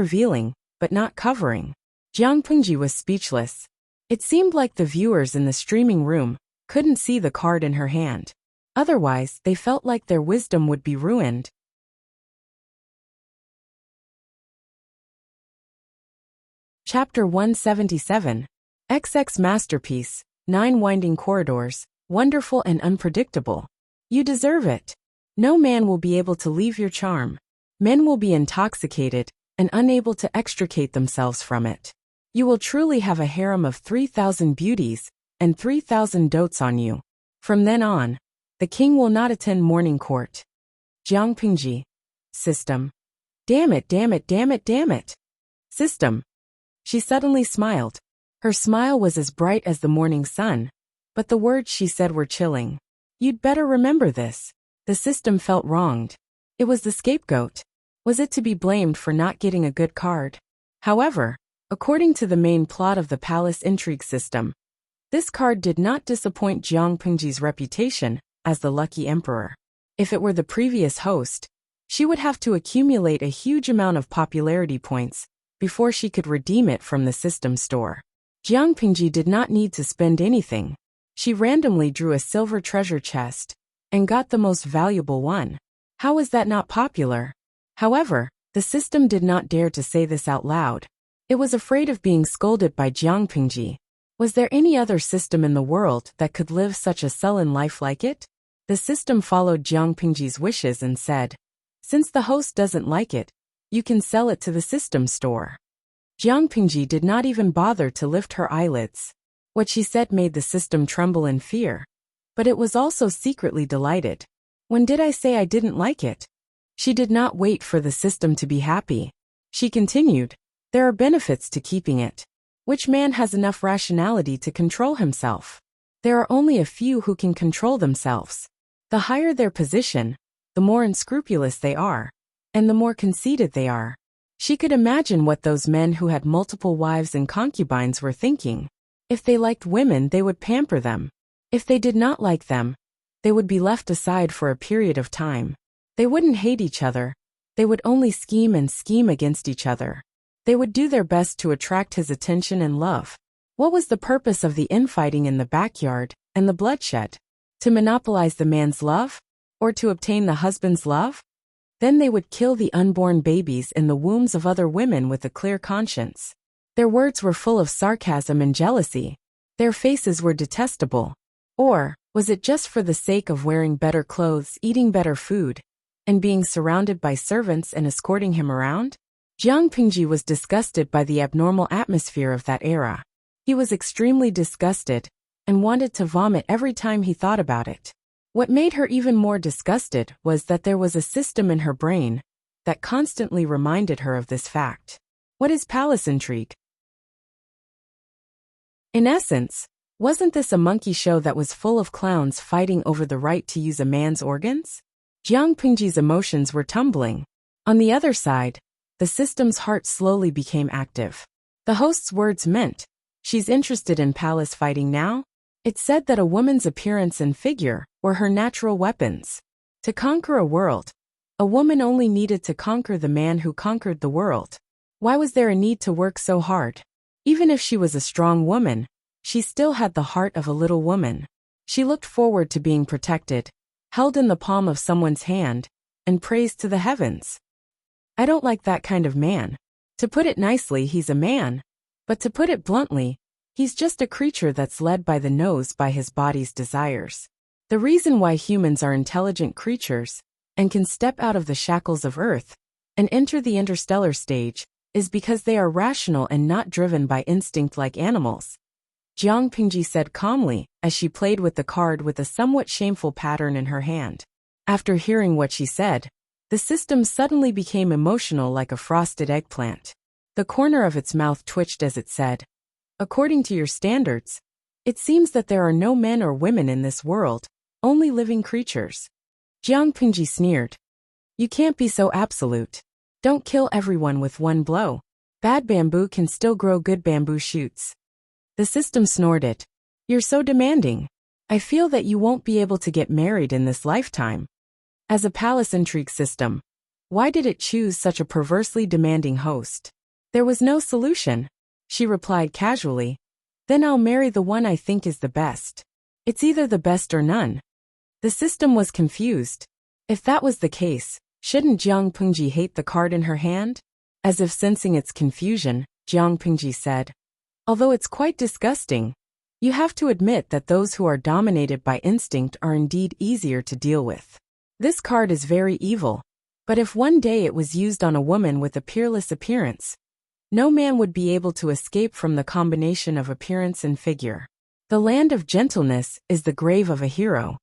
covering. Jiang Pingji was speechless. It seemed like the viewers in the streaming room couldn't see the card in her hand. Otherwise, they felt like their wisdom would be ruined. Chapter 177. XX Masterpiece, 9 Winding Corridors, Wonderful and Unpredictable. You deserve it. No man will be able to leave your charm. Men will be intoxicated and unable to extricate themselves from it. You will truly have a harem of 3,000 beauties and 3,000 dotes on you. From then on, the king will not attend morning court. Jiang Pingji. System. Damn it, damn it, damn it, damn it. System. She suddenly smiled. Her smile was as bright as the morning sun, but the words she said were chilling. You'd better remember this. The system felt wronged. It was the scapegoat. Was it to be blamed for not getting a good card? However, according to the main plot of the palace intrigue system, this card did not disappoint Jiang Pingji's reputation as the lucky emperor. If it were the previous host, she would have to accumulate a huge amount of popularity points before she could redeem it from the system store. Jiang Pingji did not need to spend anything. She randomly drew a silver treasure chest and got the most valuable one. How is that not popular? However, the system did not dare to say this out loud. It was afraid of being scolded by Jiang Pingji. Was there any other system in the world that could live such a sullen life like it? The system followed Jiang Pingji's wishes and said, "Since the host doesn't like it, you can sell it to the system store." Jiang Pingji did not even bother to lift her eyelids. What she said made the system tremble in fear. But it was also secretly delighted. When did I say I didn't like it? She did not wait for the system to be happy. She continued, "There are benefits to keeping it. Which man has enough rationality to control himself? There are only a few who can control themselves. The higher their position, the more unscrupulous they are, and the more conceited they are." She could imagine what those men who had multiple wives and concubines were thinking. If they liked women, they would pamper them. If they did not like them, they would be left aside for a period of time. They wouldn't hate each other. They would only scheme and scheme against each other. They would do their best to attract his attention and love. What was the purpose of the infighting in the backyard and the bloodshed? To monopolize the man's love? Or to obtain the husband's love? Then they would kill the unborn babies in the wombs of other women with a clear conscience. Their words were full of sarcasm and jealousy. Their faces were detestable. Or, was it just for the sake of wearing better clothes, eating better food, and being surrounded by servants and escorting him around? Jiang Pingji was disgusted by the abnormal atmosphere of that era. He was extremely disgusted, and wanted to vomit every time he thought about it. What made her even more disgusted was that there was a system in her brain that constantly reminded her of this fact. What is palace intrigue? In essence, wasn't this a monkey show that was full of clowns fighting over the right to use a man's organs? Jiang Pingji's emotions were tumbling. On the other side, the system's heart slowly became active. The host's words meant, "She's interested in palace fighting now?" It said that a woman's appearance and figure were her natural weapons. To conquer a world, a woman only needed to conquer the man who conquered the world. Why was there a need to work so hard? Even if she was a strong woman, she still had the heart of a little woman. She looked forward to being protected, held in the palm of someone's hand, and praised to the heavens. I don't like that kind of man. To put it nicely, he's a man. But to put it bluntly, he's just a creature that's led by the nose by his body's desires. The reason why humans are intelligent creatures, and can step out of the shackles of Earth, and enter the interstellar stage, is because they are rational and not driven by instinct like animals. Jiang Pingji said calmly, as she played with the card with a somewhat shameful pattern in her hand. After hearing what she said, the system suddenly became emotional like a frosted eggplant. The corner of its mouth twitched as it said, "According to your standards, it seems that there are no men or women in this world, only living creatures." Jiang Pingji sneered. "You can't be so absolute. Don't kill everyone with one blow. Bad bamboo can still grow good bamboo shoots." The system snorted. "You're so demanding. I feel that you won't be able to get married in this lifetime." As a palace intrigue system, why did it choose such a perversely demanding host? There was no solution. She replied casually, "Then I'll marry the one I think is the best. It's either the best or none." The system was confused. If that was the case, shouldn't Jiang Pingji hate the card in her hand? As if sensing its confusion, Jiang Pingji said, "Although it's quite disgusting, you have to admit that those who are dominated by instinct are indeed easier to deal with. This card is very evil, but if one day it was used on a woman with a peerless appearance, no man would be able to escape from the combination of appearance and figure. The land of gentleness is the grave of a hero."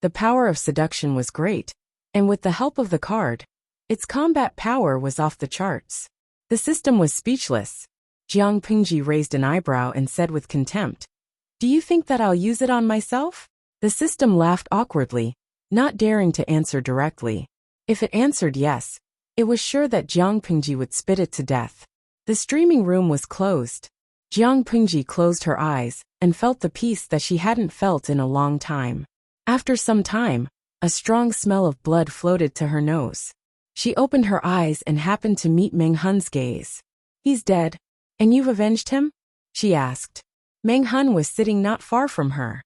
The power of seduction was great, and with the help of the card, its combat power was off the charts. The system was speechless. Jiang Pingji raised an eyebrow and said with contempt, "Do you think that I'll use it on myself?" The system laughed awkwardly, not daring to answer directly. If it answered yes, it was sure that Jiang Pingji would spit it to death. The streaming room was closed. Jiang Pingji closed her eyes and felt the peace that she hadn't felt in a long time. After some time, a strong smell of blood floated to her nose. She opened her eyes and happened to meet Meng Hun's gaze. "He's dead, and you've avenged him?" she asked. Meng Hun was sitting not far from her.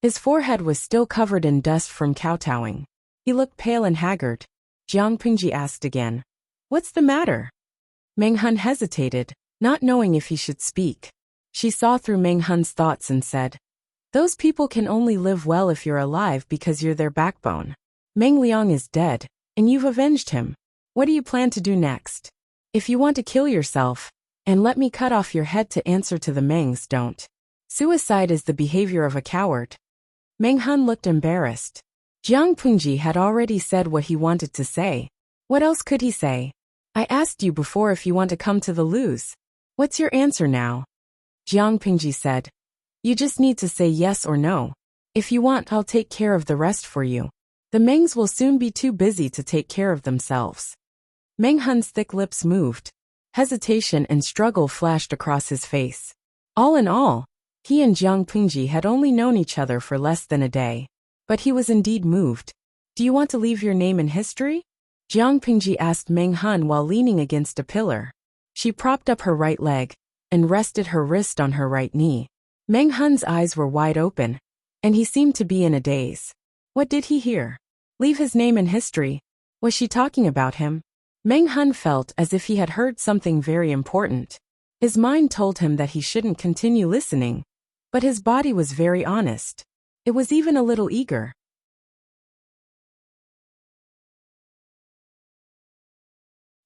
His forehead was still covered in dust from kowtowing. He looked pale and haggard. Jiang Pingji asked again, "What's the matter?" Meng Hun hesitated, not knowing if he should speak. She saw through Meng Hun's thoughts and said, "Those people can only live well if you're alive because you're their backbone. Meng Liang is dead, and you've avenged him. What do you plan to do next? If you want to kill yourself, and let me cut off your head to answer to the Mengs, don't. Suicide is the behavior of a coward." Meng Hun looked embarrassed. Jiang Pingji had already said what he wanted to say. What else could he say? "I asked you before if you want to come to the lu's. What's your answer now?" Jiang Pingji said, "You just need to say yes or no. If you want, I'll take care of the rest for you. The Mengs will soon be too busy to take care of themselves." Meng Hun's thick lips moved. Hesitation and struggle flashed across his face. All in all, he and Jiang Pingji had only known each other for less than a day. But he was indeed moved. "Do you want to leave your name in history?" Jiang Pingji asked Meng Hun while leaning against a pillar. She propped up her right leg and rested her wrist on her right knee. Meng Hun's eyes were wide open, and he seemed to be in a daze. What did he hear? Leave his name in history? Was she talking about him? Meng Hun felt as if he had heard something very important. His mind told him that he shouldn't continue listening, but his body was very honest. It was even a little eager.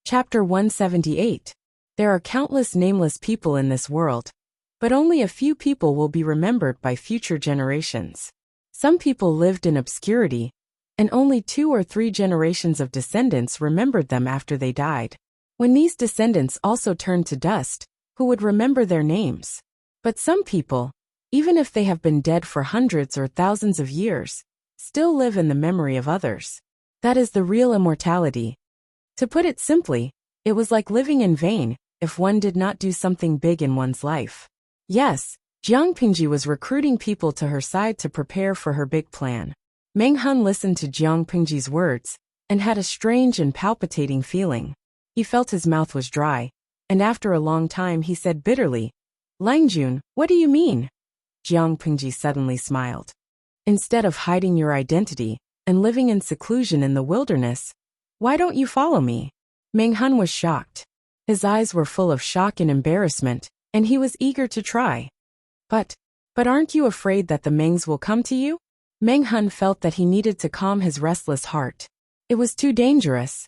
Chapter 178. There are countless nameless people in this world, but only a few people will be remembered by future generations. Some people lived in obscurity, and only 2 or 3 generations of descendants remembered them after they died. When these descendants also turned to dust, who would remember their names? But some people, even if they have been dead for hundreds or thousands of years, still live in the memory of others. That is the real immortality. To put it simply, it was like living in vain if one did not do something big in one's life. Yes, Jiang Pingji was recruiting people to her side to prepare for her big plan. Meng Hun listened to Jiang Pingji's words and had a strange and palpitating feeling. He felt his mouth was dry, and after a long time he said bitterly, "Langjun, what do you mean?" Jiang Pingji suddenly smiled. "Instead of hiding your identity and living in seclusion in the wilderness, why don't you follow me?" Meng Hun was shocked. His eyes were full of shock and embarrassment, and he was eager to try. But aren't you afraid that the Mengs will come to you?" Meng Hun felt that he needed to calm his restless heart. It was too dangerous.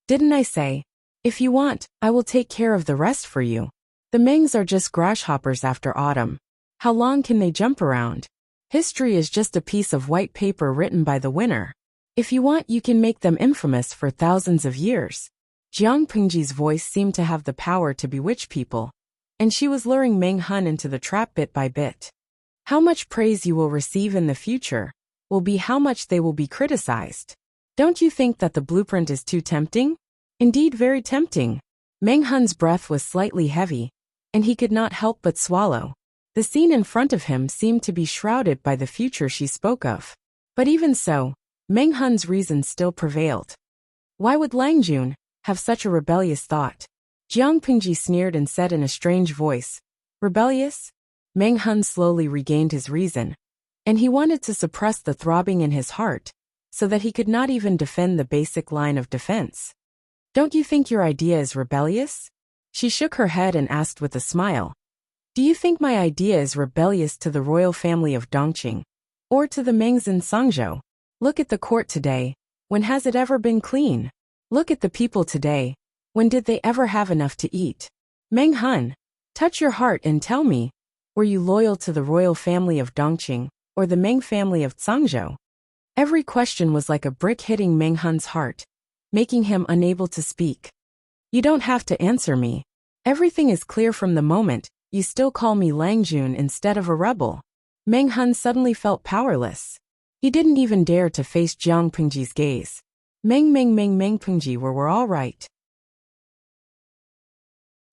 "Didn't I say, if you want, I will take care of the rest for you? The Mengs are just grasshoppers after autumn. How long can they jump around? History is just a piece of white paper written by the winner. If you want, you can make them infamous for thousands of years." Jiang Pingji's voice seemed to have the power to bewitch people, and she was luring Meng Hun into the trap bit by bit. How much praise you will receive in the future will be how much they will be criticized. Don't you think that the blueprint is too tempting? Indeed, very tempting. Meng Hun's breath was slightly heavy, and he could not help but swallow. The scene in front of him seemed to be shrouded by the future she spoke of. But even so, Meng Hun's reason still prevailed. Why would Langjun have such a rebellious thought? Jiang Pingji sneered and said in a strange voice, "Rebellious?" Meng Hun slowly regained his reason, and he wanted to suppress the throbbing in his heart, so that he could not even defend the basic line of defense. "Don't you think your idea is rebellious?" She shook her head and asked with a smile, "Do you think my idea is rebellious to the royal family of Dongqing, or to the Mengs in Sangzhou? Look at the court today. When has it ever been clean? Look at the people today. When did they ever have enough to eat? Meng Hun, touch your heart and tell me, were you loyal to the royal family of Dongqing, or the Meng family of Sangzhou?" Every question was like a brick hitting Meng Hun's heart, making him unable to speak. "You don't have to answer me. Everything is clear from the moment you still call me Langjun instead of a rebel." Meng Hun suddenly felt powerless. He didn't even dare to face Jiang Pingji's gaze. Meng Pingji, we're all right.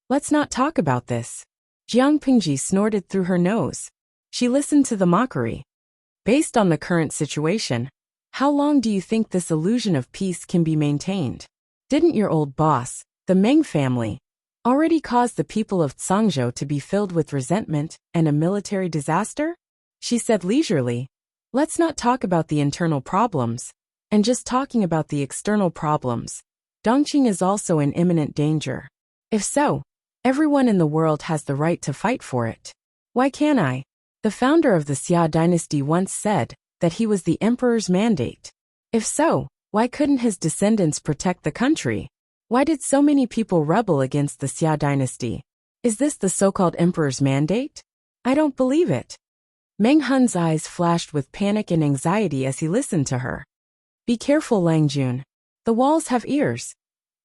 "Let's not talk about this." Jiang Pingji snorted through her nose. She listened to the mockery. "Based on the current situation, how long do you think this illusion of peace can be maintained? Didn't your old boss, the Meng family, already cause the people of Sangzhou to be filled with resentment and a military disaster?" She said leisurely, Let's not talk about the internal problems, and just talking about the external problems. Dongqing is also in imminent danger. If so, everyone in the world has the right to fight for it. Why can't I? The founder of the Xia dynasty once said that he was the emperor's mandate. If so, why couldn't his descendants protect the country? Why did so many people rebel against the Xia dynasty? Is this the so-called emperor's mandate? I don't believe it. Meng Hun's eyes flashed with panic and anxiety as he listened to her. Be careful, Lang Jun. The walls have ears.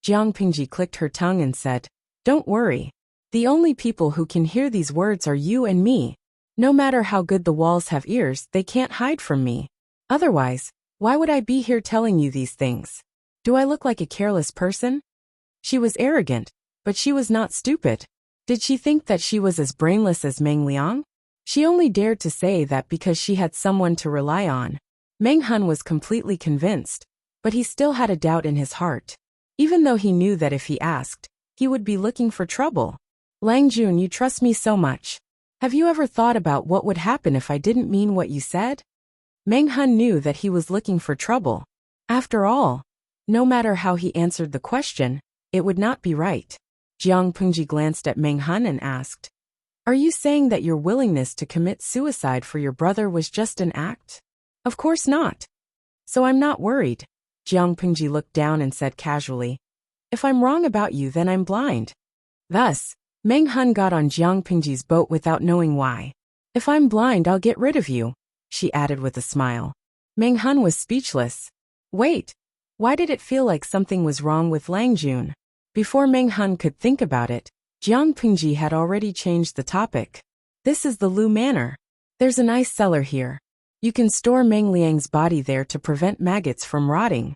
Jiang Pingji clicked her tongue and said, Don't worry. The only people who can hear these words are you and me. No matter how good the walls have ears, they can't hide from me. Otherwise, why would I be here telling you these things? Do I look like a careless person? She was arrogant, but she was not stupid. Did she think that she was as brainless as Meng Liang? She only dared to say that because she had someone to rely on. Meng Hun was completely convinced, but he still had a doubt in his heart. Even though he knew that if he asked, he would be looking for trouble. Lang Jun, you trust me so much. Have you ever thought about what would happen if I didn't mean what you said? Meng Hun knew that he was looking for trouble. After all, no matter how he answered the question, it would not be right. Jiang Pingji glanced at Meng Hun and asked, Are you saying that your willingness to commit suicide for your brother was just an act? Of course not. So I'm not worried. Jiang Pingji looked down and said casually, If I'm wrong about you, then I'm blind. Thus, Meng Hun got on Jiang Pingji's boat without knowing why. If I'm blind, I'll get rid of you, she added with a smile. Meng Hun was speechless. Wait, why did it feel like something was wrong with Lang Jun? Before Meng Hun could think about it, Jiang Pingji had already changed the topic. This is the Lu Manor. There's an ice cellar here. You can store Meng Liang's body there to prevent maggots from rotting.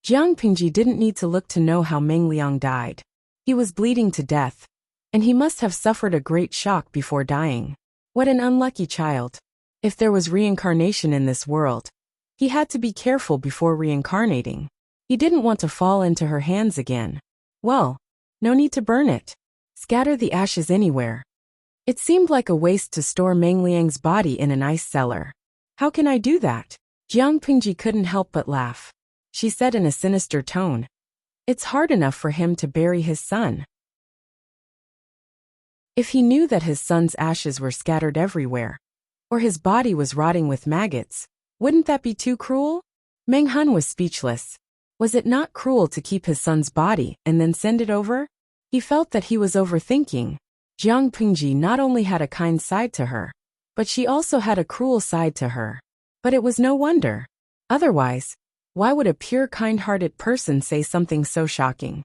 Jiang Pingji didn't need to look to know how Meng Liang died. He was bleeding to death, and he must have suffered a great shock before dying. What an unlucky child. If there was reincarnation in this world, he had to be careful before reincarnating. He didn't want to fall into her hands again. Well, no need to burn it. Scatter the ashes anywhere. It seemed like a waste to store Meng Liang's body in an ice cellar. How can I do that? Jiang Pingji couldn't help but laugh. She said in a sinister tone, It's hard enough for him to bury his son. If he knew that his son's ashes were scattered everywhere, or his body was rotting with maggots, wouldn't that be too cruel? Meng Hun was speechless. Was it not cruel to keep his son's body and then send it over? He felt that he was overthinking. Jiang Pingji not only had a kind side to her, but she also had a cruel side to her. But it was no wonder. Otherwise, why would a pure kind-hearted person say something so shocking?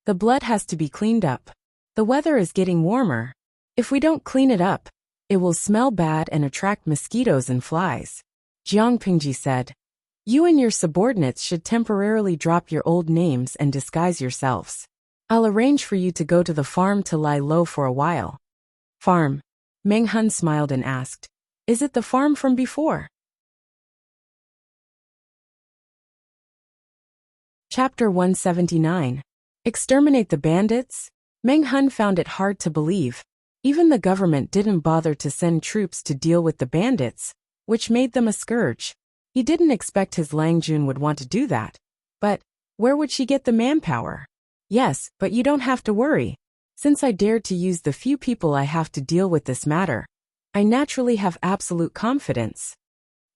The blood has to be cleaned up. The weather is getting warmer. If we don't clean it up, it will smell bad and attract mosquitoes and flies. Jiang Pingji said, You and your subordinates should temporarily drop your old names and disguise yourselves. I'll arrange for you to go to the farm to lie low for a while. Farm? Meng Hun smiled and asked, Is it the farm from before? Chapter 179. Exterminate the bandits? Meng Hun found it hard to believe. Even the government didn't bother to send troops to deal with the bandits, which made them a scourge. He didn't expect his Lang Jun would want to do that. But where would she get the manpower? Yes, but you don't have to worry. Since I dared to use the few people I have to deal with this matter, I naturally have absolute confidence.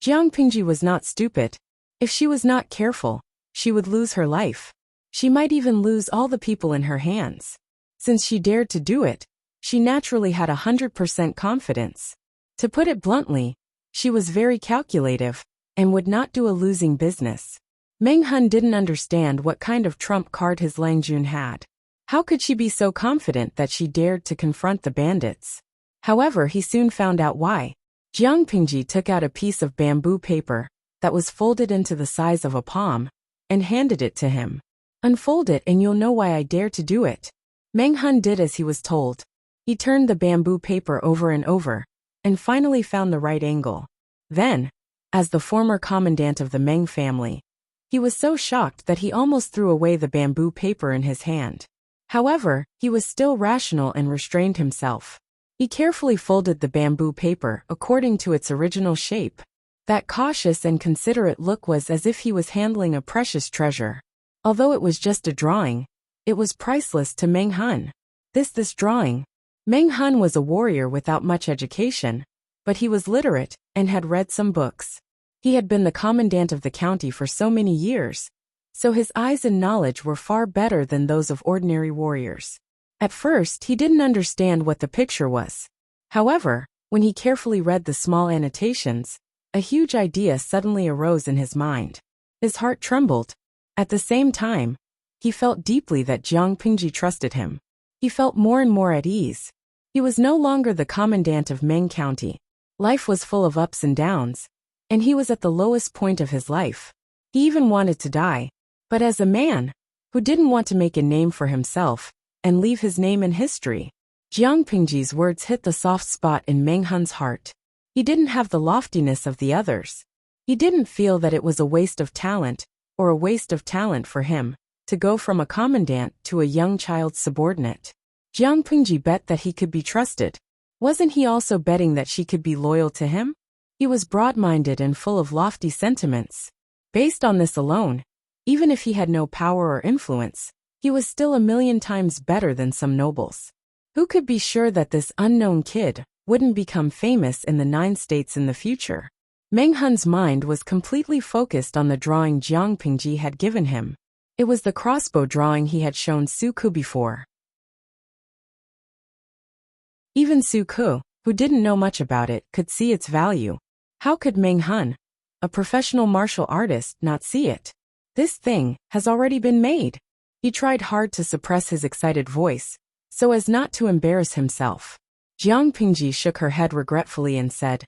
Jiang Pingji was not stupid. If she was not careful, she would lose her life. She might even lose all the people in her hands. Since she dared to do it, she naturally had 100% confidence. To put it bluntly, she was very calculative and would not do a losing business. Meng Hun didn't understand what kind of trump card his Lang Jun had. How could she be so confident that she dared to confront the bandits? However, he soon found out why. Jiang Pingji took out a piece of bamboo paper that was folded into the size of a palm and handed it to him. Unfold it and you'll know why I dare to do it. Meng Hun did as he was told. He turned the bamboo paper over and over and finally found the right angle. Then, as the former commandant of the Meng family, he was so shocked that he almost threw away the bamboo paper in his hand. However, he was still rational and restrained himself. He carefully folded the bamboo paper according to its original shape. That cautious and considerate look was as if he was handling a precious treasure. Although it was just a drawing, it was priceless to Meng Hun. This drawing. Meng Hun was a warrior without much education, but he was literate and had read some books. He had been the commandant of the county for so many years, so his eyes and knowledge were far better than those of ordinary warriors. At first, he didn't understand what the picture was. However, when he carefully read the small annotations, a huge idea suddenly arose in his mind. His heart trembled. At the same time, he felt deeply that Jiang Pingji trusted him. He felt more and more at ease. He was no longer the commandant of Meng County. Life was full of ups and downs, and he was at the lowest point of his life. He even wanted to die, but as a man who didn't want to make a name for himself and leave his name in history, Jiang Pingji's words hit the soft spot in Meng Hun's heart. He didn't have the loftiness of the others. He didn't feel that it was a waste of talent, or a waste of talent for him, to go from a commandant to a young child's subordinate. Jiang Pingji bet that he could be trusted. Wasn't he also betting that she could be loyal to him? He was broad-minded and full of lofty sentiments. Based on this alone, even if he had no power or influence, he was still 1,000,000 times better than some nobles. Who could be sure that this unknown kid wouldn't become famous in the 9 states in the future? Meng Hun's mind was completely focused on the drawing Jiang Pingji had given him. It was the crossbow drawing he had shown Su Ku before. Even Su Ku, who didn't know much about it, could see its value. How could Meng Hun, a professional martial artist, not see it? This thing has already been made. He tried hard to suppress his excited voice, so as not to embarrass himself. Jiang Pingji shook her head regretfully and said,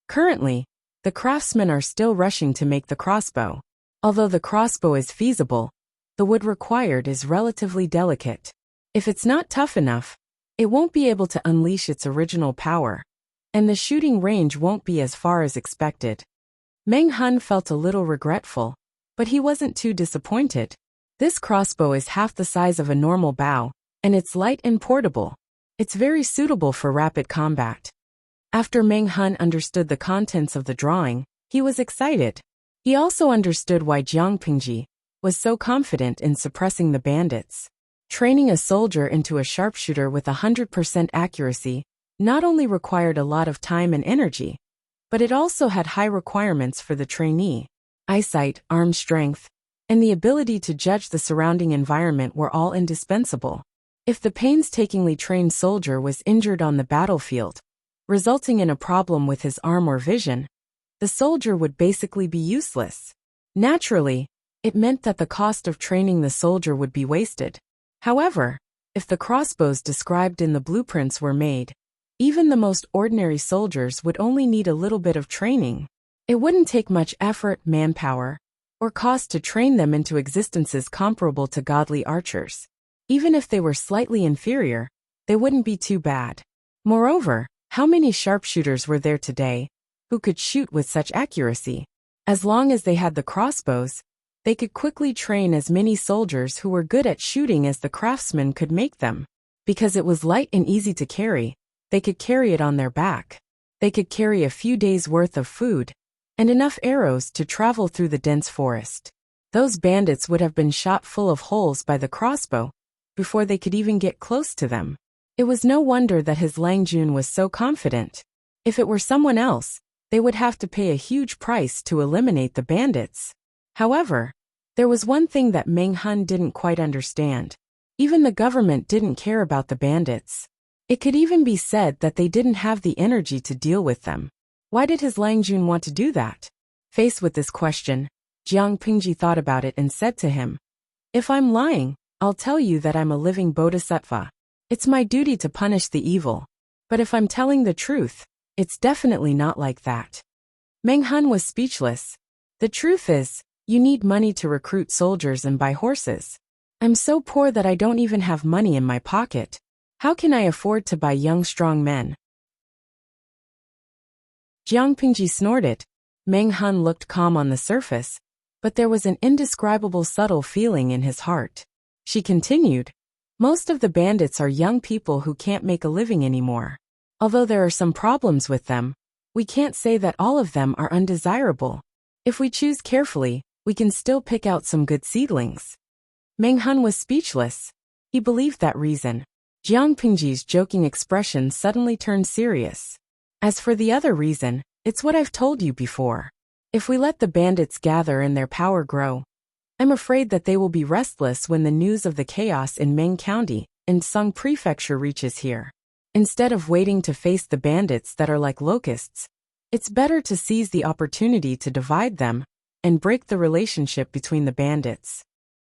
"Currently, the craftsmen are still rushing to make the crossbow. Although the crossbow is feasible, the wood required is relatively delicate. If it's not tough enough, it won't be able to unleash its original power, and the shooting range won't be as far as expected." Meng Hun felt a little regretful, but he wasn't too disappointed. This crossbow is half the size of a normal bow, and it's light and portable. It's very suitable for rapid combat. After Meng Hun understood the contents of the drawing, he was excited. He also understood why Jiang Pingji was so confident in suppressing the bandits. Training a soldier into a sharpshooter with 100% accuracy not only required a lot of time and energy, but it also had high requirements for the trainee. Eyesight, arm strength, and the ability to judge the surrounding environment were all indispensable. If the painstakingly trained soldier was injured on the battlefield, resulting in a problem with his arm or vision, the soldier would basically be useless. Naturally, it meant that the cost of training the soldier would be wasted. However, if the crossbows described in the blueprints were made, even the most ordinary soldiers would only need a little bit of training. It wouldn't take much effort, manpower, or cost to train them into existences comparable to godly archers. Even if they were slightly inferior, they wouldn't be too bad. Moreover, how many sharpshooters were there today who could shoot with such accuracy? As long as they had the crossbows, they could quickly train as many soldiers who were good at shooting as the craftsmen could make them. Because it was light and easy to carry, they could carry it on their back. They could carry a few days' worth of food and enough arrows to travel through the dense forest. Those bandits would have been shot full of holes by the crossbow before they could even get close to them. It was no wonder that his Lang Jun was so confident. If it were someone else, they would have to pay a huge price to eliminate the bandits. However, there was one thing that Meng Hun didn't quite understand. Even the government didn't care about the bandits. It could even be said that they didn't have the energy to deal with them. Why did his Lang Jun want to do that? Faced with this question, Jiang Pingji thought about it and said to him, "If I'm lying, I'll tell you that I'm a living bodhisattva. It's my duty to punish the evil. But if I'm telling the truth, it's definitely not like that." Meng Hun was speechless. "The truth is, you need money to recruit soldiers and buy horses. I'm so poor that I don't even have money in my pocket. How can I afford to buy young strong men?" Jiang Pingji snorted. Meng Hun looked calm on the surface, but there was an indescribable subtle feeling in his heart. She continued, "Most of the bandits are young people who can't make a living anymore. Although there are some problems with them, We can't say that all of them are undesirable. If we choose carefully, we can still pick out some good seedlings. Meng Hun was speechless. He believed that reason. Jiang Pingji's joking expression suddenly turned serious. As for the other reason, it's what I've told you before. If we let the bandits gather and their power grow, I'm afraid that they will be restless when the news of the chaos in Meng County and Sung Prefecture reaches here. Instead of waiting to face the bandits that are like locusts, it's better to seize the opportunity to divide them and break the relationship between the bandits.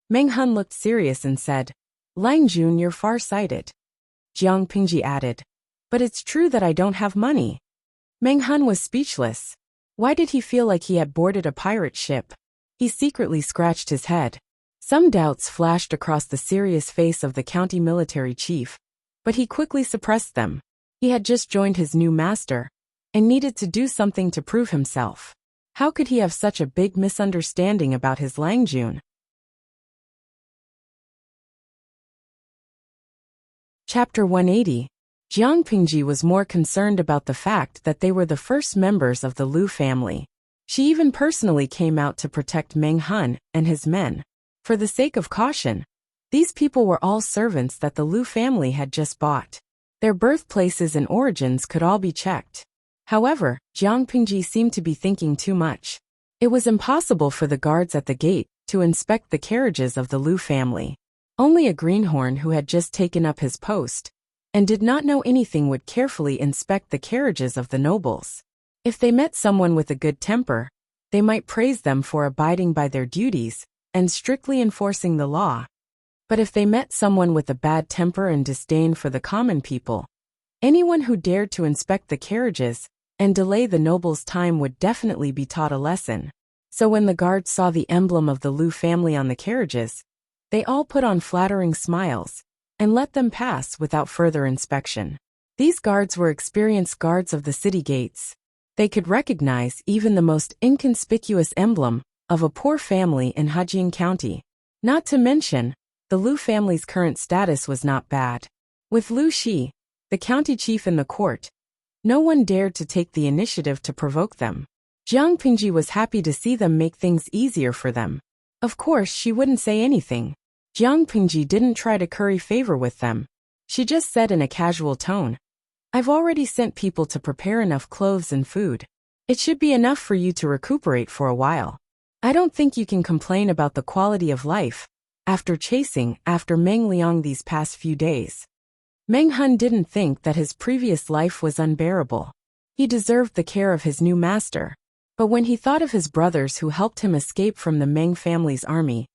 Meng Hun looked serious and said, Lang Jun, you're far-sighted. Jiang Pingji added, but it's true that I don't have money. Meng Hun was speechless. Why did he feel like he had boarded a pirate ship? He secretly scratched his head. Some doubts flashed across the serious face of the county military chief, but he quickly suppressed them. He had just joined his new master and needed to do something to prove himself. How could he have such a big misunderstanding about his Lang Jun? Chapter 180. Jiang Pingji was more concerned about the fact that they were the first members of the Lu family. She even personally came out to protect Meng Hun and his men. For the sake of caution, these people were all servants that the Lu family had just bought. Their birthplaces and origins could all be checked. However, Jiang Pingji seemed to be thinking too much. It was impossible for the guards at the gate to inspect the carriages of the Lu family. Only a greenhorn who had just taken up his post and did not know anything would carefully inspect the carriages of the nobles. If they met someone with a good temper, they might praise them for abiding by their duties and strictly enforcing the law. But if they met someone with a bad temper and disdain for the common people, anyone who dared to inspect the carriages and delay the nobles' time would definitely be taught a lesson. So when the guards saw the emblem of the Lu family on the carriages, they all put on flattering smiles and let them pass without further inspection. These guards were experienced guards of the city gates. They could recognize even the most inconspicuous emblem of a poor family in Hajin County. Not to mention, the Lu family's current status was not bad. With Lu Shi, the county chief in the court, no one dared to take the initiative to provoke them. Jiang Pingji was happy to see them make things easier for them. Of course, she wouldn't say anything. Jiang Pingji didn't try to curry favor with them. She just said in a casual tone, I've already sent people to prepare enough clothes and food. It should be enough for you to recuperate for a while. I don't think you can complain about the quality of life after chasing after Meng Liang these past few days. Meng Hun didn't think that his previous life was unbearable. He deserved the care of his new master. But when he thought of his brothers who helped him escape from the Meng family's army,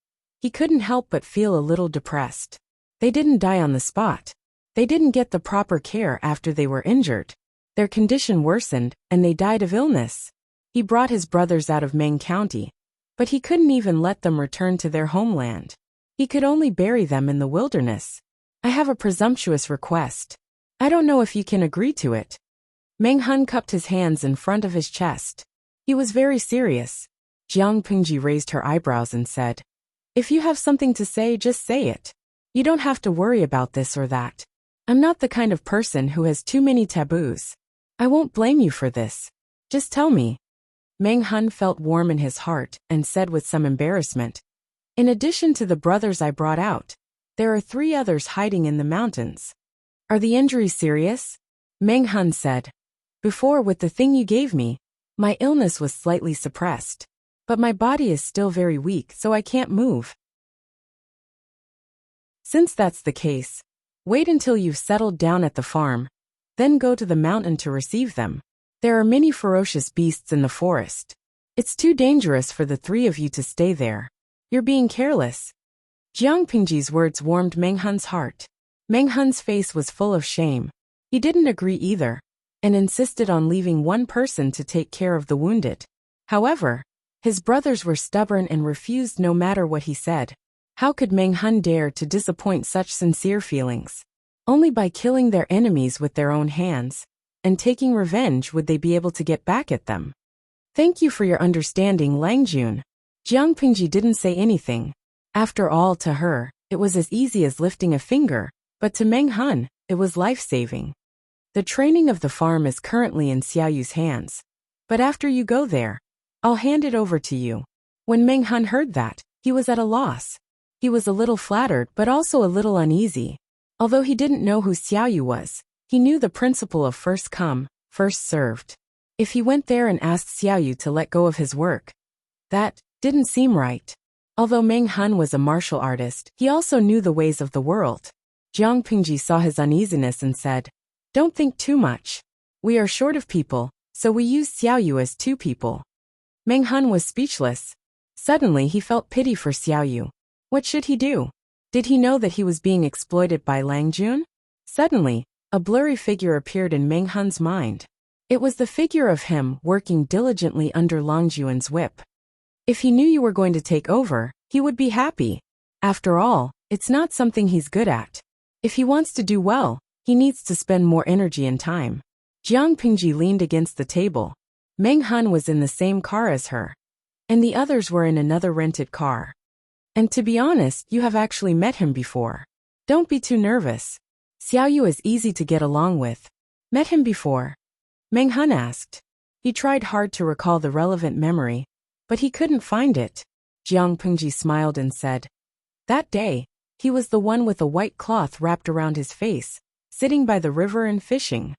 he couldn't help but feel a little depressed. They didn't die on the spot. They didn't get the proper care after they were injured. Their condition worsened, and they died of illness. He brought his brothers out of Meng County, but he couldn't even let them return to their homeland. He could only bury them in the wilderness. I have a presumptuous request. I don't know if you can agree to it. Meng Hun cupped his hands in front of his chest. He was very serious. Jiang Pingji raised her eyebrows and said, If you have something to say, just say it. You don't have to worry about this or that. I'm not the kind of person who has too many taboos. I won't blame you for this. Just tell me. Meng Hun felt warm in his heart and said with some embarrassment, In addition to the brothers I brought out, there are 3 others hiding in the mountains. Are the injuries serious? Meng Hun said, Before, with the thing you gave me, my illness was slightly suppressed. But my body is still very weak, so I can't move. Since that's the case, wait until you've settled down at the farm, then go to the mountain to receive them. There are many ferocious beasts in the forest. It's too dangerous for the 3 of you to stay there. You're being careless. Jiang Pingji's words warmed Meng Hun's heart. Meng Hun's face was full of shame. He didn't agree either, and insisted on leaving one person to take care of the wounded. However, his brothers were stubborn and refused no matter what he said. How could Meng Hun dare to disappoint such sincere feelings? Only by killing their enemies with their own hands and taking revenge would they be able to get back at them. Thank you for your understanding, Lang Jun. Jiang Pingji didn't say anything. After all, to her, it was as easy as lifting a finger, but to Meng Hun, it was life-saving. The training of the farm is currently in Xiaoyu's hands. But after you go there, I'll hand it over to you. When Meng Han heard that, he was at a loss. He was a little flattered but also a little uneasy. Although he didn't know who Xiaoyu was, he knew the principle of first come, first served. If he went there and asked Xiaoyu to let go of his work, that didn't seem right. Although Meng Han was a martial artist, he also knew the ways of the world. Jiang Pingji saw his uneasiness and said, "Don't think too much. We are short of people, so we use Xiaoyu as 2 people." Meng Han was speechless. Suddenly he felt pity for Xiaoyu. What should he do? Did he know that he was being exploited by Lang Jun? Suddenly, a blurry figure appeared in Meng Han's mind. It was the figure of him working diligently under Lang Jun's whip. If he knew you were going to take over, he would be happy. After all, it's not something he's good at. If he wants to do well, he needs to spend more energy and time. Jiang Pingji leaned against the table. Meng Han was in the same car as her. And the others were in another rented car. And to be honest, you have actually met him before. Don't be too nervous. Xiaoyu is easy to get along with. Met him before? Meng Han asked. He tried hard to recall the relevant memory, but he couldn't find it. Jiang Pingji smiled and said, "That day, he was the one with a white cloth wrapped around his face, sitting by the river and fishing."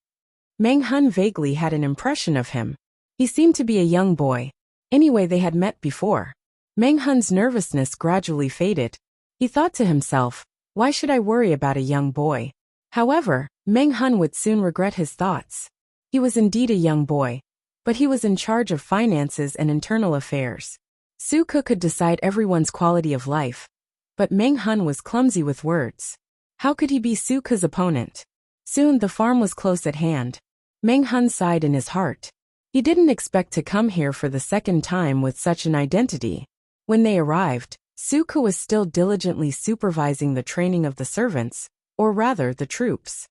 Meng Han vaguely had an impression of him. He seemed to be a young boy. Anyway, they had met before. Meng Han's nervousness gradually faded. He thought to himself, why should I worry about a young boy? However, Meng Han would soon regret his thoughts. He was indeed a young boy, but he was in charge of finances and internal affairs. Suke could decide everyone's quality of life, but Meng Han was clumsy with words. How could he be Suke's opponent? Soon the farm was close at hand. Meng Han sighed in his heart. He didn't expect to come here for the second time with such an identity. When they arrived, Suke was still diligently supervising the training of the servants, or rather the troops.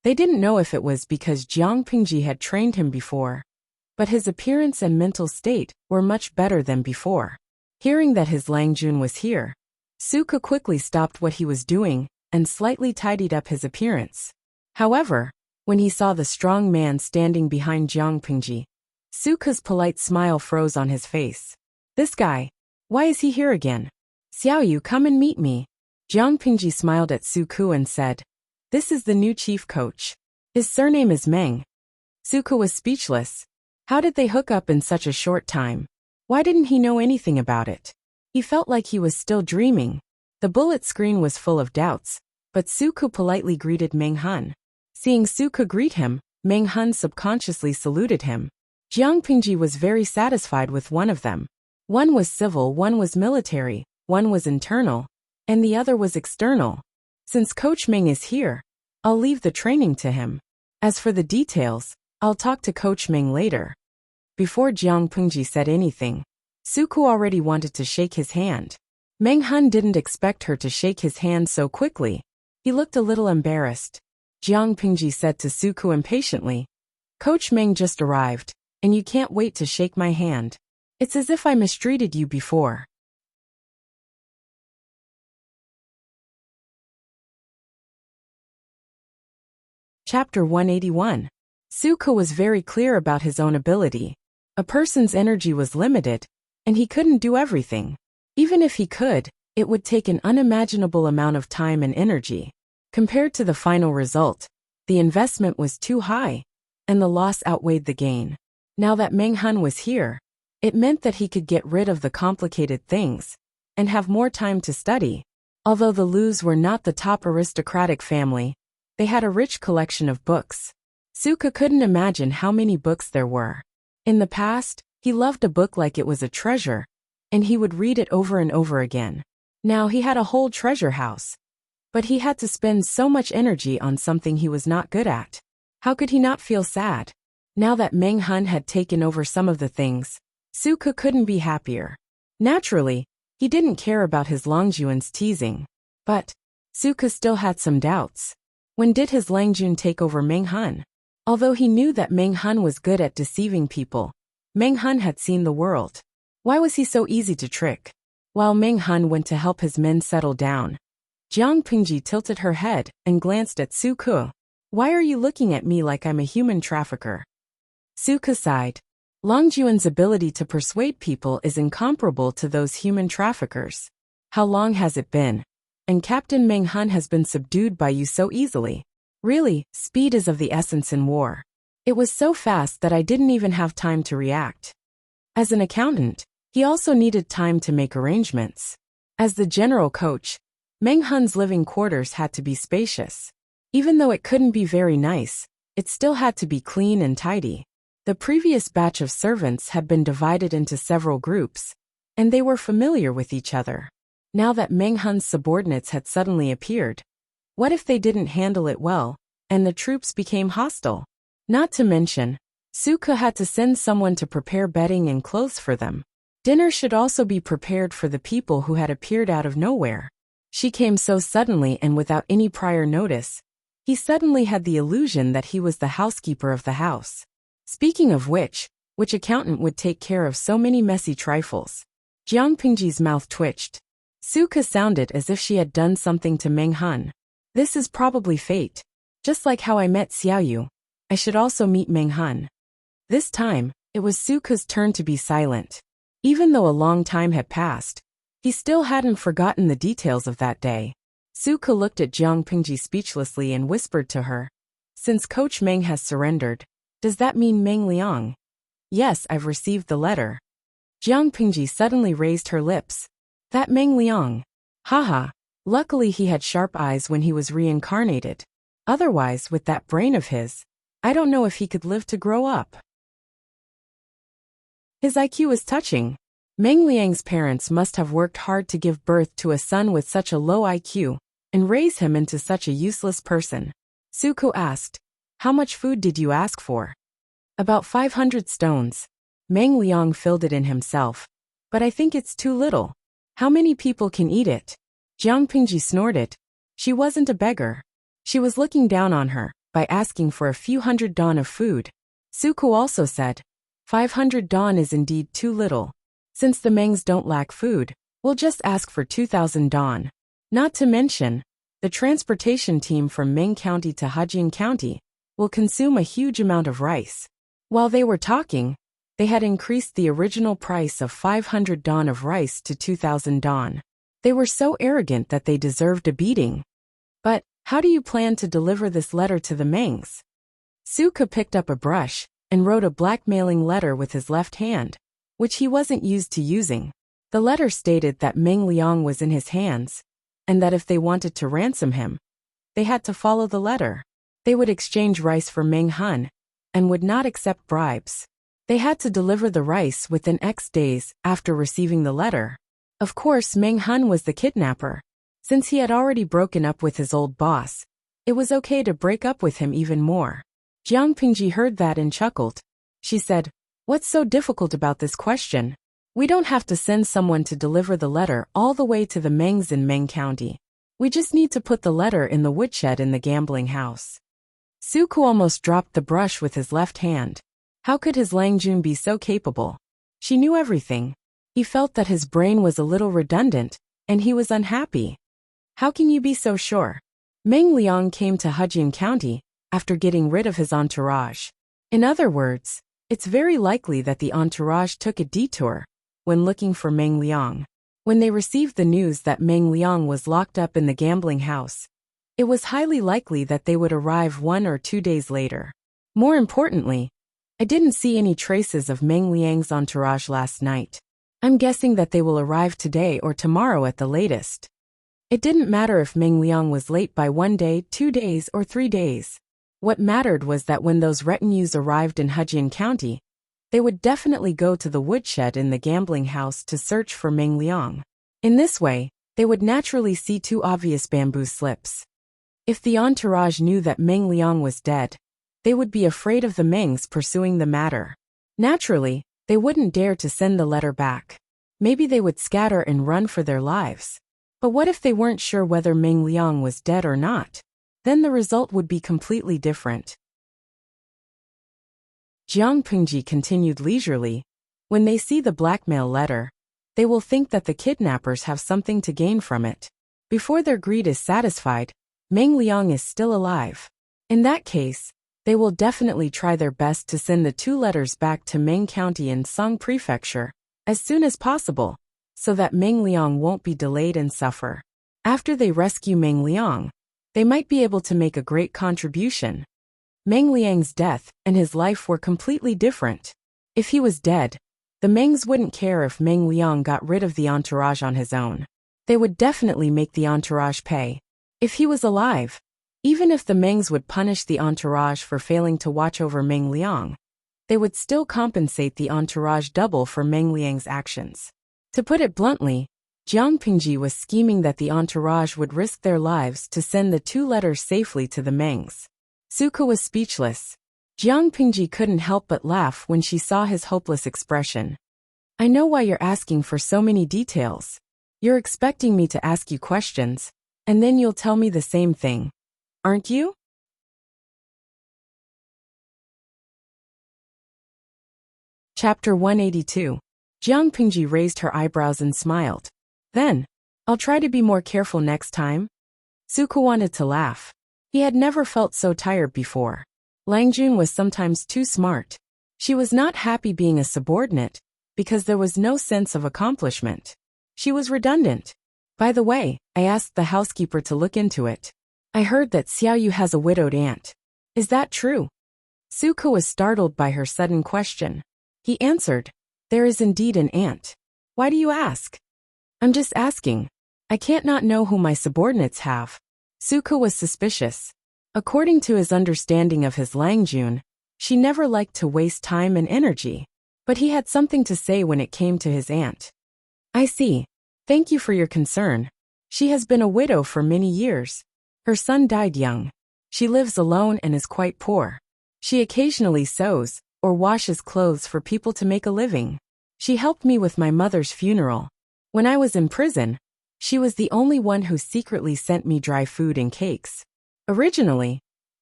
They didn't know if it was because Jiang Pingji had trained him before, but his appearance and mental state were much better than before. Hearing that his Lang Jun was here, Suke quickly stopped what he was doing and slightly tidied up his appearance. However, when he saw the strong man standing behind Jiang Pingji, Suke's polite smile froze on his face. This guy, why is he here again? Xiaoyu, come and meet me. Jiang Pingji smiled at Suke and said, this is the new chief coach. His surname is Meng. Suke was speechless. How did they hook up in such a short time? Why didn't he know anything about it? He felt like he was still dreaming. The bullet screen was full of doubts, but Suke politely greeted Meng Han. Seeing Suke greet him, Meng Han subconsciously saluted him. Jiang Pingji was very satisfied with one of them. One was civil, one was military, one was internal, and the other was external. Since Coach Meng is here, I'll leave the training to him. As for the details, I'll talk to Coach Meng later. Before Jiang Pingji said anything, Suke already wanted to shake his hand. Meng Han didn't expect her to shake his hand so quickly. He looked a little embarrassed. Jiang Pingji said to Suke impatiently, Coach Meng just arrived, and you can't wait to shake my hand. It's as if I mistreated you before. Chapter 181. Suke was very clear about his own ability. A person's energy was limited, and he couldn't do everything. Even if he could, it would take an unimaginable amount of time and energy. Compared to the final result, the investment was too high, and the loss outweighed the gain. Now that Meng Han was here, it meant that he could get rid of the complicated things and have more time to study. Although the Lus were not the top aristocratic family, they had a rich collection of books. Suke couldn't imagine how many books there were. In the past, he loved a book like it was a treasure, and he would read it over and over again. Now he had a whole treasure house. But he had to spend so much energy on something he was not good at. How could he not feel sad? Now that Meng Han had taken over some of the things, Suke couldn't be happier. Naturally, he didn't care about his Langjun's teasing. But Suke still had some doubts. When did his Langjun take over Meng Han? Although he knew that Meng Han was good at deceiving people, Meng Han had seen the world. Why was he so easy to trick? While Meng Han went to help his men settle down, Jiang Pingji tilted her head and glanced at Su Ke. Why are you looking at me like I'm a human trafficker? Su Ke sighed. Long Juan's ability to persuade people is incomparable to those human traffickers. How long has it been? And Captain Meng Hun has been subdued by you so easily. Really, speed is of the essence in war. It was so fast that I didn't even have time to react. As an accountant, he also needed time to make arrangements. As the general coach, Meng Hun's living quarters had to be spacious. Even though it couldn't be very nice, it still had to be clean and tidy. The previous batch of servants had been divided into several groups, and they were familiar with each other. Now that Meng Hun's subordinates had suddenly appeared, what if they didn't handle it well, and the troops became hostile? Not to mention, Su Ke had to send someone to prepare bedding and clothes for them. Dinner should also be prepared for the people who had appeared out of nowhere. She came so suddenly and without any prior notice. He suddenly had the illusion that he was the housekeeper of the house. Speaking of which accountant would take care of so many messy trifles? Jiang Pingji's mouth twitched. Su Ke sounded as if she had done something to Meng Hun. This is probably fate. Just like how I met Xiaoyu, I should also meet Meng Hun. This time, it was Su Ke's turn to be silent. Even though a long time had passed, he still hadn't forgotten the details of that day. Su Ke looked at Jiang Pingji speechlessly and whispered to her, "Since Coach Meng has surrendered, does that mean Meng Liang?" "Yes, I've received the letter." Jiang Pingji suddenly raised her lips. "That Meng Liang? Haha, luckily he had sharp eyes when he was reincarnated. Otherwise, with that brain of his, I don't know if he could live to grow up." His IQ is touching. Meng Liang's parents must have worked hard to give birth to a son with such a low IQ, and raise him into such a useless person. Su Ke asked, "How much food did you ask for?" "About 500 stones. Meng Liang filled it in himself. But I think it's too little. How many people can eat it?" Jiang Pingji snorted. She wasn't a beggar. She was looking down on her by asking for a few hundred dawn of food. Su Ke also said, 500 dawn is indeed too little. Since the Mengs don't lack food, we'll just ask for 2,000 dawn. Not to mention, the transportation team from Meng County to Hejian County will consume a huge amount of rice. While they were talking, they had increased the original price of 500 dawn of rice to 2,000 dawn. They were so arrogant that they deserved a beating. But, how do you plan to deliver this letter to the Mengs? Su Ke picked up a brush and wrote a blackmailing letter with his left hand, which he wasn't used to using. The letter stated that Meng Liang was in his hands, and that if they wanted to ransom him, they had to follow the letter. They would exchange rice for Meng Hun, and would not accept bribes. They had to deliver the rice within X days after receiving the letter. Of course, Meng Hun was the kidnapper. Since he had already broken up with his old boss, it was okay to break up with him even more. Jiang Pingji heard that and chuckled. She said, "What's so difficult about this question? We don't have to send someone to deliver the letter all the way to the Mengs in Meng County. We just need to put the letter in the woodshed in the gambling house." Su Ke almost dropped the brush with his left hand. How could his Langjun be so capable? She knew everything. He felt that his brain was a little redundant, and he was unhappy. How can you be so sure? Meng Liang came to Hejian County after getting rid of his entourage. In other words, it's very likely that the entourage took a detour when looking for Meng Liang. When they received the news that Meng Liang was locked up in the gambling house, it was highly likely that they would arrive 1 or 2 days later. More importantly, I didn't see any traces of Meng Liang's entourage last night. I'm guessing that they will arrive today or tomorrow at the latest. It didn't matter if Meng Liang was late by 1 day, 2 days, or 3 days. What mattered was that when those retinues arrived in Hejian County, they would definitely go to the woodshed in the gambling house to search for Meng Liang. In this way, they would naturally see 2 obvious bamboo slips. If the entourage knew that Meng Liang was dead, they would be afraid of the Mengs pursuing the matter. Naturally, they wouldn't dare to send the letter back. Maybe they would scatter and run for their lives. But what if they weren't sure whether Meng Liang was dead or not? Then the result would be completely different. Jiang Pingji continued leisurely. When they see the blackmail letter, they will think that the kidnappers have something to gain from it. Before their greed is satisfied, Meng Liang is still alive. In that case, they will definitely try their best to send the 2 letters back to Meng County in Song Prefecture as soon as possible, so that Meng Liang won't be delayed and suffer. After they rescue Meng Liang, they might be able to make a great contribution. Meng Liang's death and his life were completely different. If he was dead, the Mengs wouldn't care if Meng Liang got rid of the entourage on his own. They would definitely make the entourage pay. If he was alive, even if the Mengs would punish the entourage for failing to watch over Meng Liang, they would still compensate the entourage double for Meng Liang's actions. To put it bluntly, Jiang Pingji was scheming that the entourage would risk their lives to send the 2 letters safely to the Mengs. Suka was speechless. Jiang Pingji couldn't help but laugh when she saw his hopeless expression. I know why you're asking for so many details. You're expecting me to ask you questions, and then you'll tell me the same thing. Aren't you? Chapter 182. Jiang Pingji raised her eyebrows and smiled. Then, I'll try to be more careful next time. Suka wanted to laugh. He had never felt so tired before. Langjun was sometimes too smart. She was not happy being a subordinate, because there was no sense of accomplishment. She was redundant. By the way, I asked the housekeeper to look into it. I heard that Xiaoyu has a widowed aunt. Is that true? Suka was startled by her sudden question. He answered, there is indeed an aunt. Why do you ask? I'm just asking. I can't not know who my subordinates have. Suka was suspicious. According to his understanding of his Langjun, she never liked to waste time and energy. But he had something to say when it came to his aunt. I see. Thank you for your concern. She has been a widow for many years. Her son died young. She lives alone and is quite poor. She occasionally sews or washes clothes for people to make a living. She helped me with my mother's funeral. When I was in prison, she was the only one who secretly sent me dry food and cakes. Originally,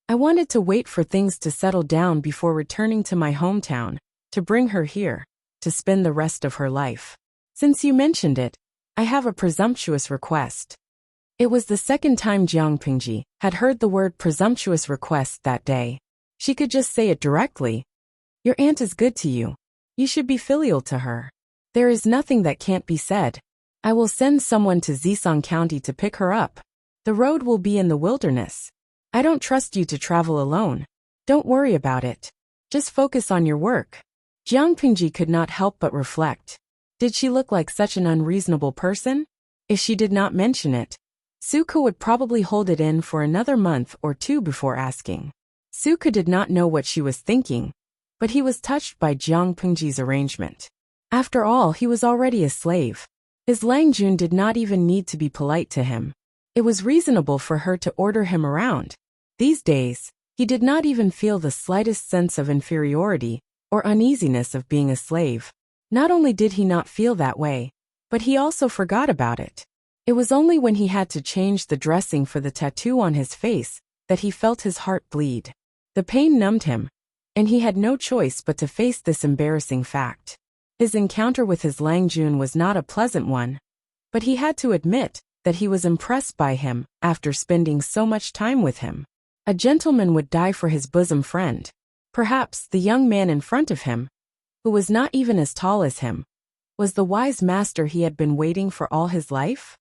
I wanted to wait for things to settle down before returning to my hometown, to bring her here, to spend the rest of her life. Since you mentioned it, I have a presumptuous request. It was the second time Jiang Pingji had heard the word presumptuous request that day. She could just say it directly. Your aunt is good to you. You should be filial to her. There is nothing that can't be said. I will send someone to Zisong County to pick her up. The road will be in the wilderness. I don't trust you to travel alone. Don't worry about it. Just focus on your work. Jiang Pingji could not help but reflect. Did she look like such an unreasonable person? If she did not mention it, Suka would probably hold it in for another month or 2 before asking. Suka did not know what she was thinking, but he was touched by Jiang Pingji's arrangement. After all, he was already a slave. His Langjun did not even need to be polite to him. It was reasonable for her to order him around. These days, he did not even feel the slightest sense of inferiority or uneasiness of being a slave. Not only did he not feel that way, but he also forgot about it. It was only when he had to change the dressing for the tattoo on his face that he felt his heart bleed. The pain numbed him, and he had no choice but to face this embarrassing fact. His encounter with his Langjun was not a pleasant one, but he had to admit that he was impressed by him after spending so much time with him. A gentleman would die for his bosom friend. Perhaps the young man in front of him, who was not even as tall as him, was the wise master he had been waiting for all his life?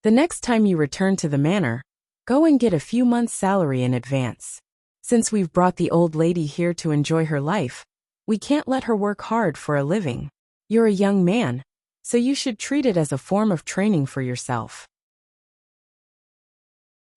The next time you return to the manor, go and get a few months' salary in advance. Since we've brought the old lady here to enjoy her life, we can't let her work hard for a living. You're a young man, so you should treat it as a form of training for yourself.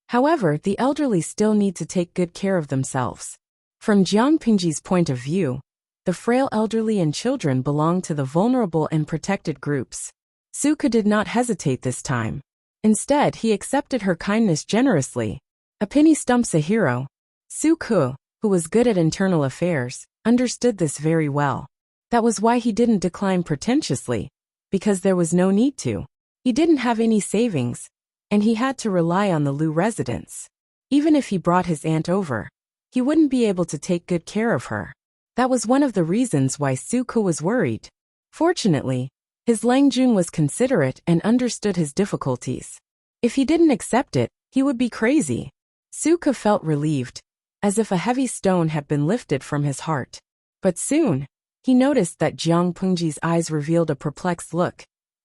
However, the elderly still need to take good care of themselves. From Jiang Pingji's point of view, the frail elderly and children belong to the vulnerable and protected groups. Suka did not hesitate this time. Instead, he accepted her kindness generously. A penny stumps a hero. Suka, who was good at internal affairs, understood this very well. That was why he didn't decline pretentiously, because there was no need to. He didn't have any savings, and he had to rely on the Lu residence. Even if he brought his aunt over, he wouldn't be able to take good care of her. That was one of the reasons why Suka was worried. Fortunately, his Langjun was considerate and understood his difficulties. If he didn't accept it, he would be crazy. Suka felt relieved, as if a heavy stone had been lifted from his heart. But soon, he noticed that Jiang Pengji's eyes revealed a perplexed look,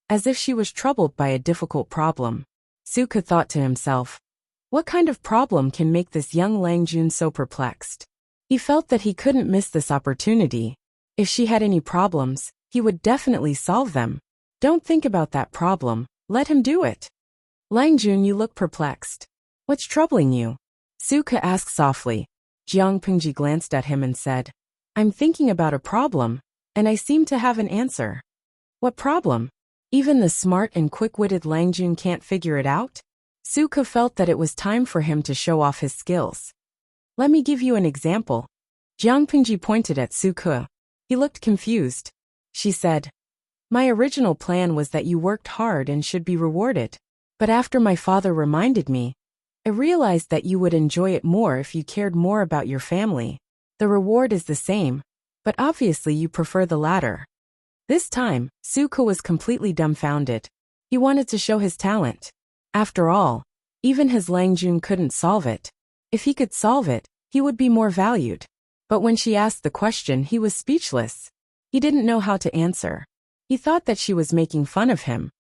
as if she was troubled by a difficult problem. Suka thought to himself, what kind of problem can make this young Lang Jun so perplexed? He felt that he couldn't miss this opportunity. If she had any problems, he would definitely solve them. Don't think about that problem, let him do it. Lang Jun, you look perplexed. What's troubling you? Suka asked softly. Jiang Pengji glanced at him and said, I'm thinking about a problem, and I seem to have an answer. What problem? Even the smart and quick-witted Lang Jun can't figure it out? Suka felt that it was time for him to show off his skills. Let me give you an example. Jiang Pengji pointed at Suka. He looked confused. She said, my original plan was that you worked hard and should be rewarded. But after my father reminded me, I realized that you would enjoy it more if you cared more about your family. The reward is the same, but obviously you prefer the latter. This time, Suka was completely dumbfounded. He wanted to show his talent. After all, even his Lang Jun couldn't solve it. If he could solve it, he would be more valued. But when she asked the question, he was speechless. He didn't know how to answer. He thought that she was making fun of him.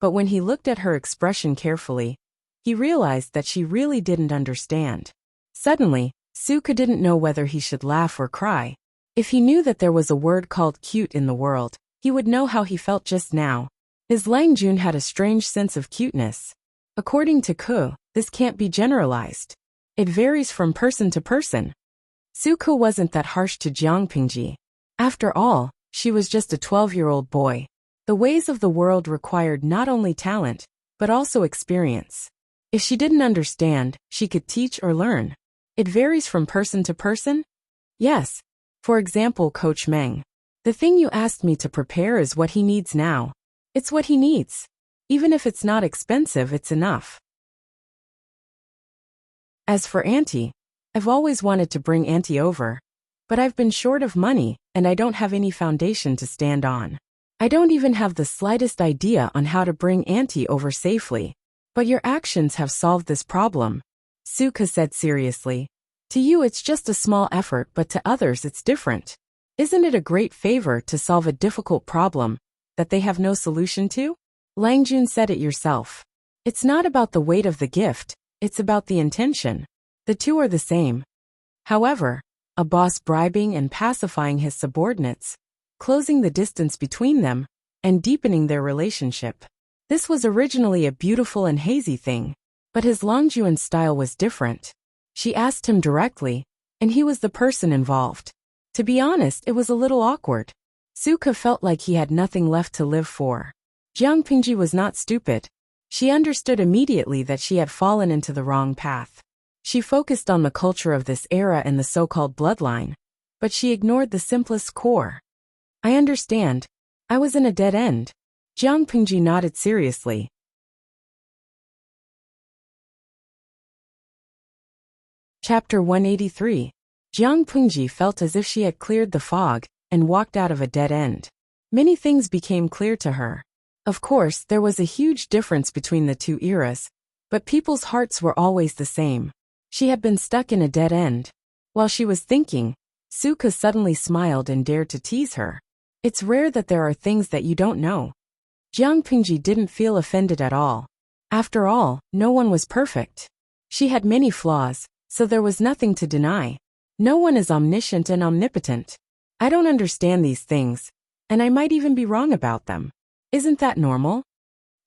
But when he looked at her expression carefully, he realized that she really didn't understand. Suddenly, Suka didn't know whether he should laugh or cry. If he knew that there was a word called cute in the world, he would know how he felt just now. His Lang Jun had a strange sense of cuteness. According to Ke, this can't be generalized. It varies from person to person. Suka wasn't that harsh to Jiang Pengji. After all, she was just a 12-year-old boy. The ways of the world required not only talent, but also experience. If she didn't understand, she could teach or learn. It varies from person to person? Yes. For example, Coach Meng. The thing you asked me to prepare is what he needs now. It's what he needs. Even if it's not expensive, it's enough. As for Auntie, I've always wanted to bring Auntie over. But I've been short of money, and I don't have any foundation to stand on. I don't even have the slightest idea on how to bring Auntie over safely. But your actions have solved this problem, Suka said seriously. To you it's just a small effort, but to others it's different. Isn't it a great favor to solve a difficult problem that they have no solution to? Lang Jun said it yourself. It's not about the weight of the gift, it's about the intention. The two are the same. However, a boss bribing and pacifying his subordinates, closing the distance between them, and deepening their relationship. This was originally a beautiful and hazy thing, but his Longjuan style was different. She asked him directly, and he was the person involved. To be honest, it was a little awkward. Suka felt like he had nothing left to live for. Jiang Pengji was not stupid. She understood immediately that she had fallen into the wrong path. She focused on the culture of this era and the so-called bloodline, but she ignored the simplest core. I understand. I was in a dead end. Jiang Pengji nodded seriously. Chapter 183. Jiang Pengji felt as if she had cleared the fog and walked out of a dead end. Many things became clear to her. Of course, there was a huge difference between the two eras, but people's hearts were always the same. She had been stuck in a dead end. While she was thinking, Suka suddenly smiled and dared to tease her. It's rare that there are things that you don't know. Jiang Pengji didn't feel offended at all. After all, no one was perfect. She had many flaws, so there was nothing to deny. No one is omniscient and omnipotent. I don't understand these things, and I might even be wrong about them. Isn't that normal?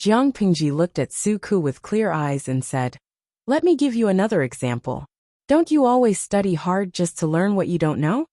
Jiang Pengji looked at Suku with clear eyes and said, let me give you another example. Don't you always study hard just to learn what you don't know?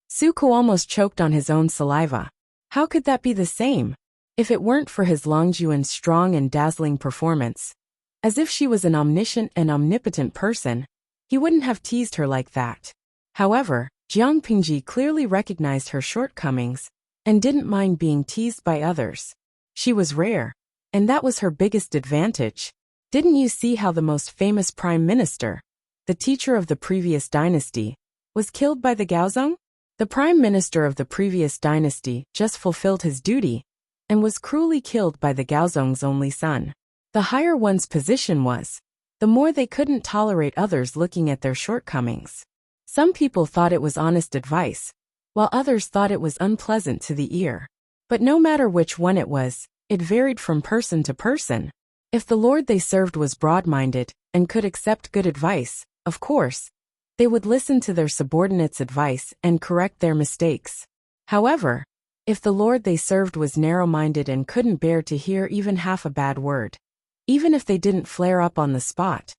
Suku almost choked on his own saliva. How could that be the same? If it weren't for his Longjuan's strong and dazzling performance, as if she was an omniscient and omnipotent person, he wouldn't have teased her like that. However, Jiang Pengji clearly recognized her shortcomings and didn't mind being teased by others. She was rare, and that was her biggest advantage. Didn't you see how the most famous prime minister, the teacher of the previous dynasty, was killed by the Gaozong? The prime minister of the previous dynasty just fulfilled his duty and was cruelly killed by the Gaozong's only son. The higher one's position was, the more they couldn't tolerate others looking at their shortcomings. Some people thought it was honest advice, while others thought it was unpleasant to the ear. But no matter which one it was, it varied from person to person. If the lord they served was broad-minded and could accept good advice, of course, they would listen to their subordinates' advice and correct their mistakes. However, if the lord they served was narrow-minded and couldn't bear to hear even half a bad word, even if they didn't flare up on the spot,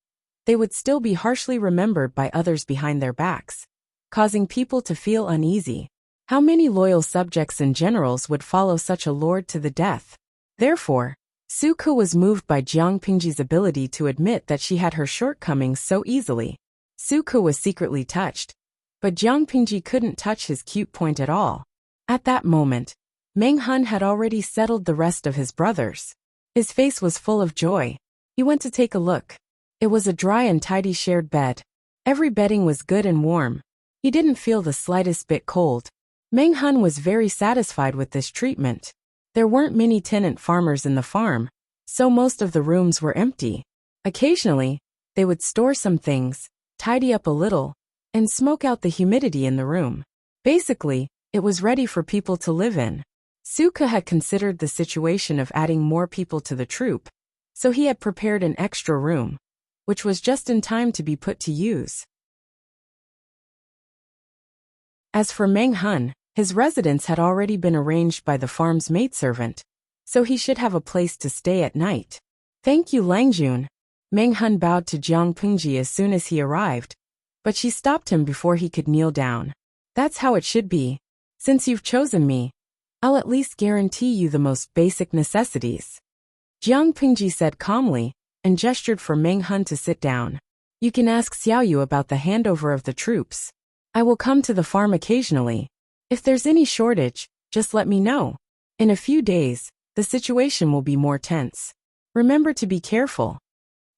they would still be harshly remembered by others behind their backs, causing people to feel uneasy. How many loyal subjects and generals would follow such a lord to the death? Therefore, Su Ke was moved by Jiang Pingji's ability to admit that she had her shortcomings so easily. Su Ke was secretly touched, but Jiang Pingji couldn't touch his cute point at all. At that moment, Meng Hun had already settled the rest of his brothers. His face was full of joy. He went to take a look. It was a dry and tidy shared bed. Every bedding was good and warm. He didn't feel the slightest bit cold. Meng Hun was very satisfied with this treatment. There weren't many tenant farmers in the farm, so most of the rooms were empty. Occasionally, they would store some things, tidy up a little, and smoke out the humidity in the room. Basically, it was ready for people to live in. Su Ke had considered the situation of adding more people to the troop, so he had prepared an extra room, which was just in time to be put to use. As for Meng Hun, his residence had already been arranged by the farm's maidservant, so he should have a place to stay at night. Thank you, Langjun. Meng Hun bowed to Jiang Pingji as soon as he arrived, but she stopped him before he could kneel down. That's how it should be. Since you've chosen me, I'll at least guarantee you the most basic necessities. Jiang Pingji said calmly, and gestured for Meng Hun to sit down. You can ask Xiaoyu about the handover of the troops. I will come to the farm occasionally. If there's any shortage, just let me know. In a few days, the situation will be more tense. Remember to be careful.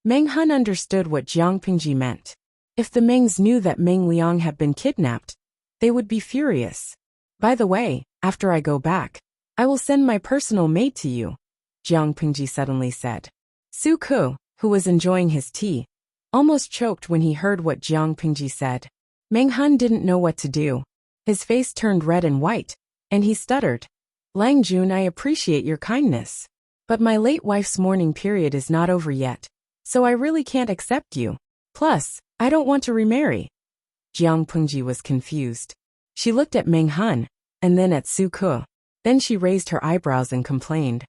Meng Hun understood what Jiang Pingji meant. If the Mengs knew that Meng Liang had been kidnapped, they would be furious. By the way, after I go back, I will send my personal maid to you, Jiang Pingji suddenly said. Su Ke, who was enjoying his tea, almost choked when he heard what Jiang Pingji said. Meng Hun didn't know what to do. His face turned red and white, and he stuttered. Langjun, I appreciate your kindness, but my late wife's mourning period is not over yet, so I really can't accept you. Plus, I don't want to remarry. Jiang Pingji was confused. She looked at Meng Hun, and then at Su Ke. Then she raised her eyebrows and complained.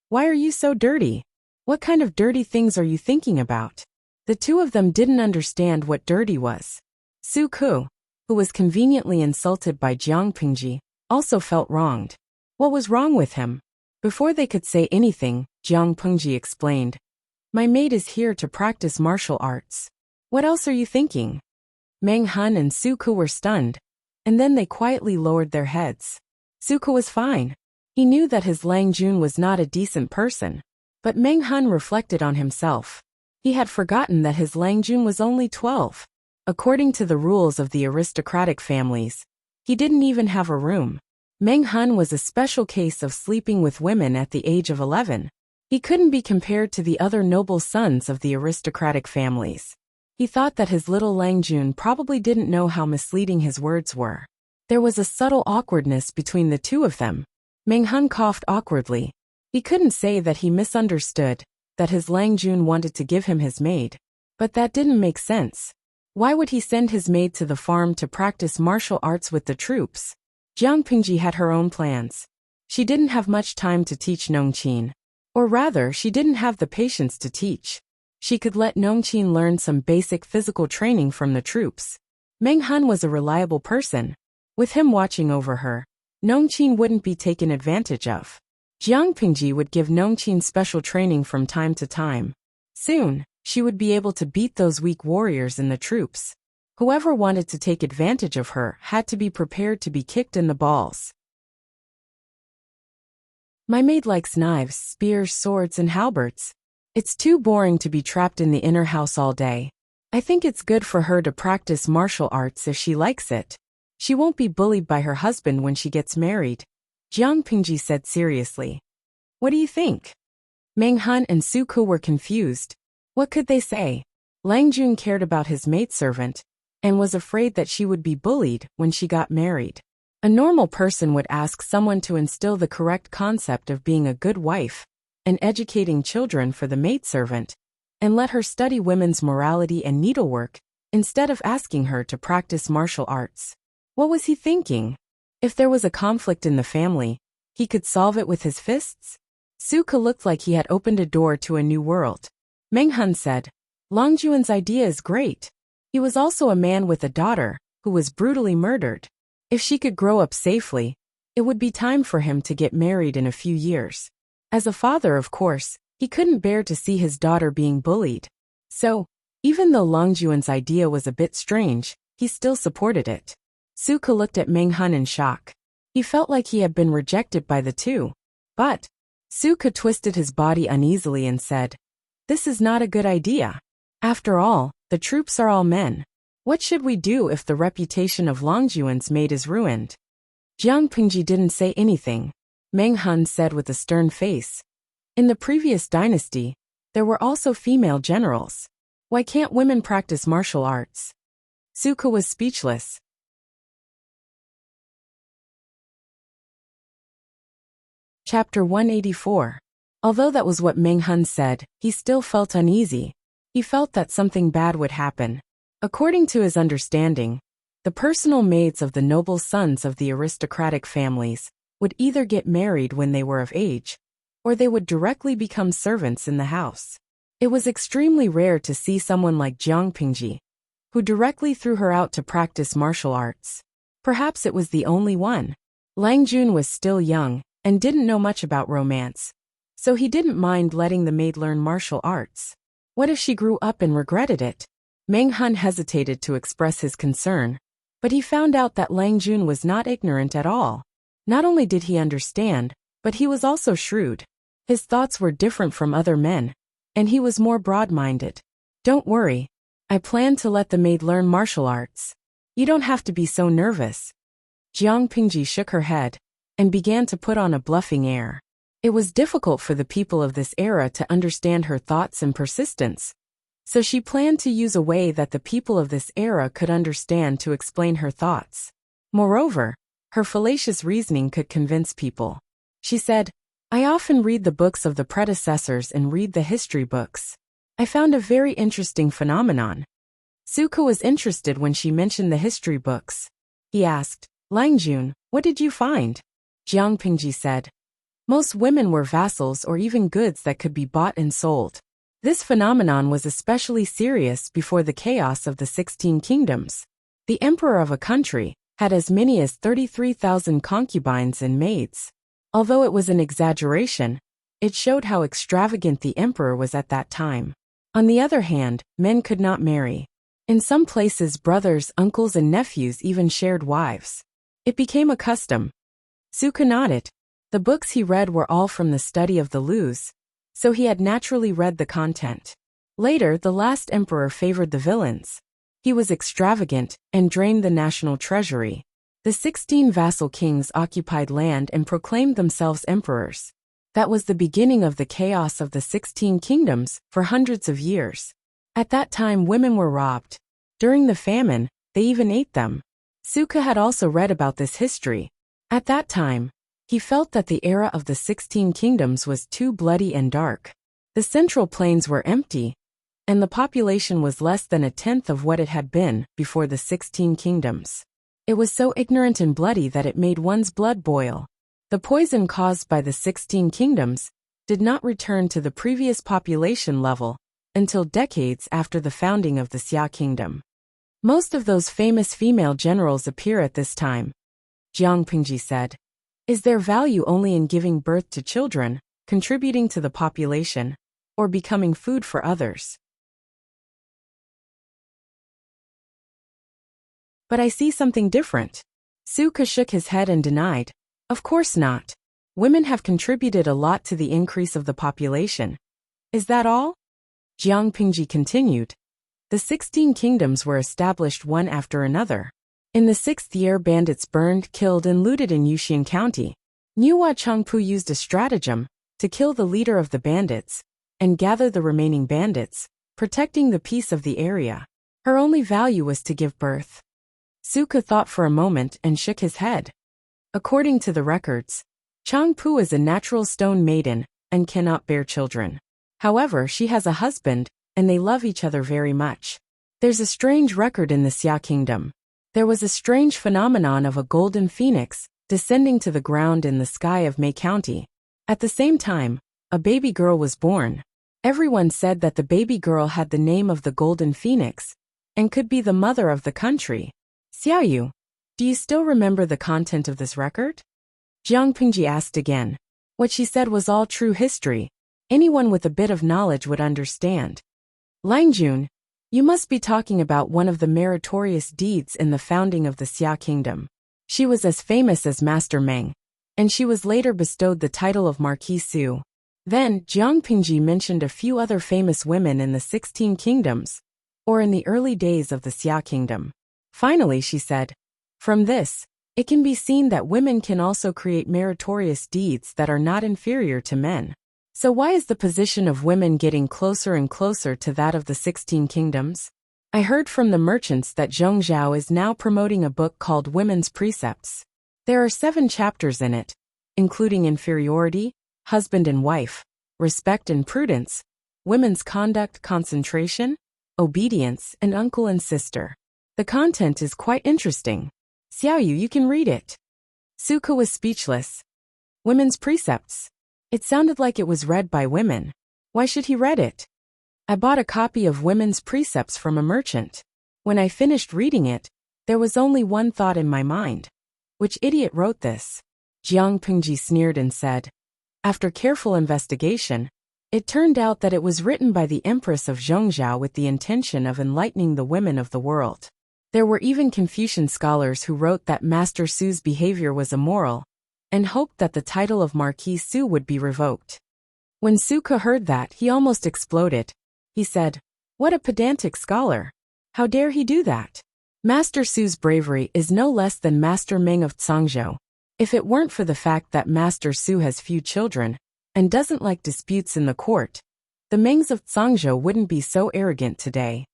Why are you so dirty? What kind of dirty things are you thinking about? The two of them didn't understand what dirty was. Su Ke, who was conveniently insulted by Jiang Pingji, also felt wronged. What was wrong with him? Before they could say anything, Jiang Pingji explained. My maid is here to practice martial arts. What else are you thinking? Meng Hun and Su Ke were stunned, and then they quietly lowered their heads. Su Ke was fine. He knew that his Langjun was not a decent person, but Meng Hun reflected on himself. He had forgotten that his Langjun was only 12. According to the rules of the aristocratic families, he didn't even have a room. Meng Hun was a special case of sleeping with women at the age of 11. He couldn't be compared to the other noble sons of the aristocratic families. He thought that his little Langjun probably didn't know how misleading his words were. There was a subtle awkwardness between the two of them. Meng Hun coughed awkwardly. He couldn't say that he misunderstood, that his Langjun wanted to give him his maid. But that didn't make sense. Why would he send his maid to the farm to practice martial arts with the troops? Jiang Pingji had her own plans. She didn't have much time to teach Nongqin. Or rather, she didn't have the patience to teach. She could let Nongqin learn some basic physical training from the troops. Meng Hun was a reliable person. With him watching over her, Nongqin wouldn't be taken advantage of. Jiang Pingji would give Nongqin special training from time to time. Soon, she would be able to beat those weak warriors in the troops. Whoever wanted to take advantage of her had to be prepared to be kicked in the balls. My maid likes knives, spears, swords, and halberds. It's too boring to be trapped in the inner house all day. I think it's good for her to practice martial arts if she likes it. She won't be bullied by her husband when she gets married, Jiang Pingji said seriously. What do you think? Meng Hun and Su Ke were confused. What could they say? Lang Jun cared about his maidservant and was afraid that she would be bullied when she got married. A normal person would ask someone to instill the correct concept of being a good wife and educating children for the maidservant, and let her study women's morality and needlework instead of asking her to practice martial arts. What was he thinking? If there was a conflict in the family, he could solve it with his fists? Su Ke looked like he had opened a door to a new world. Meng Hun said, Long Juan's idea is great. He was also a man with a daughter who was brutally murdered. If she could grow up safely, it would be time for him to get married in a few years. As a father, of course, he couldn't bear to see his daughter being bullied. So, even though Long Juan's idea was a bit strange, he still supported it. Su Ke looked at Meng Hun in shock. He felt like he had been rejected by the two. But Su Ke twisted his body uneasily and said, This is not a good idea. After all, the troops are all men. What should we do if the reputation of Long Juan's maid is ruined? Jiang Pingji didn't say anything. Meng Hun said with a stern face, In the previous dynasty, there were also female generals. Why can't women practice martial arts? Su Ke was speechless. Chapter 184. Although that was what Meng Hun said, he still felt uneasy. He felt that something bad would happen. According to his understanding, the personal maids of the noble sons of the aristocratic families would either get married when they were of age, or they would directly become servants in the house. It was extremely rare to see someone like Jiang Pingji, who directly threw her out to practice martial arts. Perhaps it was the only one. Lang Jun was still young and didn't know much about romance, so he didn't mind letting the maid learn martial arts. What if she grew up and regretted it? Meng Hun hesitated to express his concern, but he found out that Lang Jun was not ignorant at all. Not only did he understand, but he was also shrewd. His thoughts were different from other men, and he was more broad-minded. Don't worry. I plan to let the maid learn martial arts. You don't have to be so nervous. Jiang Pingji shook her head and began to put on a bluffing air. It was difficult for the people of this era to understand her thoughts and persistence, so she planned to use a way that the people of this era could understand to explain her thoughts. Moreover, her fallacious reasoning could convince people. She said, I often read the books of the predecessors and read the history books. I found a very interesting phenomenon. Su Ke was interested when she mentioned the history books. He asked, Lang Jun, what did you find? Jiang Pingji said, Most women were vassals or even goods that could be bought and sold. This phenomenon was especially serious before the chaos of the 16 kingdoms. The emperor of a country had as many as 33,000 concubines and maids. Although it was an exaggeration, it showed how extravagant the emperor was at that time. On the other hand, men could not marry. In some places, brothers, uncles, and nephews even shared wives. It became a custom. Su Ke nodded. The books he read were all from the study of the Lus, so he had naturally read the content. Later, the last emperor favored the villains. He was extravagant and drained the national treasury. The 16 vassal kings occupied land and proclaimed themselves emperors. That was the beginning of the chaos of the 16 kingdoms for hundreds of years. At that time, women were robbed. During the famine, they even ate them. Su Ke had also read about this history. At that time, he felt that the era of the 16 kingdoms was too bloody and dark. The central plains were empty, and the population was less than a tenth of what it had been before the 16 kingdoms. It was so ignorant and bloody that it made one's blood boil. The poison caused by the 16 kingdoms did not return to the previous population level until decades after the founding of the Xia kingdom. Most of those famous female generals appear at this time. Jiang Pingji said, Is their value only in giving birth to children, contributing to the population, or becoming food for others? But I see something different. Su Ke shook his head and denied, Of course not. Women have contributed a lot to the increase of the population. Is that all? Jiang Pingji continued. The 16 kingdoms were established one after another. In the 6th year, bandits burned, killed, and looted in Yuxian County. Niuhua Chengpu used a stratagem to kill the leader of the bandits, and gather the remaining bandits, protecting the peace of the area. Her only value was to give birth. Suka thought for a moment and shook his head. According to the records, Changpu is a natural stone maiden and cannot bear children. However, she has a husband, and they love each other very much. There's a strange record in the Xia kingdom. There was a strange phenomenon of a golden phoenix descending to the ground in the sky of Mei County. At the same time, a baby girl was born. Everyone said that the baby girl had the name of the golden phoenix and could be the mother of the country. Xiaoyu, do you still remember the content of this record? Jiang Pingji asked again. What she said was all true history. Anyone with a bit of knowledge would understand. Langjun, you must be talking about one of the meritorious deeds in the founding of the Xia kingdom. She was as famous as Master Meng, and she was later bestowed the title of Marquis Su. Then, Jiang Pingji mentioned a few other famous women in the 16 kingdoms, or in the early days of the Xia kingdom. Finally, she said, from this, it can be seen that women can also create meritorious deeds that are not inferior to men. So why is the position of women getting closer and closer to that of the 16 kingdoms? I heard from the merchants that Zhongzhao is now promoting a book called Women's Precepts. There are 7 chapters in it, including inferiority, husband and wife, respect and prudence, women's conduct, concentration, obedience, and uncle and sister. The content is quite interesting. Xiaoyu, you can read it. Suka was speechless. Women's Precepts. It sounded like it was read by women. Why should he read it? I bought a copy of Women's Precepts from a merchant. When I finished reading it, there was only one thought in my mind. Which idiot wrote this? Jiang Pingji sneered and said. After careful investigation, it turned out that it was written by the Empress of Zhongzhao with the intention of enlightening the women of the world. There were even Confucian scholars who wrote that Master Su's behavior was immoral, and hoped that the title of Marquis Su would be revoked. When Suka heard that, he almost exploded. He said, what a pedantic scholar. How dare he do that? Master Su's bravery is no less than Master Meng of Cangzhou. If it weren't for the fact that Master Su has few children, and doesn't like disputes in the court, the Mengs of Cangzhou wouldn't be so arrogant today.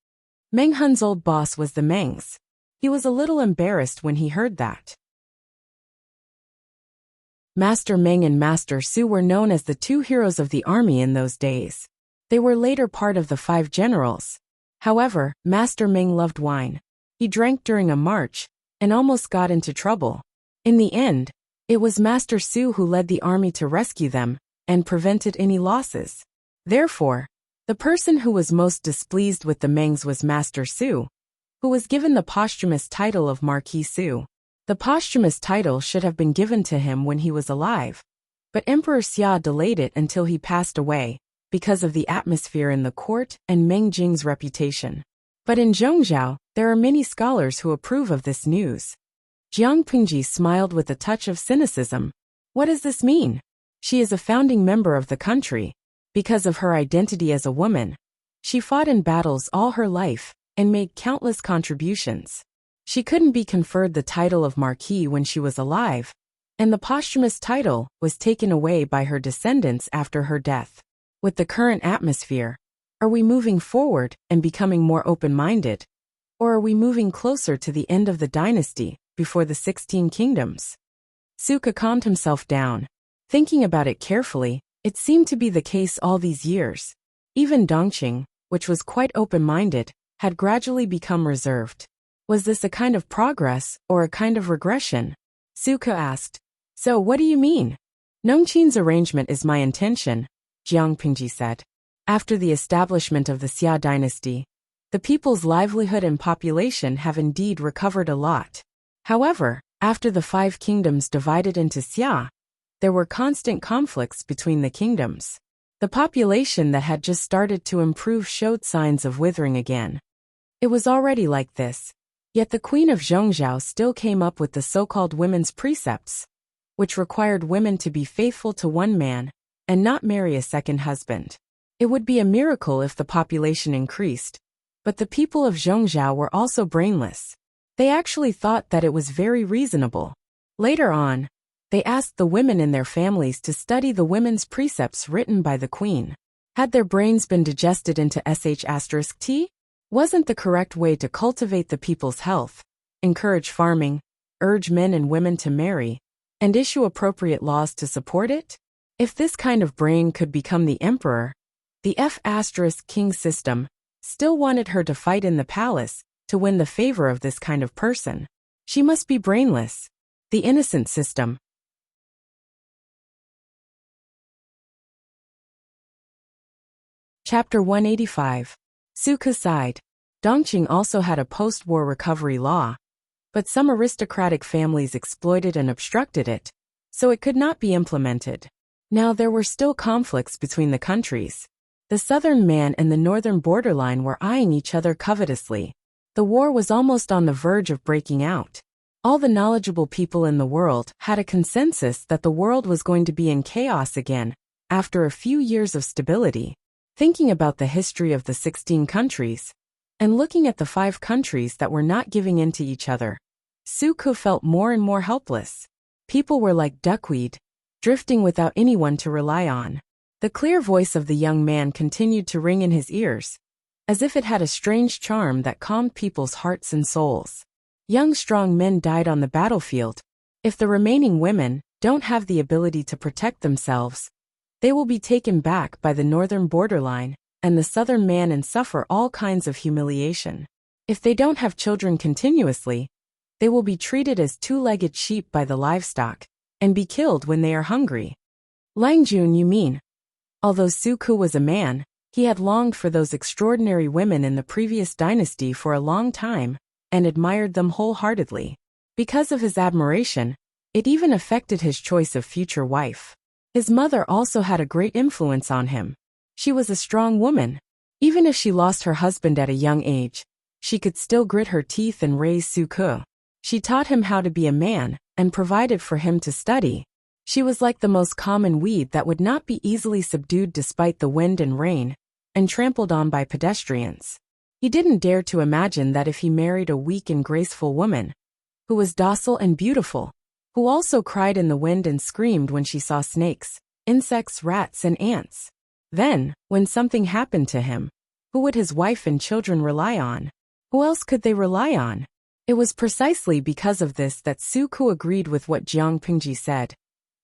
Meng Hun's old boss was the Mengs. He was a little embarrassed when he heard that. Master Meng and Master Su were known as the 2 heroes of the army in those days. They were later part of the 5 generals. However, Master Meng loved wine. He drank during a march, and almost got into trouble. In the end, it was Master Su who led the army to rescue them, and prevented any losses. Therefore, the person who was most displeased with the Mengs was Master Su, who was given the posthumous title of Marquis Su. The posthumous title should have been given to him when he was alive, but Emperor Xia delayed it until he passed away, because of the atmosphere in the court and Meng Jing's reputation. But in Zhongzhao, there are many scholars who approve of this news. Jiang Pingji smiled with a touch of cynicism. What does this mean? She is a founding member of the country. Because of her identity as a woman, she fought in battles all her life and made countless contributions. She couldn't be conferred the title of Marquis when she was alive, and the posthumous title was taken away by her descendants after her death. With the current atmosphere, are we moving forward and becoming more open-minded? Or are we moving closer to the end of the dynasty before the 16 kingdoms? Suka calmed himself down. Thinking about it carefully, it seemed to be the case all these years. Even Dongqing, which was quite open-minded, had gradually become reserved. Was this a kind of progress or a kind of regression? Suka asked. So what do you mean? Nongqing's arrangement is my intention, Jiang Pingji said. After the establishment of the Xia dynasty, the people's livelihood and population have indeed recovered a lot. However, after the 5 kingdoms divided into Xia, there were constant conflicts between the kingdoms. The population that had just started to improve showed signs of withering again. It was already like this, yet the Queen of Zhongzhao still came up with the so-called Women's Precepts, which required women to be faithful to one man and not marry a second husband. It would be a miracle if the population increased, but the people of Zhongzhao were also brainless. They actually thought that it was very reasonable. Later on, They asked the women in their families to study the women's precepts written by the queen. Had their brains been digested into sh*t? Wasn't the correct way to cultivate the people's health, encourage farming, urge men and women to marry, and issue appropriate laws to support it? If this kind of brain could become the emperor, the F***king system still wanted her to fight in the palace to win the favor of this kind of person. She must be brainless. The innocent system. Chapter 185. Suku sighed. Dongqing also had a post-war recovery law, but some aristocratic families exploited and obstructed it, so it could not be implemented. Now there were still conflicts between the countries. The southern man and the northern borderline were eyeing each other covetously. The war was almost on the verge of breaking out. All the knowledgeable people in the world had a consensus that the world was going to be in chaos again, after a few years of stability. Thinking about the history of the 16 countries, and looking at the 5 countries that were not giving in to each other, Suku felt more and more helpless. People were like duckweed, drifting without anyone to rely on. The clear voice of the young man continued to ring in his ears, as if it had a strange charm that calmed people's hearts and souls. Young strong men died on the battlefield. If the remaining women don't have the ability to protect themselves, they will be taken back by the northern borderline and the southern man and suffer all kinds of humiliation. If they don't have children continuously, they will be treated as two-legged sheep by the livestock and be killed when they are hungry. Langjun, you mean? Although Suku was a man, he had longed for those extraordinary women in the previous dynasty for a long time and admired them wholeheartedly. Because of his admiration, it even affected his choice of future wife. His mother also had a great influence on him. She was a strong woman. Even if she lost her husband at a young age, she could still grit her teeth and raise Suku. She taught him how to be a man and provided for him to study. She was like the most common weed that would not be easily subdued despite the wind and rain, and trampled on by pedestrians. He didn't dare to imagine that if he married a weak and graceful woman, who was docile and beautiful, who also cried in the wind and screamed when she saw snakes, insects, rats, and ants, then, when something happened to him, who would his wife and children rely on? Who else could they rely on? It was precisely because of this that Suku agreed with what Jiang Pingji said,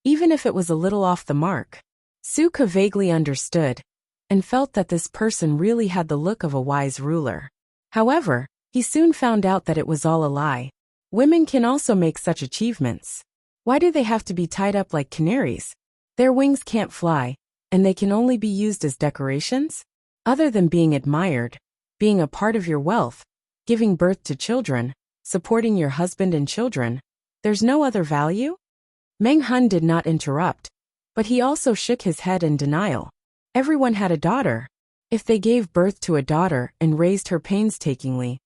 even if it was a little off the mark. Suku vaguely understood, and felt that this person really had the look of a wise ruler. However, he soon found out that it was all a lie. Women can also make such achievements. Why do they have to be tied up like canaries? Their wings can't fly, and they can only be used as decorations? Other than being admired, being a part of your wealth, giving birth to children, supporting your husband and children, there's no other value? Meng Hun did not interrupt, but he also shook his head in denial. Everyone had a daughter. If they gave birth to a daughter and raised her painstakingly,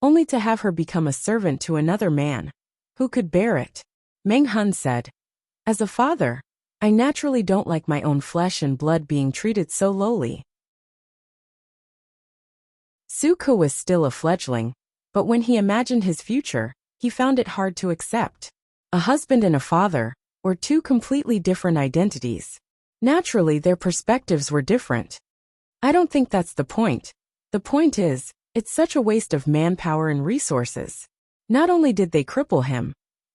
only to have her become a servant to another man, who could bear it? Meng Hun said, as a father, I naturally don't like my own flesh and blood being treated so lowly. Suku was still a fledgling, but when he imagined his future, he found it hard to accept. A husband and a father were two completely different identities. Naturally, their perspectives were different. I don't think that's the point. The point is, it's such a waste of manpower and resources. Not only did they cripple him,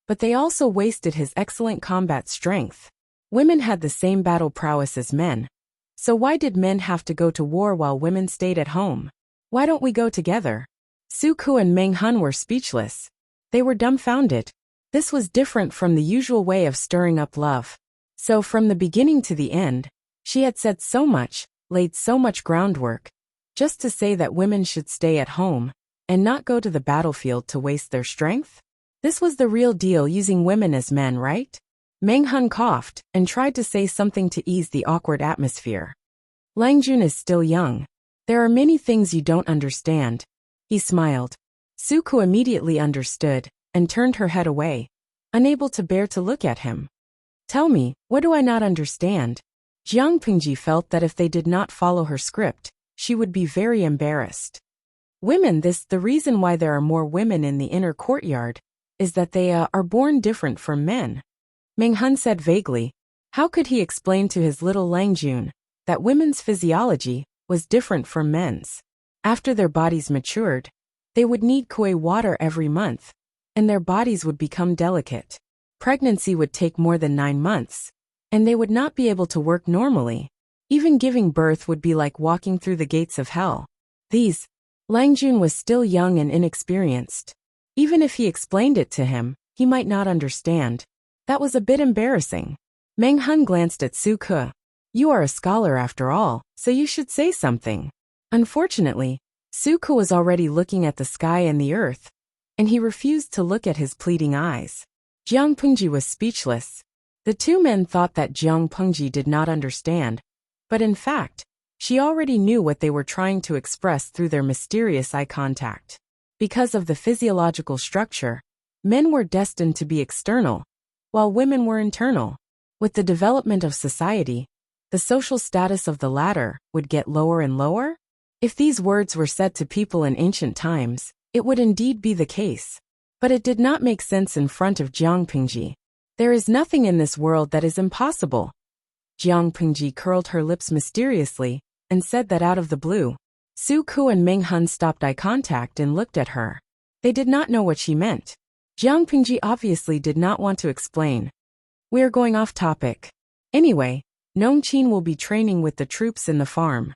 but they also wasted his excellent combat strength. Women had the same battle prowess as men. So why did men have to go to war while women stayed at home? Why don't we go together? Suku and Meng Hun were speechless. They were dumbfounded. This was different from the usual way of stirring up love. So from the beginning to the end, she had said so much, laid so much groundwork, just to say that women should stay at home and not go to the battlefield to waste their strength? This was the real deal, using women as men, right? Meng Hun coughed and tried to say something to ease the awkward atmosphere. Langjun is still young. There are many things you don't understand. He smiled. Suku immediately understood and turned her head away, unable to bear to look at him. Tell me, what do I not understand? Jiang Pingji felt that if they did not follow her script, she would be very embarrassed. Women, the reason why there are more women in the inner courtyard is that they are born different from men. Meng Hun said vaguely. How could he explain to his little Lang Jun that women's physiology was different from men's? After their bodies matured, they would need koi water every month, and their bodies would become delicate. Pregnancy would take more than 9 months, and they would not be able to work normally. Even giving birth would be like walking through the gates of hell. Lang Jun was still young and inexperienced. Even if he explained it to him, he might not understand. That was a bit embarrassing. Meng Hun glanced at Su Ke. You are a scholar after all, so you should say something. Unfortunately, Su Ke was already looking at the sky and the earth, and he refused to look at his pleading eyes. Jiang Pengji was speechless. The two men thought that Jiang Pengji did not understand, but in fact, she already knew what they were trying to express through their mysterious eye contact. Because of the physiological structure, men were destined to be external, while women were internal. With the development of society, the social status of the latter would get lower and lower? If these words were said to people in ancient times, it would indeed be the case. But it did not make sense in front of Jiang Pengji. There is nothing in this world that is impossible. Jiang Pengji curled her lips mysteriously and said that out of the blue. Su Ke and Meng Hun stopped eye contact and looked at her. They did not know what she meant. Jiang Pengji obviously did not want to explain. We are going off topic. Anyway, Nongqin will be training with the troops in the farm.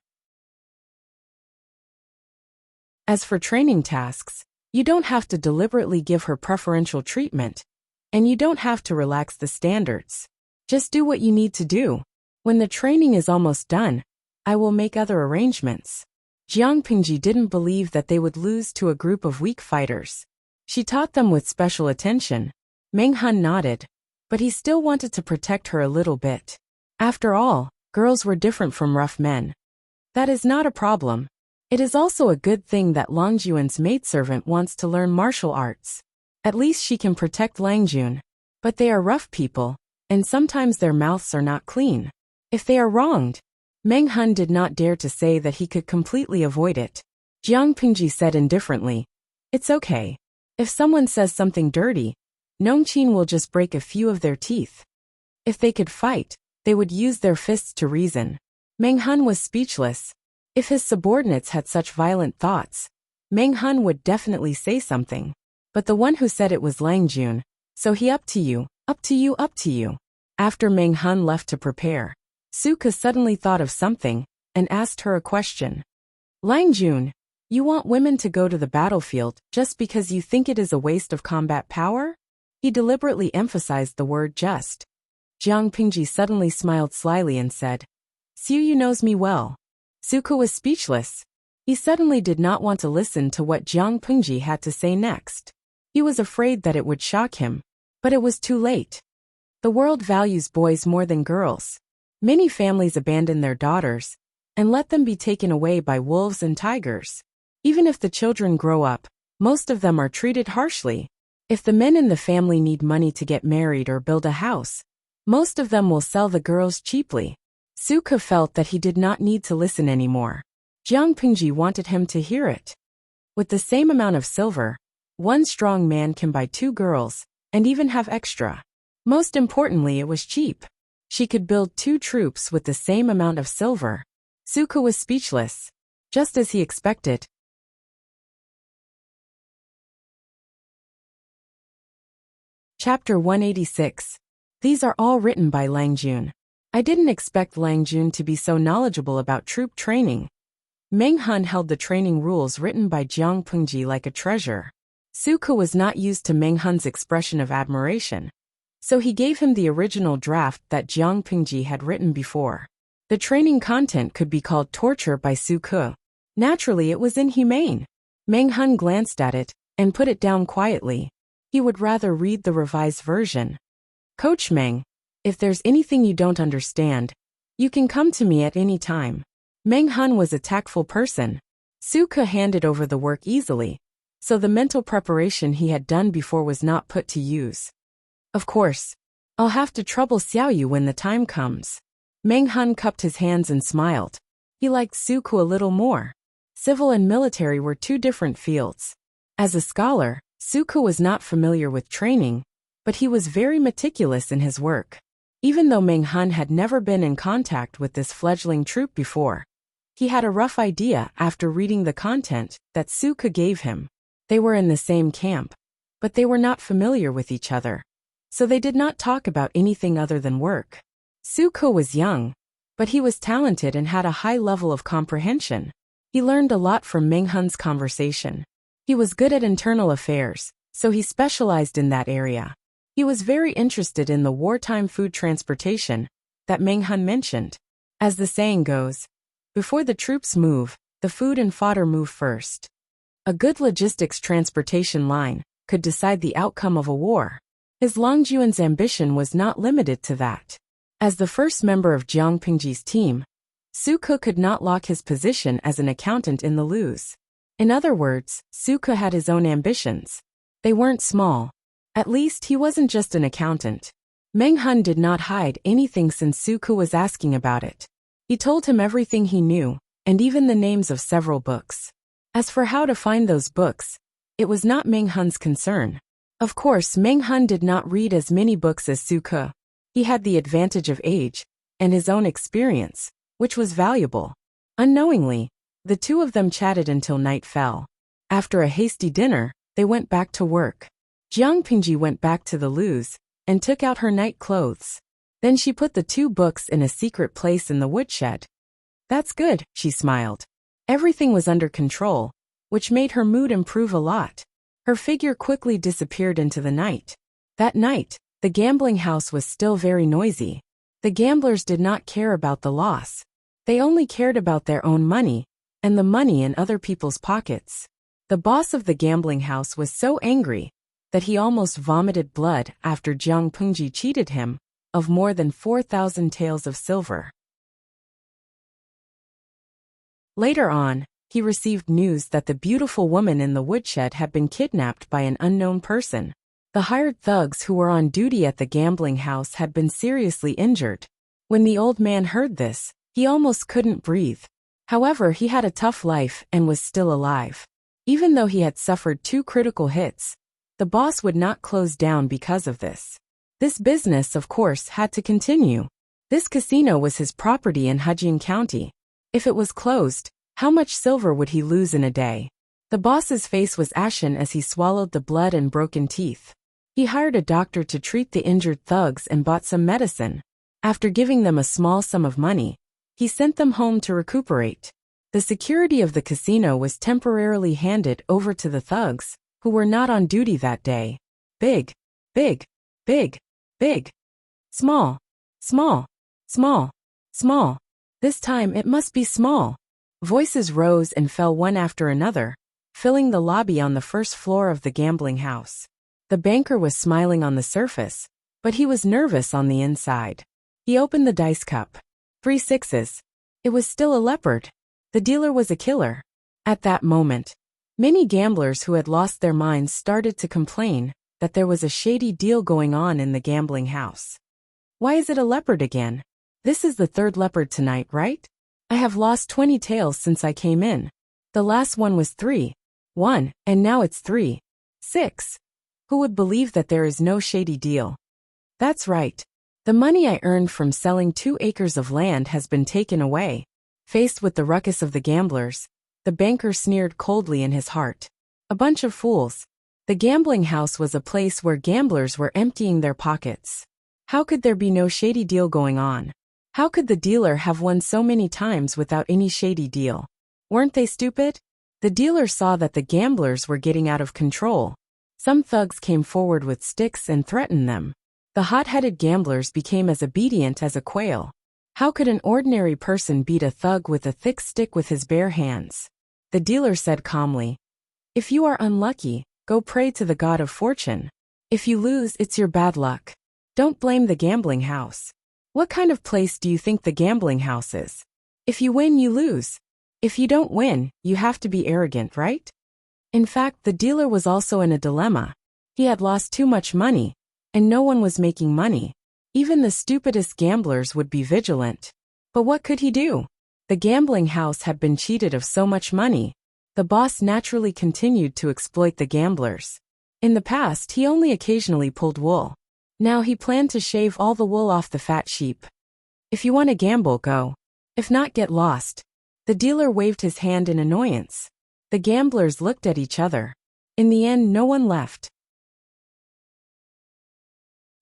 As for training tasks, you don't have to deliberately give her preferential treatment, and you don't have to relax the standards. Just do what you need to do. When the training is almost done, I will make other arrangements. Jiang Pengji didn't believe that they would lose to a group of weak fighters. She taught them with special attention. Meng Hun nodded, but he still wanted to protect her a little bit. After all, girls were different from rough men. That is not a problem. It is also a good thing that Lang Jun's maidservant wants to learn martial arts. At least she can protect Lang Jun. But they are rough people, and sometimes their mouths are not clean. If they are wronged, Meng Hun did not dare to say that he could completely avoid it. Jiang Pengji said indifferently, It's okay. If someone says something dirty, Nongqin will just break a few of their teeth. If they could fight, they would use their fists to reason. Meng Hun was speechless. If his subordinates had such violent thoughts, Meng Hun would definitely say something. But the one who said it was Lang Jun, so he up to you, up to you, up to you. After Meng Hun left to prepare, Su Ke suddenly thought of something and asked her a question. Lang Jun, you want women to go to the battlefield just because you think it is a waste of combat power? He deliberately emphasized the word just. Jiang Pengji suddenly smiled slyly and said, Su Yu knows me well. Su Ke was speechless. He suddenly did not want to listen to what Jiang Pengji had to say next. He was afraid that it would shock him, but it was too late. The world values boys more than girls. Many families abandon their daughters and let them be taken away by wolves and tigers. Even if the children grow up, most of them are treated harshly. If the men in the family need money to get married or build a house, most of them will sell the girls cheaply. Su Ke felt that he did not need to listen anymore. Jiang Pengji wanted him to hear it. With the same amount of silver, one strong man can buy 2 girls, and even have extra. Most importantly, it was cheap. She could build 2 troops with the same amount of silver. Su Ke was speechless. Just as he expected. Chapter 186. These are all written by Lang Jun. I didn't expect Lang Jun to be so knowledgeable about troop training. Meng Hun held the training rules written by Jiang Pengji like a treasure. Su Ke was not used to Meng Hun's expression of admiration, so he gave him the original draft that Jiang Pengji had written before. The training content could be called torture by Su Ke. Naturally, it was inhumane. Meng Hun glanced at it and put it down quietly. He would rather read the revised version. Coach Meng, if there's anything you don't understand, you can come to me at any time. Meng Hun was a tactful person. Su Ke handed over the work easily, so the mental preparation he had done before was not put to use. Of course, I'll have to trouble Xiao Yu when the time comes. Meng Hun cupped his hands and smiled. He liked Su Ke a little more. Civil and military were 2 different fields. As a scholar, Su Ke was not familiar with training, but he was very meticulous in his work. Even though Meng Hun had never been in contact with this fledgling troupe before, he had a rough idea after reading the content that Suke gave him. They were in the same camp, but they were not familiar with each other, so they did not talk about anything other than work. Suke was young, but he was talented and had a high level of comprehension. He learned a lot from Meng Hun's conversation. He was good at internal affairs, so he specialized in that area. He was very interested in the wartime food transportation that Meng Hun mentioned. As the saying goes, before the troops move, the food and fodder move first. A good logistics transportation line could decide the outcome of a war. His Longjuan's ambition was not limited to that. As the first member of Jiang Pingji's team, Suke could not lock his position as an accountant in the Luz. In other words, Suke had his own ambitions. They weren't small. At least he wasn't just an accountant. Meng Hun did not hide anything since Suke was asking about it. He told him everything he knew, and even the names of several books. As for how to find those books, it was not Meng Hun's concern. Of course, Meng Hun did not read as many books as Suke. He had the advantage of age and his own experience, which was valuable. Unknowingly, the two of them chatted until night fell. After a hasty dinner, they went back to work. Jiang Pingji went back to the Luz and took out her night clothes. Then she put the two books in a secret place in the woodshed. That's good, she smiled. Everything was under control, which made her mood improve a lot. Her figure quickly disappeared into the night. That night, the gambling house was still very noisy. The gamblers did not care about the loss. They only cared about their own money, and the money in other people's pockets. The boss of the gambling house was so angry that he almost vomited blood after Jiang Pingji cheated him of more than 4,000 taels of silver. Later on, he received news that the beautiful woman in the woodshed had been kidnapped by an unknown person. The hired thugs who were on duty at the gambling house had been seriously injured. When the old man heard this, he almost couldn't breathe. However, he had a tough life and was still alive. Even though he had suffered 2 critical hits, the boss would not close down because of this. This business, of course, had to continue. This casino was his property in Hejing County. If it was closed, how much silver would he lose in a day? The boss's face was ashen as he swallowed the blood and broken teeth. He hired a doctor to treat the injured thugs and bought some medicine. After giving them a small sum of money, he sent them home to recuperate. The security of the casino was temporarily handed over to the thugs, who were not on duty that day. Big, big, big, big. Small, small, small, small. This time it must be small. Voices rose and fell one after another, filling the lobby on the first floor of the gambling house. The banker was smiling on the surface, but he was nervous on the inside. He opened the dice cup. 3 sixes. It was still a leopard. The dealer was a killer. At that moment, many gamblers who had lost their minds started to complain that there was a shady deal going on in the gambling house. Why is it a leopard again? This is the 3rd leopard tonight, right? I have lost 20 taels since I came in. The last one was 3, 1, and now it's 3, 6. Who would believe that there is no shady deal? That's right. The money I earned from selling 2 acres of land has been taken away. Faced with the ruckus of the gamblers, the banker sneered coldly in his heart. A bunch of fools. The gambling house was a place where gamblers were emptying their pockets. How could there be no shady deal going on? How could the dealer have won so many times without any shady deal? Weren't they stupid? The dealer saw that the gamblers were getting out of control. Some thugs came forward with sticks and threatened them. The hot-headed gamblers became as obedient as a quail. How could an ordinary person beat a thug with a thick stick with his bare hands? The dealer said calmly, "If you are unlucky, go pray to the god of fortune. If you lose, it's your bad luck. Don't blame the gambling house. What kind of place do you think the gambling house is? If you win, you lose. If you don't win, you have to be arrogant, right?" In fact, the dealer was also in a dilemma. He had lost too much money, and no one was making money. Even the stupidest gamblers would be vigilant. But what could he do? The gambling house had been cheated of so much money. The boss naturally continued to exploit the gamblers. In the past, he only occasionally pulled wool. Now he planned to shave all the wool off the fat sheep. If you want to gamble, go. If not, get lost. The dealer waved his hand in annoyance. The gamblers looked at each other. In the end, no one left.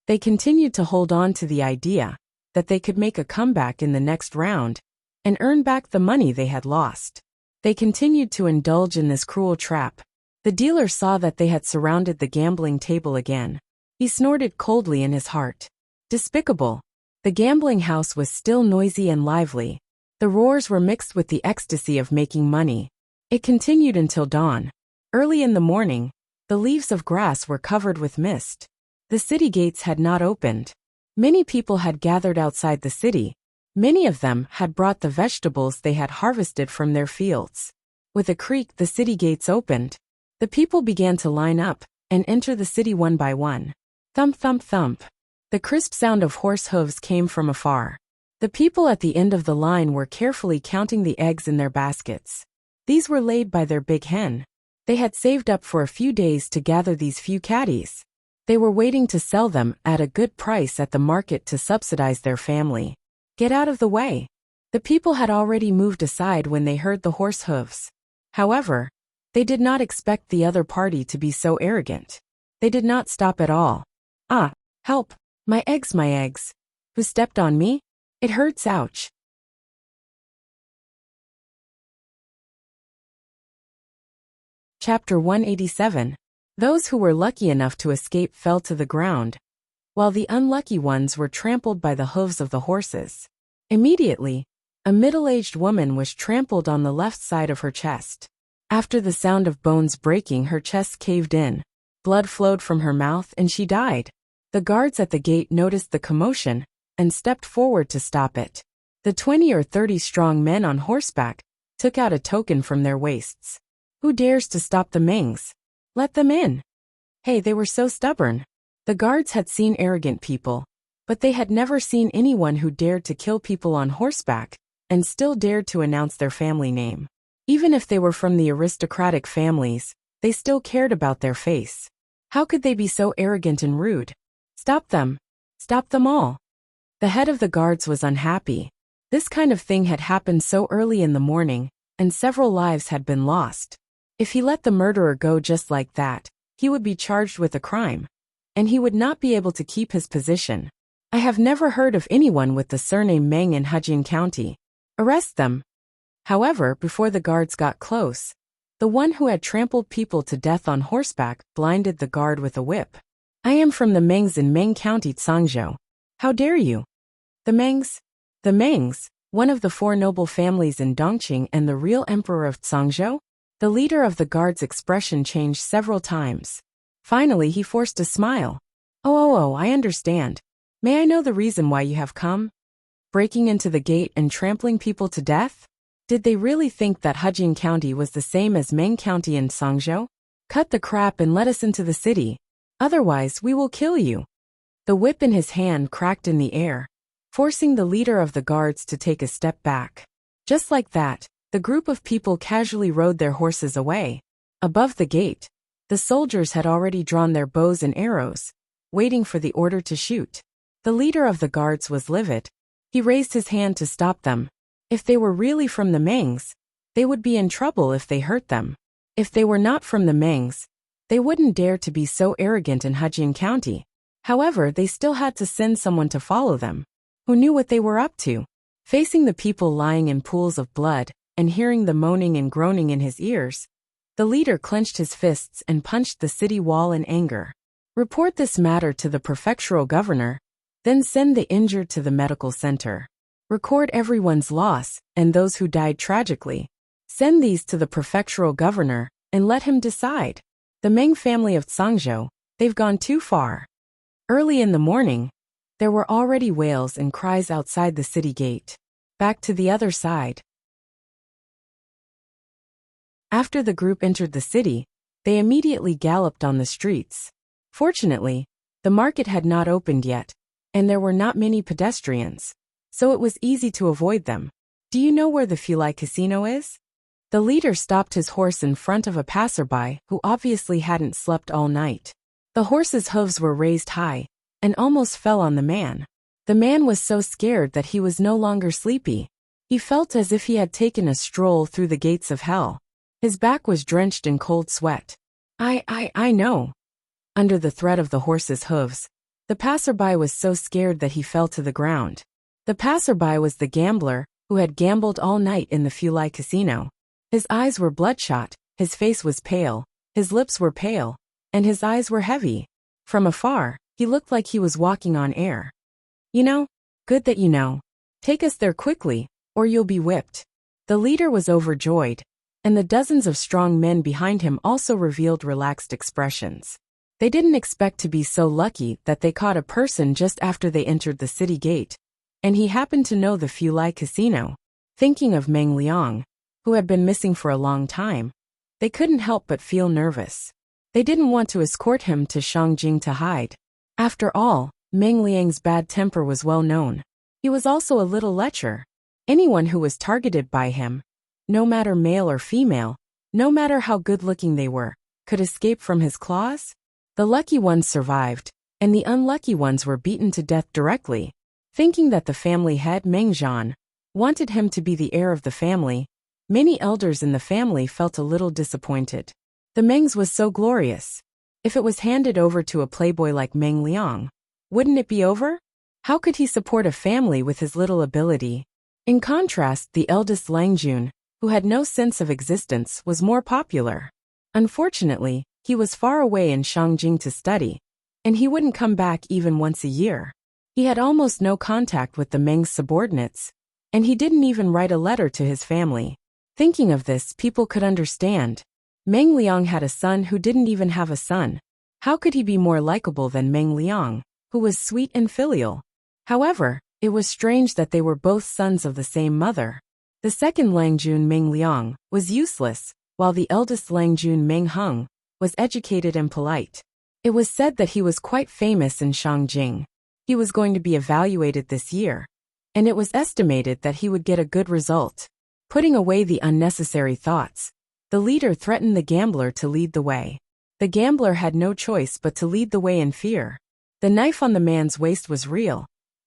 They continued to hold on to the idea that they could make a comeback in the next round and earn back the money they had lost. They continued to indulge in this cruel trap. The dealer saw that they had surrounded the gambling table again. He snorted coldly in his heart. Despicable. The gambling house was still noisy and lively. The roars were mixed with the ecstasy of making money. It continued until dawn. Early in the morning, the leaves of grass were covered with mist. The city gates had not opened. Many people had gathered outside the city. Many of them had brought the vegetables they had harvested from their fields. With a creak, the city gates opened. The people began to line up and enter the city one by one. Thump, thump, thump. The crisp sound of horse hooves came from afar. The people at the end of the line were carefully counting the eggs in their baskets. These were laid by their big hen. They had saved up for a few days to gather these few catties. They were waiting to sell them at a good price at the market to subsidize their family. Get out of the way. The people had already moved aside when they heard the horse hooves. However, they did not expect the other party to be so arrogant. They did not stop at all. Ah, help! My eggs, my eggs! Who stepped on me? It hurts, ouch! Chapter 187. Those who were lucky enough to escape fell to the ground, while the unlucky ones were trampled by the hooves of the horses. Immediately, a middle-aged woman was trampled on the left side of her chest. After the sound of bones breaking, her chest caved in. Blood flowed from her mouth and she died. The guards at the gate noticed the commotion and stepped forward to stop it. The 20 or 30 strong men on horseback took out a token from their waists. Who dares to stop the Mengs? Let them in. Hey, they were so stubborn. The guards had seen arrogant people, but they had never seen anyone who dared to kill people on horseback and still dared to announce their family name. Even if they were from the aristocratic families, they still cared about their face. How could they be so arrogant and rude? Stop them. Stop them all. The head of the guards was unhappy. This kind of thing had happened so early in the morning, and several lives had been lost. If he let the murderer go just like that, he would be charged with a crime, and he would not be able to keep his position. I have never heard of anyone with the surname Meng in Hejin County. Arrest them. However, before the guards got close, the one who had trampled people to death on horseback blinded the guard with a whip. I am from the Mengs in Meng County, Tsangzhou. How dare you? The Mengs? The Mengs, one of the 4 noble families in Dongqing and the real emperor of Tsangzhou? The leader of the guard's expression changed several times. Finally, he forced a smile. Oh, I understand. May I know the reason why you have come? Breaking into the gate and trampling people to death? Did they really think that Hejin County was the same as Meng County in Tsangzhou? Cut the crap and let us into the city. Otherwise, we will kill you. The whip in his hand cracked in the air, forcing the leader of the guards to take a step back. Just like that, the group of people casually rode their horses away. Above the gate, the soldiers had already drawn their bows and arrows, waiting for the order to shoot. The leader of the guards was livid. He raised his hand to stop them. If they were really from the Mengs, they would be in trouble if they hurt them. If they were not from the Mengs, they wouldn't dare to be so arrogant in Hejin County. However, they still had to send someone to follow them, who knew what they were up to. Facing the people lying in pools of blood, and hearing the moaning and groaning in his ears, the leader clenched his fists and punched the city wall in anger. Report this matter to the prefectural governor, then send the injured to the medical center. Record everyone's loss and those who died tragically. Send these to the prefectural governor and let him decide. The Meng family of Tsangzhou, they've gone too far. Early in the morning, there were already wails and cries outside the city gate. Back to the other side. After the group entered the city, they immediately galloped on the streets. Fortunately, the market had not opened yet, and there were not many pedestrians, so it was easy to avoid them. Do you know where the Fulai Casino is? The leader stopped his horse in front of a passerby who obviously hadn't slept all night. The horse's hooves were raised high and almost fell on the man. The man was so scared that he was no longer sleepy. He felt as if he had taken a stroll through the gates of hell. His back was drenched in cold sweat. I know. Under the threat of the horse's hooves, the passerby was so scared that he fell to the ground. The passerby was the gambler who had gambled all night in the Fulai casino. His eyes were bloodshot, his face was pale, his lips were pale, and his eyes were heavy. From afar, he looked like he was walking on air. You know? Good that you know. Take us there quickly, or you'll be whipped. The leader was overjoyed, and the dozens of strong men behind him also revealed relaxed expressions. They didn't expect to be so lucky that they caught a person just after they entered the city gate, and he happened to know the Fulai casino. Thinking of Meng Liang, who had been missing for a long time, they couldn't help but feel nervous. They didn't want to escort him to Shangjing to hide. After all, Meng Liang's bad temper was well known. He was also a little lecher. Anyone who was targeted by him, no matter male or female, no matter how good-looking they were, could escape from his claws. The lucky ones survived, and the unlucky ones were beaten to death directly. Thinking that the family head, Meng Zhan, wanted him to be the heir of the family, many elders in the family felt a little disappointed. The Mengs was so glorious. If it was handed over to a playboy like Meng Liang, wouldn't it be over? How could he support a family with his little ability? In contrast, the eldest Lang Jun, who had no sense of existence, was more popular. Unfortunately, he was far away in Shangjing to study, and he wouldn't come back even once a year. He had almost no contact with the Meng's subordinates, and he didn't even write a letter to his family. Thinking of this, people could understand. Meng Liang had a son who didn't even have a son. How could he be more likable than Meng Liang, who was sweet and filial? However, it was strange that they were both sons of the same mother. The second Lang Jun, Meng Liang, was useless, while the eldest Lang Jun, Meng Hung, was educated and polite. It was said that he was quite famous in Shangjing. He was going to be evaluated this year, and it was estimated that he would get a good result. Putting away the unnecessary thoughts, the leader threatened the gambler to lead the way. The gambler had no choice but to lead the way in fear. The knife on the man's waist was real,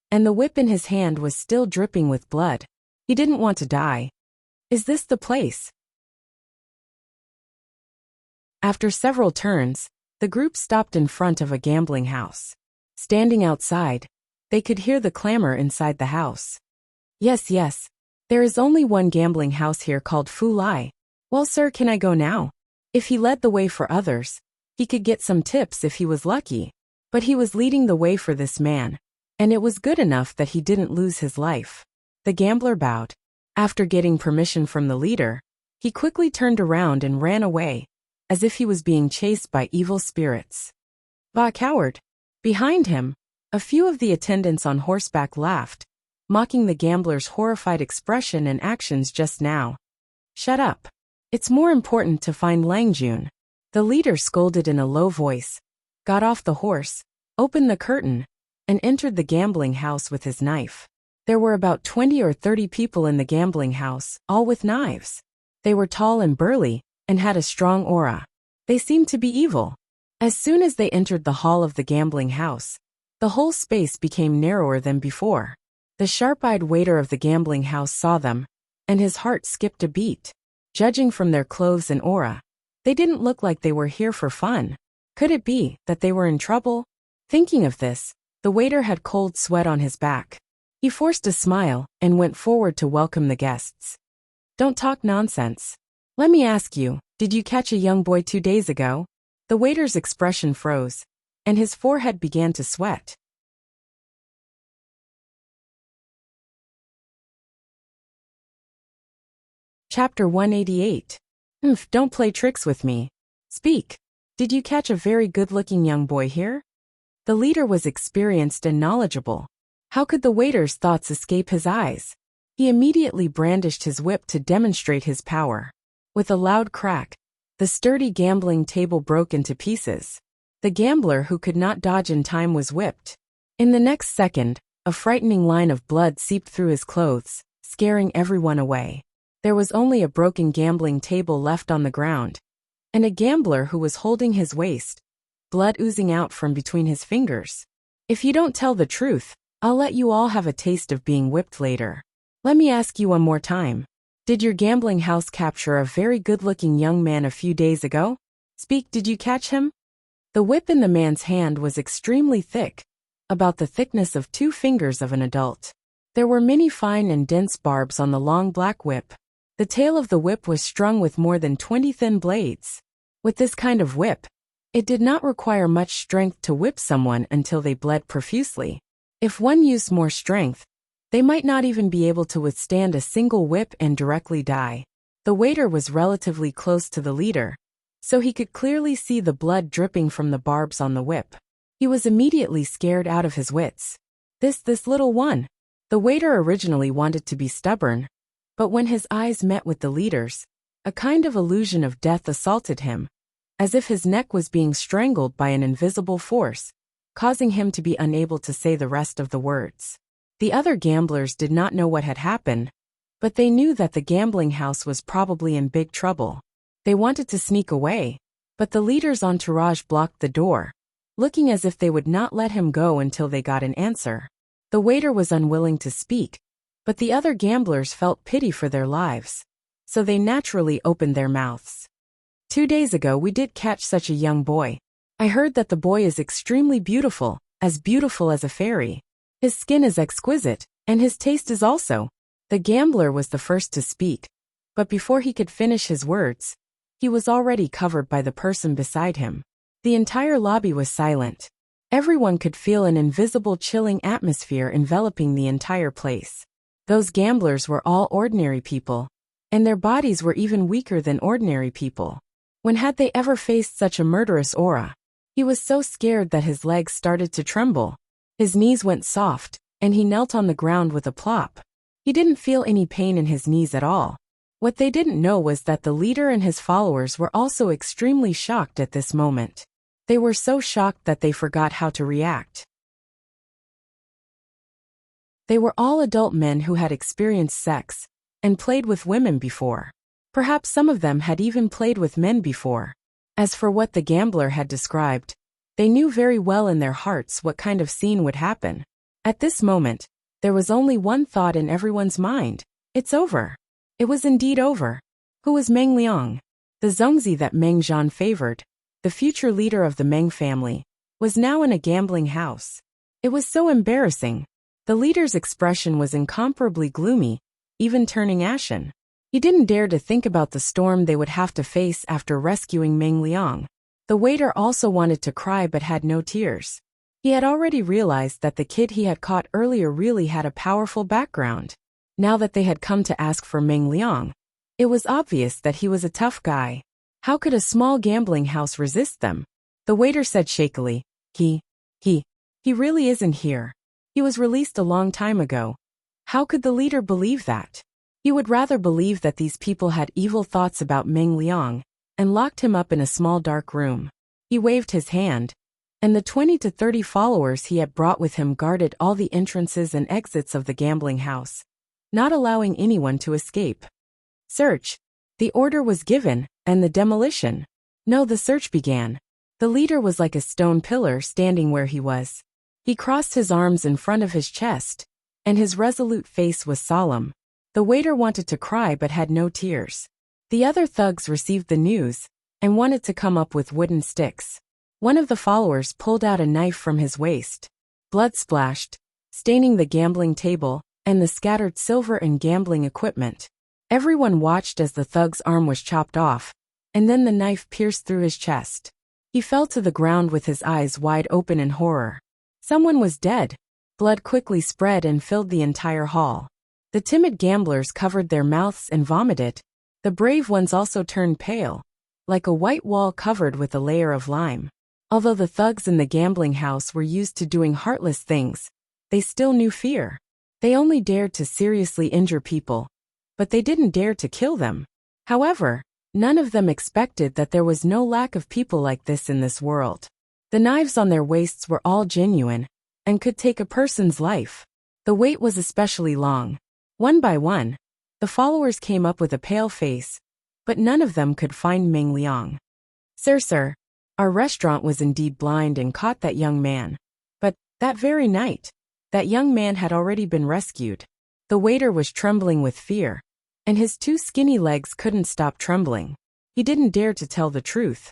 and the whip in his hand was still dripping with blood. He didn't want to die. Is this the place? After several turns, the group stopped in front of a gambling house. Standing outside, they could hear the clamor inside the house. Yes, there is only one gambling house here called Fulai. Well, sir, can I go now? If he led the way for others, he could get some tips if he was lucky. But he was leading the way for this man, and it was good enough that he didn't lose his life. The gambler bowed. After getting permission from the leader, he quickly turned around and ran away, as if he was being chased by evil spirits. Bah, coward! Behind him, a few of the attendants on horseback laughed, mocking the gambler's horrified expression and actions just now. Shut up. It's more important to find Lang Jun. The leader scolded in a low voice, got off the horse, opened the curtain, and entered the gambling house with his knife. There were about 20 or 30 people in the gambling house, all with knives. They were tall and burly, and had a strong aura. They seemed to be evil. As soon as they entered the hall of the gambling house, the whole space became narrower than before. The sharp-eyed waiter of the gambling house saw them, and his heart skipped a beat. Judging from their clothes and aura, they didn't look like they were here for fun. Could it be that they were in trouble? Thinking of this, the waiter had cold sweat on his back. He forced a smile and went forward to welcome the guests. Don't talk nonsense. Let me ask you, did you catch a young boy 2 days ago? The waiter's expression froze, and his forehead began to sweat. Chapter 188. Don't play tricks with me. Speak. Did you catch a very good-looking young boy here? The leader was experienced and knowledgeable. How could the waiter's thoughts escape his eyes? He immediately brandished his whip to demonstrate his power. With a loud crack, the sturdy gambling table broke into pieces. The gambler who could not dodge in time was whipped. In the next second, a frightening line of blood seeped through his clothes, scaring everyone away. There was only a broken gambling table left on the ground, and a gambler who was holding his waist, blood oozing out from between his fingers. If you don't tell the truth, I'll let you all have a taste of being whipped later. Let me ask you one more time. Did your gambling house capture a very good-looking young man a few days ago? Speak, did you catch him? The whip in the man's hand was extremely thick, about the thickness of 2 fingers of an adult. There were many fine and dense barbs on the long black whip. The tail of the whip was strung with more than 20 thin blades. With this kind of whip, it did not require much strength to whip someone until they bled profusely. If one used more strength, they might not even be able to withstand a single whip and directly die. The waiter was relatively close to the leader, so he could clearly see the blood dripping from the barbs on the whip. He was immediately scared out of his wits. This little one. The waiter originally wanted to be stubborn, but when his eyes met with the leader's, a kind of illusion of death assaulted him, as if his neck was being strangled by an invisible force, causing him to be unable to say the rest of the words. The other gamblers did not know what had happened, but they knew that the gambling house was probably in big trouble. They wanted to sneak away, but the leader's entourage blocked the door, looking as if they would not let him go until they got an answer. The waiter was unwilling to speak, but the other gamblers felt pity for their lives, so they naturally opened their mouths. 2 days ago we did catch such a young boy. I heard that the boy is extremely beautiful as a fairy. His skin is exquisite, and his taste is also. The gambler was the first to speak, but before he could finish his words, he was already covered by the person beside him. The entire lobby was silent. Everyone could feel an invisible chilling atmosphere enveloping the entire place. Those gamblers were all ordinary people, and their bodies were even weaker than ordinary people. When had they ever faced such a murderous aura? He was so scared that his legs started to tremble. His knees went soft, and he knelt on the ground with a plop. He didn't feel any pain in his knees at all. What they didn't know was that the leader and his followers were also extremely shocked at this moment. They were so shocked that they forgot how to react. They were all adult men who had experienced sex and played with women before. Perhaps some of them had even played with men before. As for what the gambler had described, they knew very well in their hearts what kind of scene would happen. At this moment, there was only one thought in everyone's mind. It's over. It was indeed over. Who was Meng Liang? The Zongzi that Meng Zhan favored, the future leader of the Meng family, was now in a gambling house. It was so embarrassing. The leader's expression was incomparably gloomy, even turning ashen. He didn't dare to think about the storm they would have to face after rescuing Meng Liang. The waiter also wanted to cry but had no tears. He had already realized that the kid he had caught earlier really had a powerful background. Now that they had come to ask for Meng Liang, it was obvious that he was a tough guy. How could a small gambling house resist them? The waiter said shakily, He really isn't here. He was released a long time ago. How could the leader believe that? He would rather believe that these people had evil thoughts about Meng Liang and locked him up in a small dark room. He waved his hand, and the 20 to 30 followers he had brought with him guarded all the entrances and exits of the gambling house, not allowing anyone to escape. Search. The order was given, and the demolition. No, the search began. The leader was like a stone pillar standing where he was. He crossed his arms in front of his chest, and his resolute face was solemn. The waiter wanted to cry but had no tears. The other thugs received the news and wanted to come up with wooden sticks. One of the followers pulled out a knife from his waist. Blood splashed, staining the gambling table and the scattered silver and gambling equipment. Everyone watched as the thug's arm was chopped off, and then the knife pierced through his chest. He fell to the ground with his eyes wide open in horror. Someone was dead. Blood quickly spread and filled the entire hall. The timid gamblers covered their mouths and vomited. The brave ones also turned pale, like a white wall covered with a layer of lime. Although the thugs in the gambling house were used to doing heartless things, they still knew fear. They only dared to seriously injure people, but they didn't dare to kill them. However, none of them expected that there was no lack of people like this in this world. The knives on their waists were all genuine and could take a person's life. The wait was especially long. One by one, The followers came up with a pale face, but none of them could find Meng Liang. Sir, our restaurant was indeed blind and caught that young man. But that very night, that young man had already been rescued. The waiter was trembling with fear, and his 2 skinny legs couldn't stop trembling. He didn't dare to tell the truth.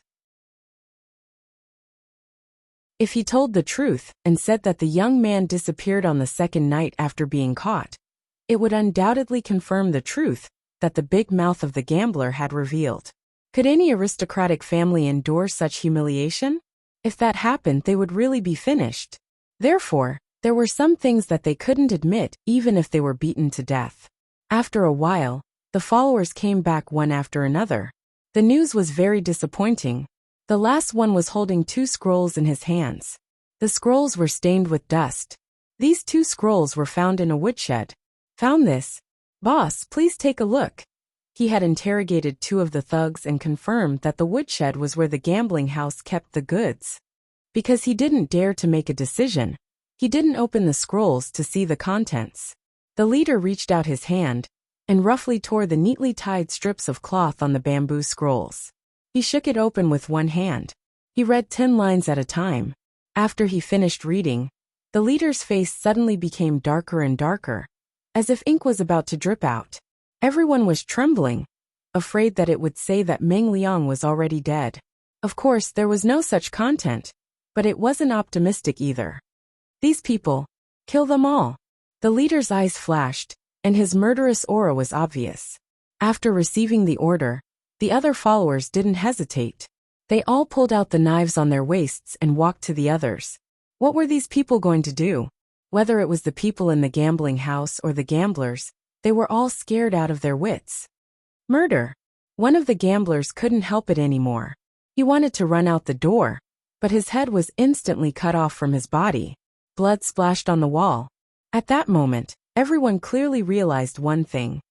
If he told the truth and said that the young man disappeared on the second night after being caught, it would undoubtedly confirm the truth that the big mouth of the gambler had revealed. Could any aristocratic family endure such humiliation? If that happened, they would really be finished. Therefore, there were some things that they couldn't admit even if they were beaten to death. After a while, the followers came back one after another. The news was very disappointing. The last one was holding 2 scrolls in his hands. The scrolls were stained with dust. These 2 scrolls were found in a woodshed. Found this? Boss, please take a look. He had interrogated 2 of the thugs and confirmed that the woodshed was where the gambling house kept the goods. Because he didn't dare to make a decision, he didn't open the scrolls to see the contents. The leader reached out his hand and roughly tore the neatly tied strips of cloth on the bamboo scrolls. He shook it open with one hand. He read 10 lines at a time. After he finished reading, the leader's face suddenly became darker and darker, as if ink was about to drip out. Everyone was trembling, afraid that it would say that Meng Liang was already dead. Of course, there was no such content, but it wasn't optimistic either. These people, kill them all. The leader's eyes flashed, and his murderous aura was obvious. After receiving the order, the other followers didn't hesitate. They all pulled out the knives on their waists and walked to the others. What were these people going to do? Whether it was the people in the gambling house or the gamblers, they were all scared out of their wits. Murder. One of the gamblers couldn't help it anymore. He wanted to run out the door, but his head was instantly cut off from his body. Blood splashed on the wall. At that moment, everyone clearly realized one thing.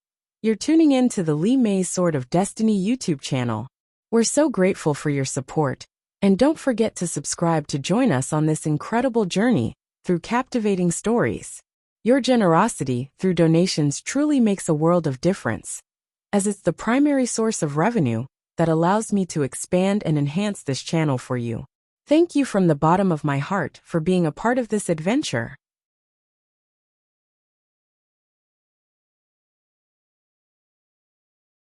You're tuning in to the Li Mei's Sword of Destiny YouTube channel. We're so grateful for your support, and don't forget to subscribe to join us on this incredible journey through captivating stories. Your generosity through donations truly makes a world of difference, as it's the primary source of revenue that allows me to expand and enhance this channel for you. Thank you from the bottom of my heart for being a part of this adventure.